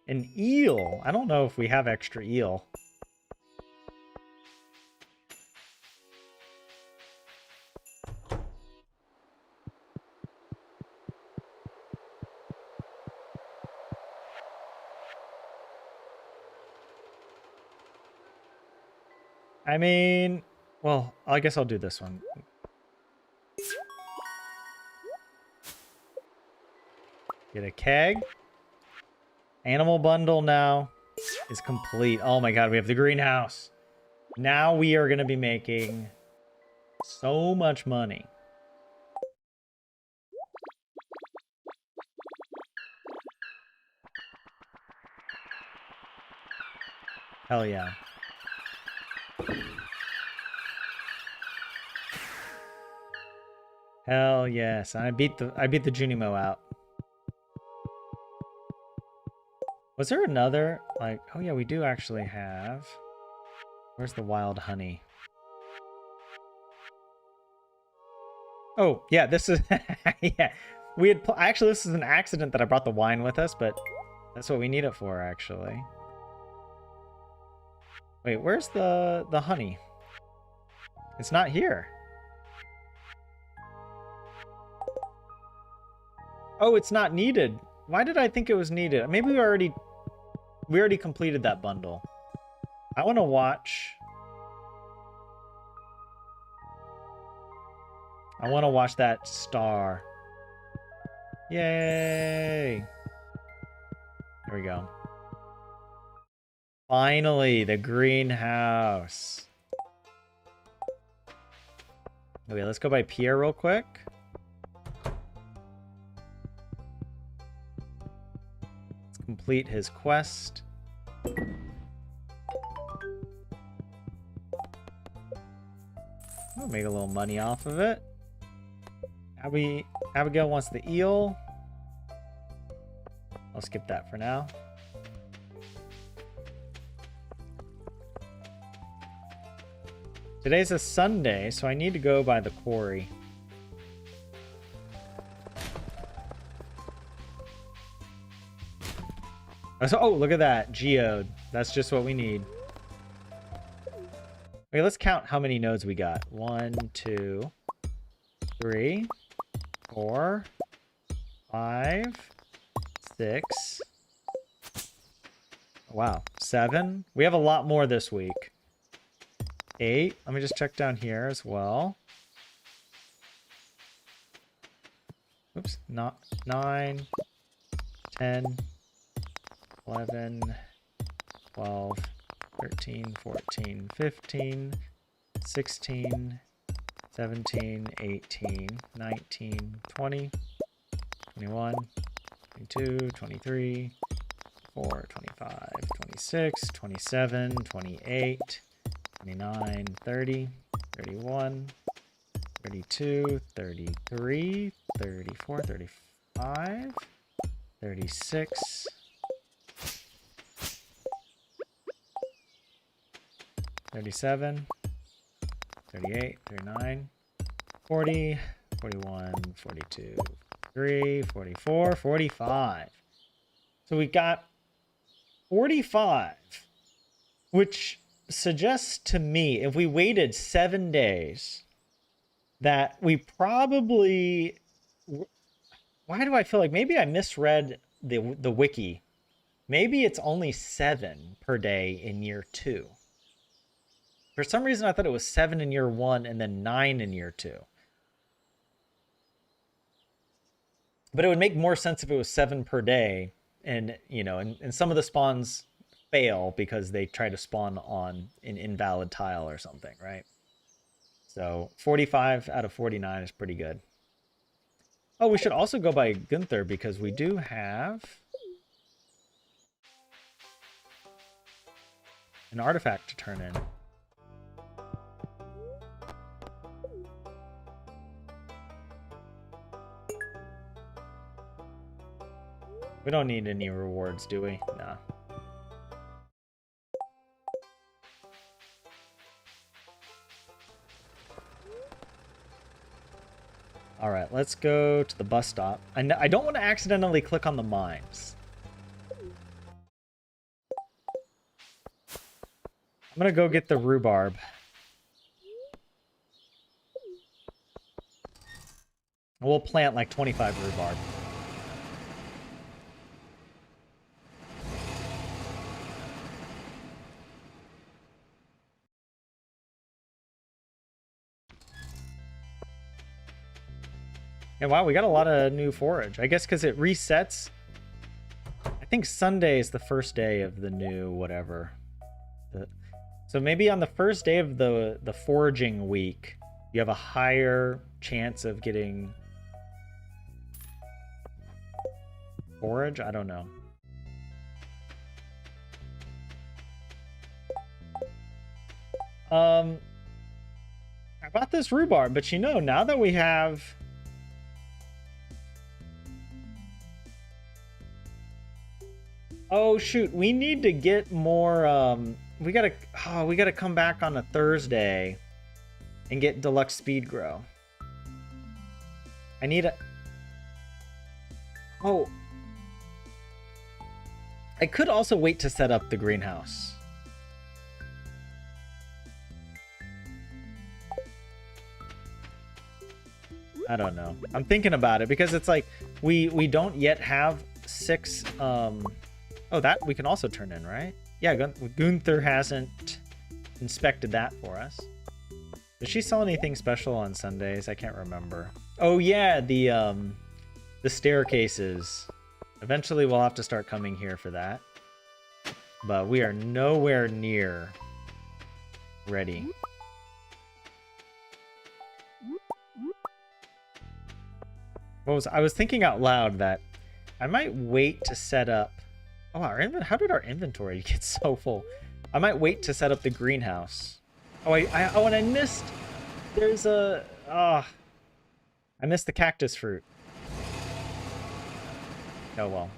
An eel. I don't know if we have extra eel. I mean, well, I guess I'll do this one. Get a keg. Animal bundle now is complete. Oh my god, we have the greenhouse. Now we are going to be making so much money. Hell yeah. Hell yes. I beat the Junimo out. Was there another, like, oh yeah, we do actually have. Where's the wild honey? Oh, yeah, this is yeah. We had actually, this is an accident that I brought the wine with us, but that's what we need it for actually. Wait, where's the honey? It's not here. Oh, it's not needed. Why did I think it was needed? Maybe we already completed that bundle. I want to watch. I want to watch that star. Yay! There we go. Finally, the greenhouse. Okay, let's go by Pierre real quick. Let's complete his quest. We'll make a little money off of it. Abigail wants the eel. I'll skip that for now. Today's a Sunday, so I need to go by the quarry. Oh, look at that. Geode. That's just what we need. Okay, let's count how many nodes we got. 1, 2, 3, 4, 5, 6. Wow, 7. We have a lot more this week. 8. Let me just check down here as well. Oops, not 9, 10, 11, 12, 13, 14, 15, 16, 17, 18, 19, 20, 21, 22, 23, 24, 25, 26, 27, 28, 29, 30, 31, 32, 33, 34, 35, 36, 37, 38, 39, 40, 41, 42, 43, 44, 45. So we got 45, which suggests to me if we waited 7 days that we probably... Why do I feel like maybe I misread the wiki? Maybe it's only 7 per day in year 2. For some reason, I thought it was 7 in year 1 and then 9 in year 2. But it would make more sense if it was 7 per day. And, you know, and some of the spawns fail because they try to spawn on an invalid tile or something, right? So 45 out of 49 is pretty good. Oh, we should also go by Gunther because we do have an artifact to turn in. We don't need any rewards, do we? Nah. All right, let's go to the bus stop. I don't want to accidentally click on the mines. I'm going to go get the rhubarb. We'll plant like 25 rhubarb. And wow, we got a lot of new forage. I guess because it resets. I think Sunday is the first day of the new whatever. So maybe on the first day of the foraging week, you have a higher chance of getting forage? I don't know. I bought this rhubarb, but you know, now that we have... Oh shoot, we need to get more we gotta come back on a Thursday and get deluxe speed grow. I need a... Oh, I could also wait to set up the greenhouse. I don't know. I'm thinking about it because it's like we don't yet have 6 Oh, that we can also turn in, right? Yeah, Gunther hasn't inspected that for us. Does she sell anything special on Sundays? I can't remember. Oh yeah, the staircases. Eventually we'll have to start coming here for that. But we are nowhere near ready. I was thinking out loud that I might wait to set up... Oh, how did our inventory get so full? I might wait to set up the greenhouse. Oh, and I missed... There's a... I missed the cactus fruit. Oh, well.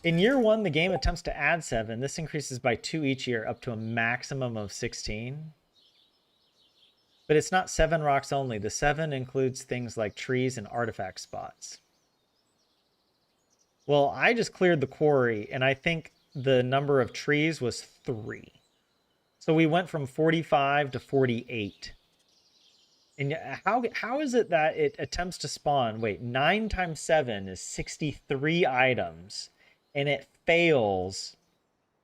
In year 1, the game attempts to add 7. This increases by 2 each year, up to a maximum of 16. But it's not 7 rocks only. The 7 includes things like trees and artifact spots. Well, I just cleared the quarry, and I think the number of trees was 3. So we went from 45 to 48. And how is it that it attempts to spawn? Wait, 9 times 7 is 63 items, and it fails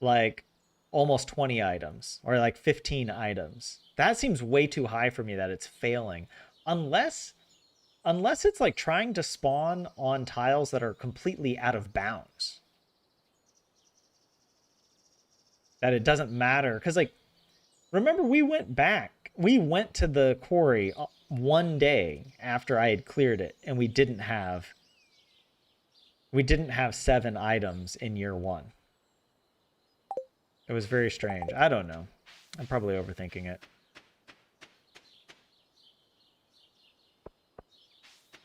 like almost 20 items, or like 15 items. That seems way too high for me that it's failing. Unless it's like trying to spawn on tiles that are completely out of bounds. That it doesn't matter. Because, like, remember we went back. We went to the quarry one day after I had cleared it, and we didn't have 7 items in year 1. It was very strange. I don't know. I'm probably overthinking it.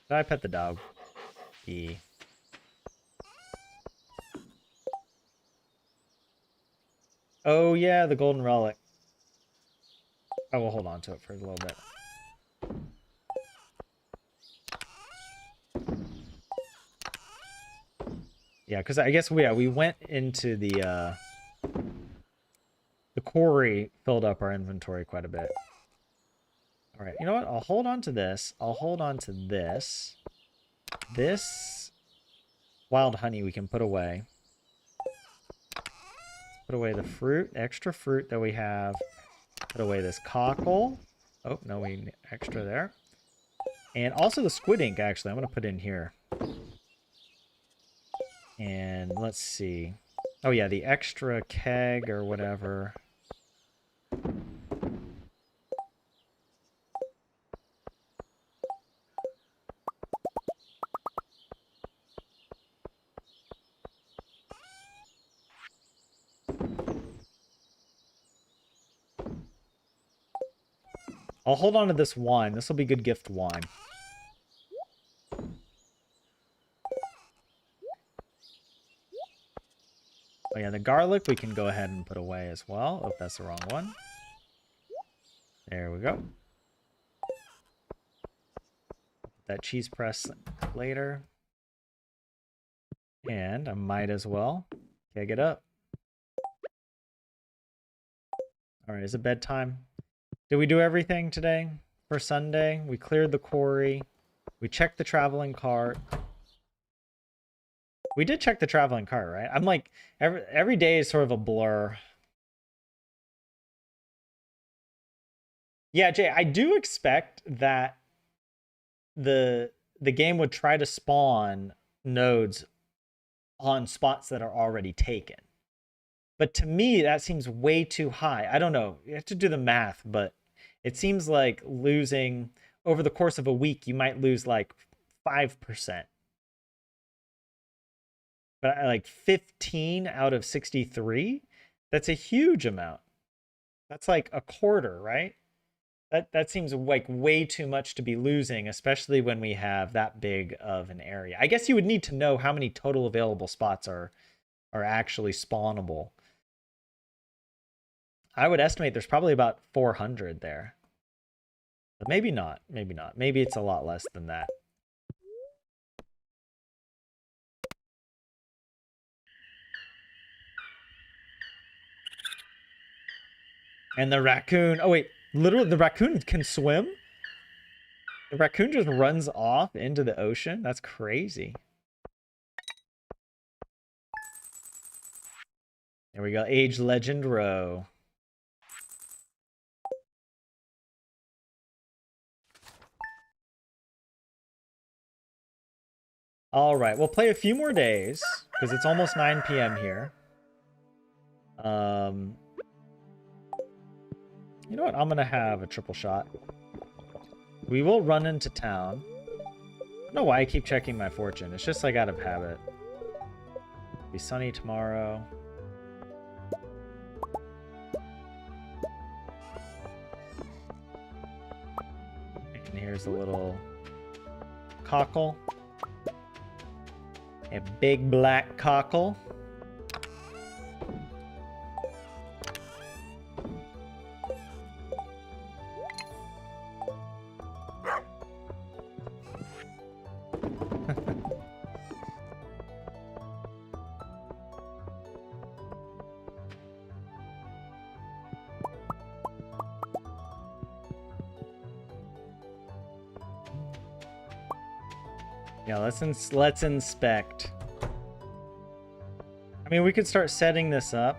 Did I pet the dog? E. Oh yeah, the golden relic. I will hold on to it for a little bit. Yeah, because I guess we went into the quarry, filled up our inventory quite a bit. All right, you know what? I'll hold on to this. I'll hold on to this. This wild honey we can put away. Put away the fruit, extra fruit that we have. Put away this cockle. Oh, no, we need extra there. And also the squid ink, actually, I'm going to put in here. And let's see. Oh, yeah, the extra keg or whatever. I'll hold on to this wine. This will be good gift wine. Oh yeah, the garlic we can go ahead and put away as well. Oh, that's the wrong one. There we go. That cheese press later. And I might as well keg it up. All right, is it bedtime? Did we do everything today for Sunday? We cleared the quarry. We checked the traveling cart. We did check the traveling cart, right? I'm like, every day is sort of a blur. Yeah, Jay, I do expect that the game would try to spawn nodes on spots that are already taken. But to me, that seems way too high. I don't know. You have to do the math, but it seems like losing over the course of a week, you might lose like 5%. But like 15 out of 63, that's a huge amount. That's like a quarter, right? That seems like way too much to be losing, especially when we have that big of an area. I guess you would need to know how many total available spots are actually spawnable. I would estimate there's probably about 400 there. But maybe not. Maybe not. Maybe it's a lot less than that. And the raccoon... Oh, wait. Literally, the raccoon can swim? The raccoon just runs off into the ocean? That's crazy. There we go. Age Legend Row. All right, we'll play a few more days because it's almost 9 p.m. here. You know what? I'm gonna have a triple shot. We will run into town. I don't know why I keep checking my fortune. It's just like out of habit. Be sunny tomorrow. And here's a little cockle. A big black cockle. Yeah, let's inspect. I mean, we could start setting this up.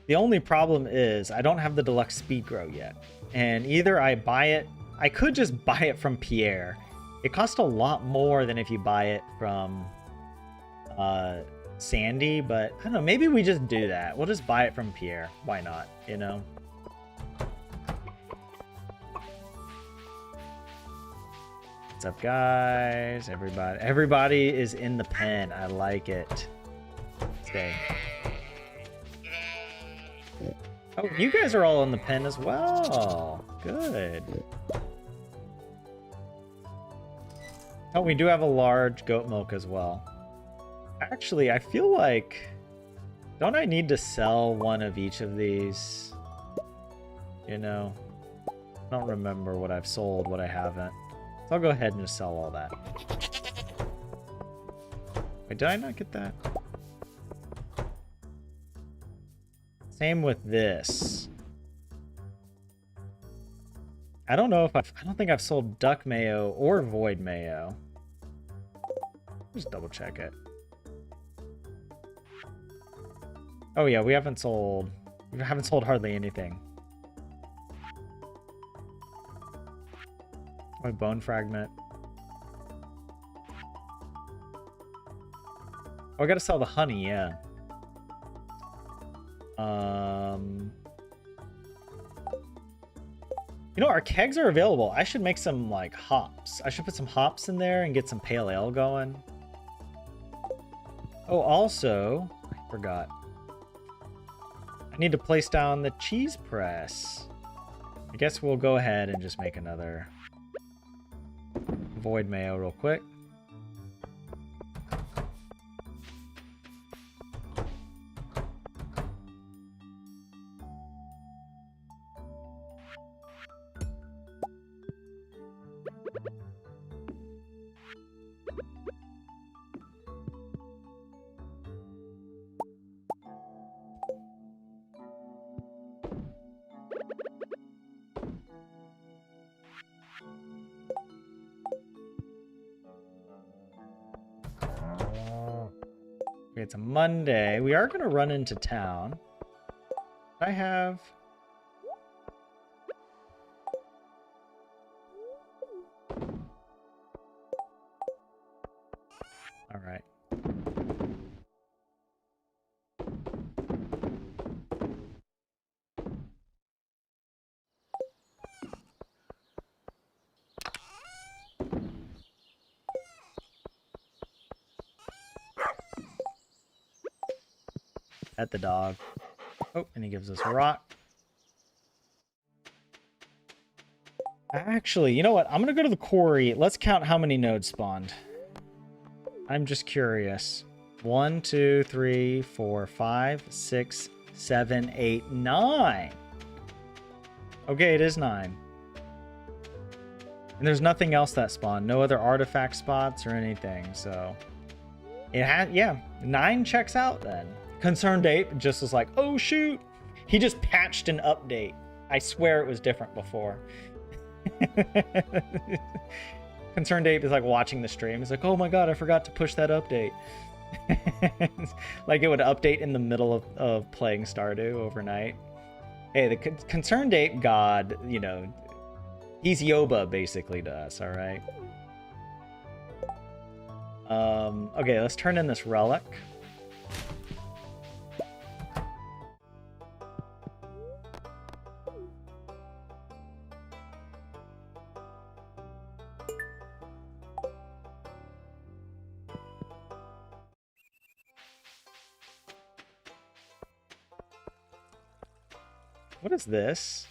The only problem is I don't have the deluxe speed grow yet. And either I buy it, I could just buy it from Pierre. It costs a lot more than if you buy it from Sandy, but I don't know, maybe we just do that. We'll just buy it from Pierre. Why not, you know? What's up, guys? Everybody is in the pen. I like it. Stay. Oh, you guys are all in the pen as well. Good. Oh, we do have a large goat milk as well. Actually, I feel like... Don't I need to sell one of each of these? You know? I don't remember what I've sold, what I haven't. So I'll go ahead and just sell all that. Wait, did I not get that? Same with this. I don't know if I don't think I've sold duck mayo or void mayo. Just double check it. Oh yeah, we haven't sold hardly anything. My bone fragment. Oh, I gotta sell the honey, yeah. You know, our kegs are available. I should make some, like, hops. I should put some hops in there and get some pale ale going. Oh, also, I forgot. I need to place down the cheese press. I guess we'll go ahead and just make another void mayo real quick. Okay, it's a Monday. We are going to run into town. I have... All right. At the dog. Oh, and he gives us a rock. Actually, you know what? I'm going to go to the quarry. Let's count how many nodes spawned. I'm just curious. 1, 2, 3, 4, 5, 6, 7, 8, 9. Okay, it is 9. And there's nothing else that spawned. No other artifact spots or anything, so... It had, yeah, 9 checks out then. Concerned Ape just was like, oh shoot! He just patched an update. I swear it was different before. Concerned Ape is like watching the stream. He's like, oh my god, I forgot to push that update. Like it would update in the middle of playing Stardew overnight. Hey, the Concerned Ape god, you know, he's Yoba basically to us, alright? Okay, let's turn in this relic. What is this?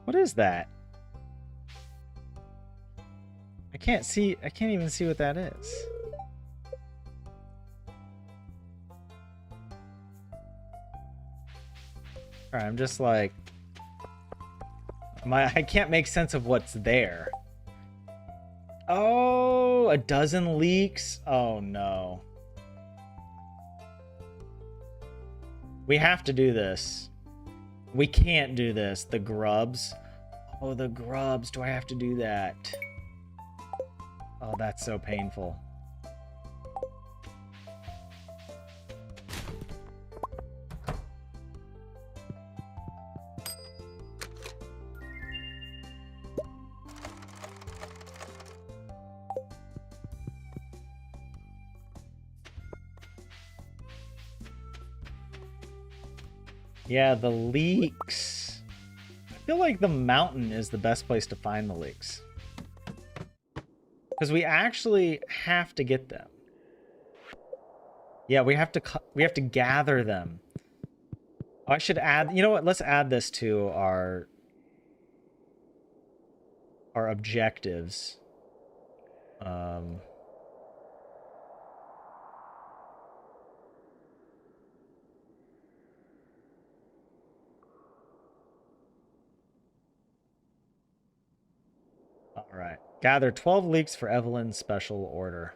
What is that? I can't even see what that is. Alright, I'm just like... I can't make sense of what's there. Oh, a dozen leaks? Oh no. We have to do this. We can't do this. The grubs. Oh, the grubs. Do I have to do that? Oh, that's so painful. Yeah, the leaks. I feel like the mountain is the best place to find the leaks. Because we actually have to get them. Yeah, we have to gather them. Oh, I should add, you know what? Let's add this to our objectives. All right. Gather 12 leeks for Evelyn's special order.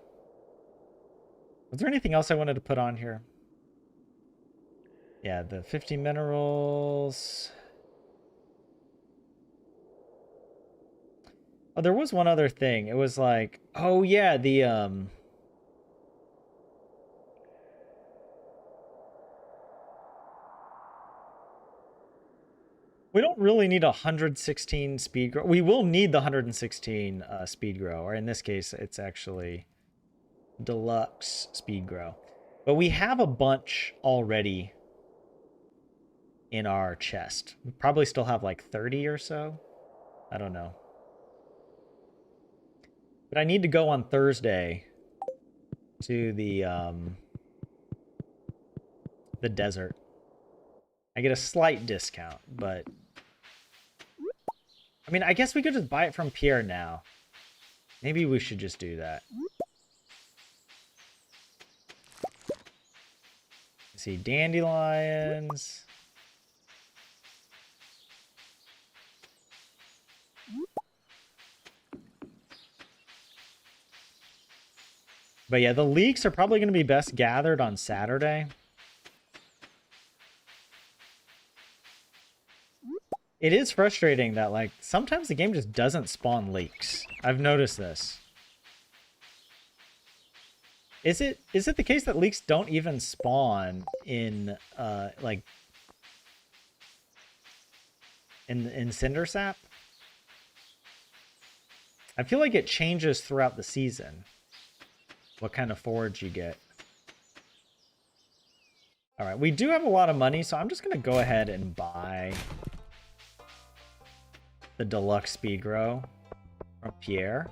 Was there anything else I wanted to put on here? Yeah, the 50 minerals. Oh, there was one other thing. It was like, oh yeah, the we don't really need 116 speed grow. We will need the 116 speed grow, or in this case, it's actually deluxe speed grow. But we have a bunch already in our chest. We probably still have like 30 or so. I don't know. But I need to go on Thursday to the desert. I get a slight discount, but I mean, I guess we could just buy it from Pierre now. Maybe we should just do that. Let's see, dandelions. But yeah, the leeks are probably going to be best gathered on Saturday. It is frustrating that, like, sometimes the game just doesn't spawn leeks. I've noticed this. Is it the case that leeks don't even spawn in, like, in Cinder Sap? I feel like it changes throughout the season. What kind of forage you get. All right, we do have a lot of money, so I'm just going to go ahead and buy the deluxe speed grow from Pierre.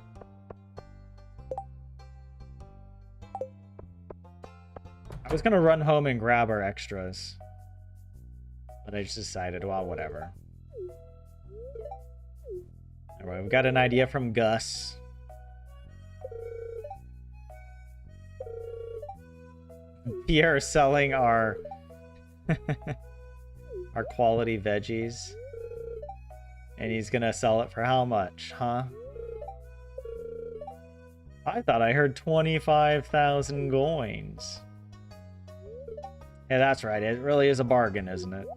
I was going to run home and grab our extras, but I just decided, well, whatever. All right, we've got an idea from Gus. Pierre is selling our our quality veggies. And he's gonna sell it for how much, huh? I thought I heard 25,000 coins. Yeah, that's right. It really is a bargain, isn't it?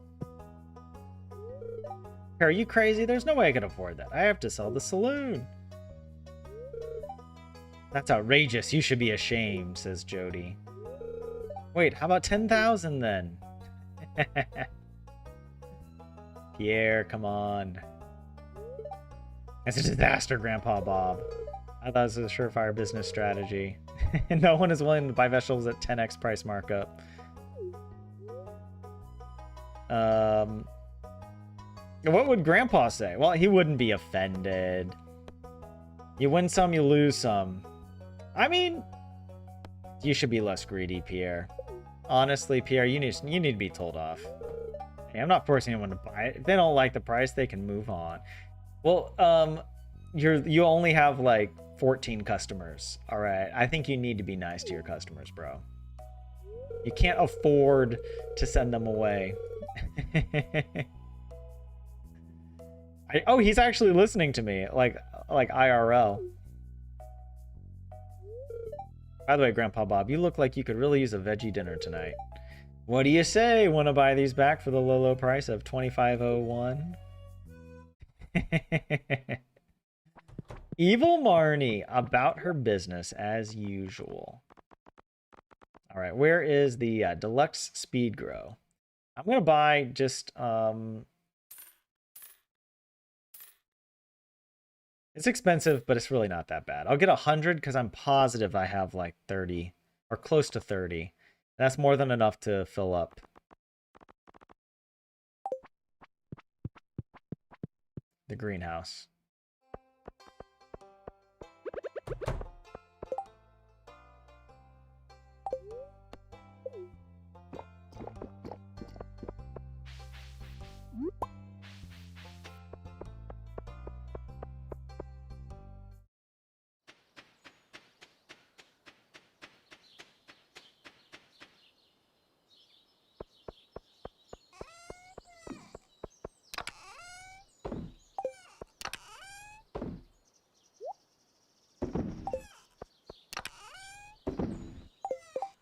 Are you crazy? There's no way I can afford that. I have to sell the saloon. That's outrageous. You should be ashamed, says Jody. Wait, how about 10,000 then? Pierre, come on. It's a disaster, Grandpa Bob. I thought this was a surefire business strategy. No one is willing to buy vegetables at 10x price markup. What would Grandpa say? Well, he wouldn't be offended. You win some, you lose some. I mean, you should be less greedy, Pierre. Honestly, Pierre, you need to be told off. Hey, I'm not forcing anyone to buy it. If they don't like the price, they can move on. Well, you only have like 14 customers. All right, I think you need to be nice to your customers, bro. You can't afford to send them away. Oh, he's actually listening to me, like IRL. By the way, Grandpa Bob, you look like you could really use a veggie dinner tonight. What do you say? Want to buy these back for the low, low price of $25.01? Evil Marnie, about her business as usual. All right, where is the deluxe speed grow? I'm gonna buy just it's expensive, but it's really not that bad. I'll get 100 because I'm positive I have like 30 or close to 30. That's more than enough to fill up the greenhouse.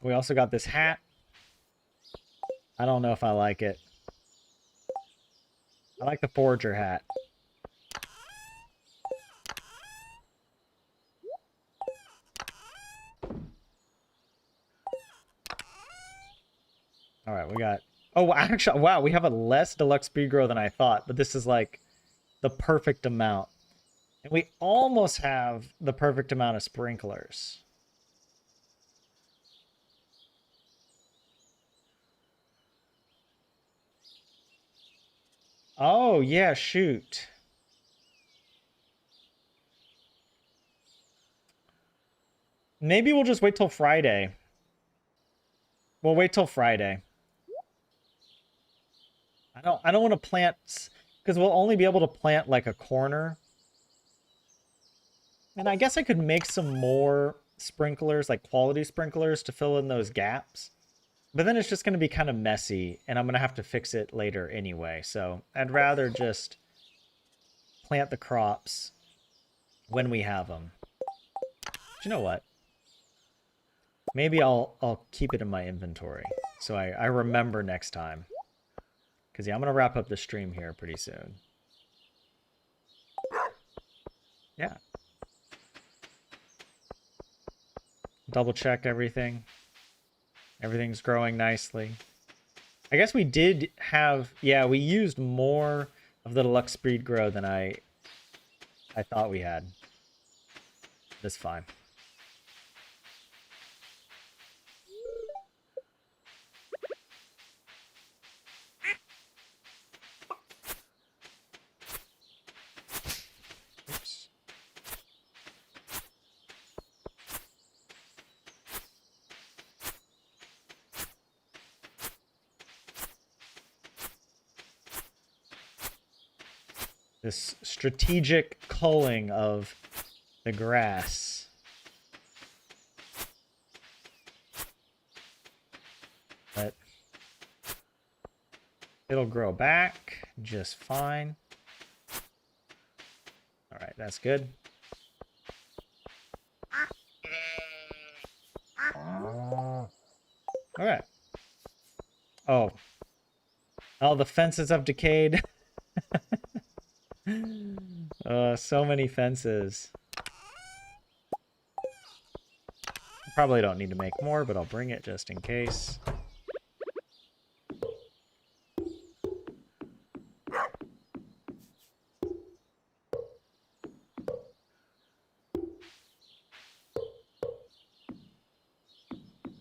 We also got this hat. I don't know if I like it. I like the forager hat. All right, we got... Oh, actually, wow, we have a less deluxe speed grow than I thought, but this is like the perfect amount. And we almost have the perfect amount of sprinklers. Oh, yeah, shoot. Maybe we'll just wait till Friday. We'll wait till Friday. I don't want to plant, because we'll only be able to plant like a corner. And I guess I could make some more sprinklers, like quality sprinklers, to fill in those gaps. But then it's just going to be kind of messy, and I'm going to have to fix it later anyway. So I'd rather just plant the crops when we have them. But you know what? Maybe I'll keep it in my inventory so I remember next time. Because yeah, I'm going to wrap up the stream here pretty soon. Yeah. Double check everything. Everything's growing nicely. I guess we did have... Yeah, we used more of the deluxe speed grow than I thought we had. That's fine. Oops. This strategic culling of the grass. But it'll grow back just fine. All right, that's good. All right. Oh. Oh, the fences have decayed. So many fences. Probably don't need to make more, but I'll bring it just in case.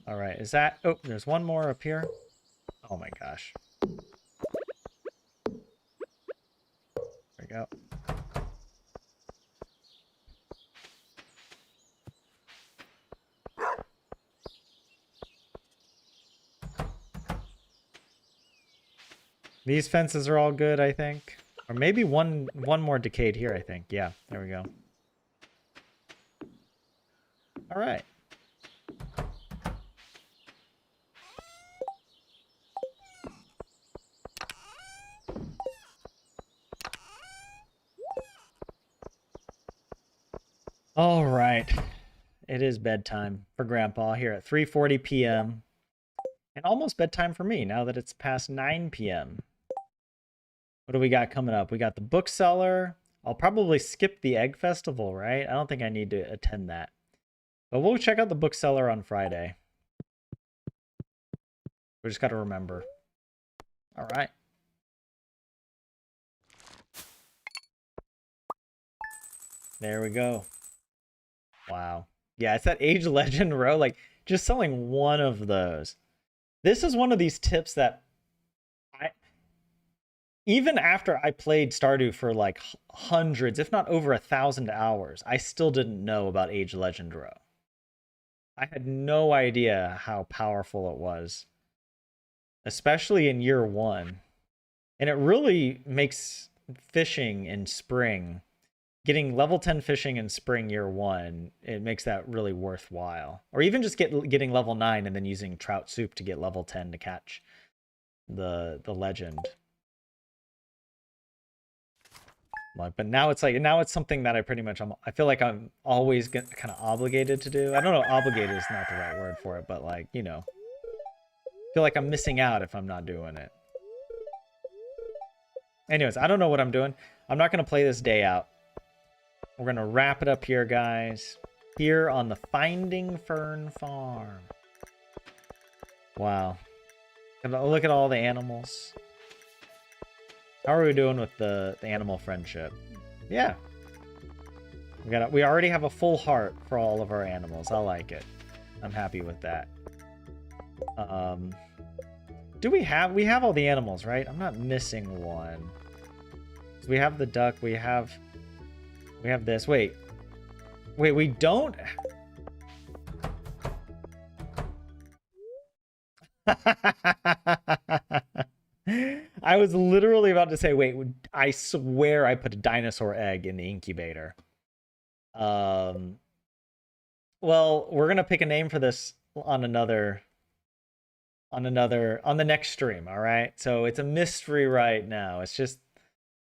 All right, is that... Oh, there's one more up here. Oh my gosh. There we go. These fences are all good, I think. Or maybe one more decayed here, I think. Yeah, there we go. All right. All right. It is bedtime for Grandpa here at 3:40 p.m. And almost bedtime for me now that it's past 9 p.m. What do we got coming up? We got the bookseller. I'll probably skip the egg festival, right? I don't think I need to attend that. But we'll check out the bookseller on Friday. We just got to remember. All right. There we go. Wow. Yeah, it's that Age Legend row. Like, just selling one of those. This is one of these tips that even after I played Stardew for like hundreds, if not over 1,000 hours, I still didn't know about Age Legend row. I had no idea how powerful it was, especially in year one. And it really makes fishing in spring, getting level 10 fishing in spring year one, it makes that really worthwhile. Or even just getting level 9 and then using trout soup to get level 10 to catch the legend. Like, but now it's like now it's something that I pretty much I feel like I'm always get kind of obligated to do. I don't know, obligated is not the right word for it, but like, you know, feel like I'm missing out if I'm not doing it. Anyways, I don't know what I'm doing. I'm not going to play this day out. We're going to wrap it up here, guys. Here on the Finding Fern Farm. Wow. Look at all the animals. How are we doing with the animal friendship? Yeah. We already have a full heart for all of our animals. I like it. I'm happy with that. We have all the animals, right? I'm not missing one. So we have the duck, we have this. Wait, we don't. I was literally about to say, wait, I swear I put a dinosaur egg in the incubator. Well, we're gonna pick a name for this on the next stream, all right? So it's a mystery right now. It's just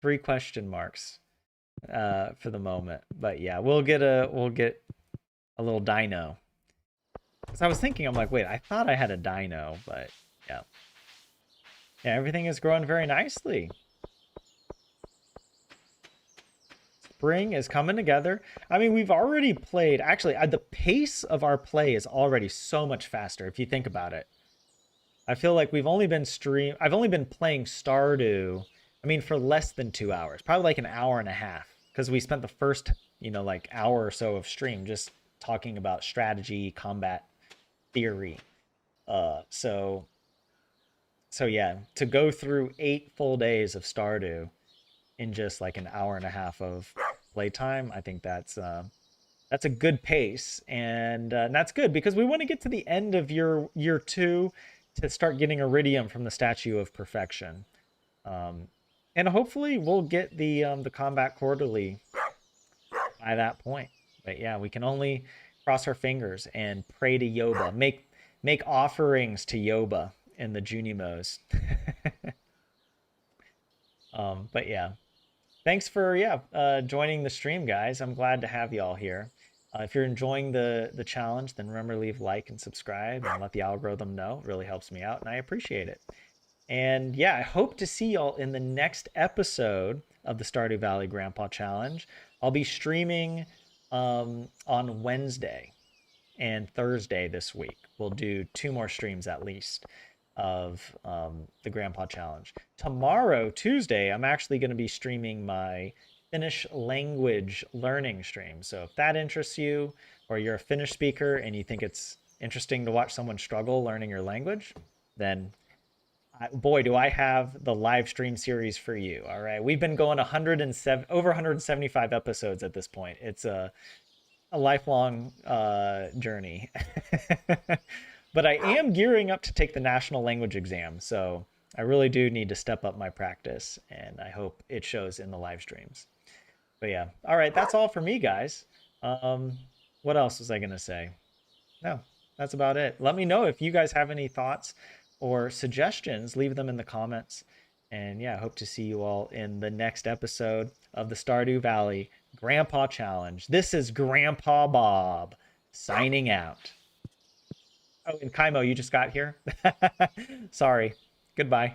3 question marks for the moment. But yeah, we'll get a little dino. Because I was thinking, I'm like, wait, I thought I had a dino, but yeah. Yeah, everything is growing very nicely. Spring is coming together. I mean, we've already played. Actually, the pace of our play is already so much faster if you think about it. I feel like I've only been playing Stardew, I mean, for less than 2 hours. Probably like an hour and a half. Because we spent the first, like hour or so of stream just talking about strategy, combat, theory. So yeah, to go through 8 full days of Stardew in just like an hour and a half of playtime, I think that's a good pace, and that's good because we want to get to the end of year 2 to start getting iridium from the Statue of Perfection, and hopefully we'll get the combat quarterly by that point. But yeah, we can only cross our fingers and pray to Yoba, make offerings to Yoba in the Junimos. But yeah, thanks for joining the stream, guys. I'm glad to have you all here. If you're enjoying the challenge, then remember to leave like and subscribe and let the algorithm know. It really helps me out and I appreciate it. And yeah, I hope to see y'all in the next episode of the Stardew Valley Grandpa Challenge. I'll be streaming on Wednesday and Thursday this week. We'll do 2 more streams at least of the Grandpa Challenge. Tomorrow, Tuesday, I'm actually going to be streaming my Finnish language learning stream. So if that interests you, or you're a Finnish speaker and you think it's interesting to watch someone struggle learning your language, then boy, do I have the live stream series for you. All right. We've been going over 175 episodes at this point. It's a lifelong journey. But I am gearing up to take the national language exam. So I really do need to step up my practice, and I hope it shows in the live streams. But yeah. All right. That's all for me, guys. What else was I going to say? No, that's about it. Let me know if you guys have any thoughts or suggestions. Leave them in the comments. And yeah, I hope to see you all in the next episode of the Stardew Valley Grandpa Challenge. This is Grandpa Bob signing out. Oh, and Kaimo, you just got here? Sorry. Goodbye.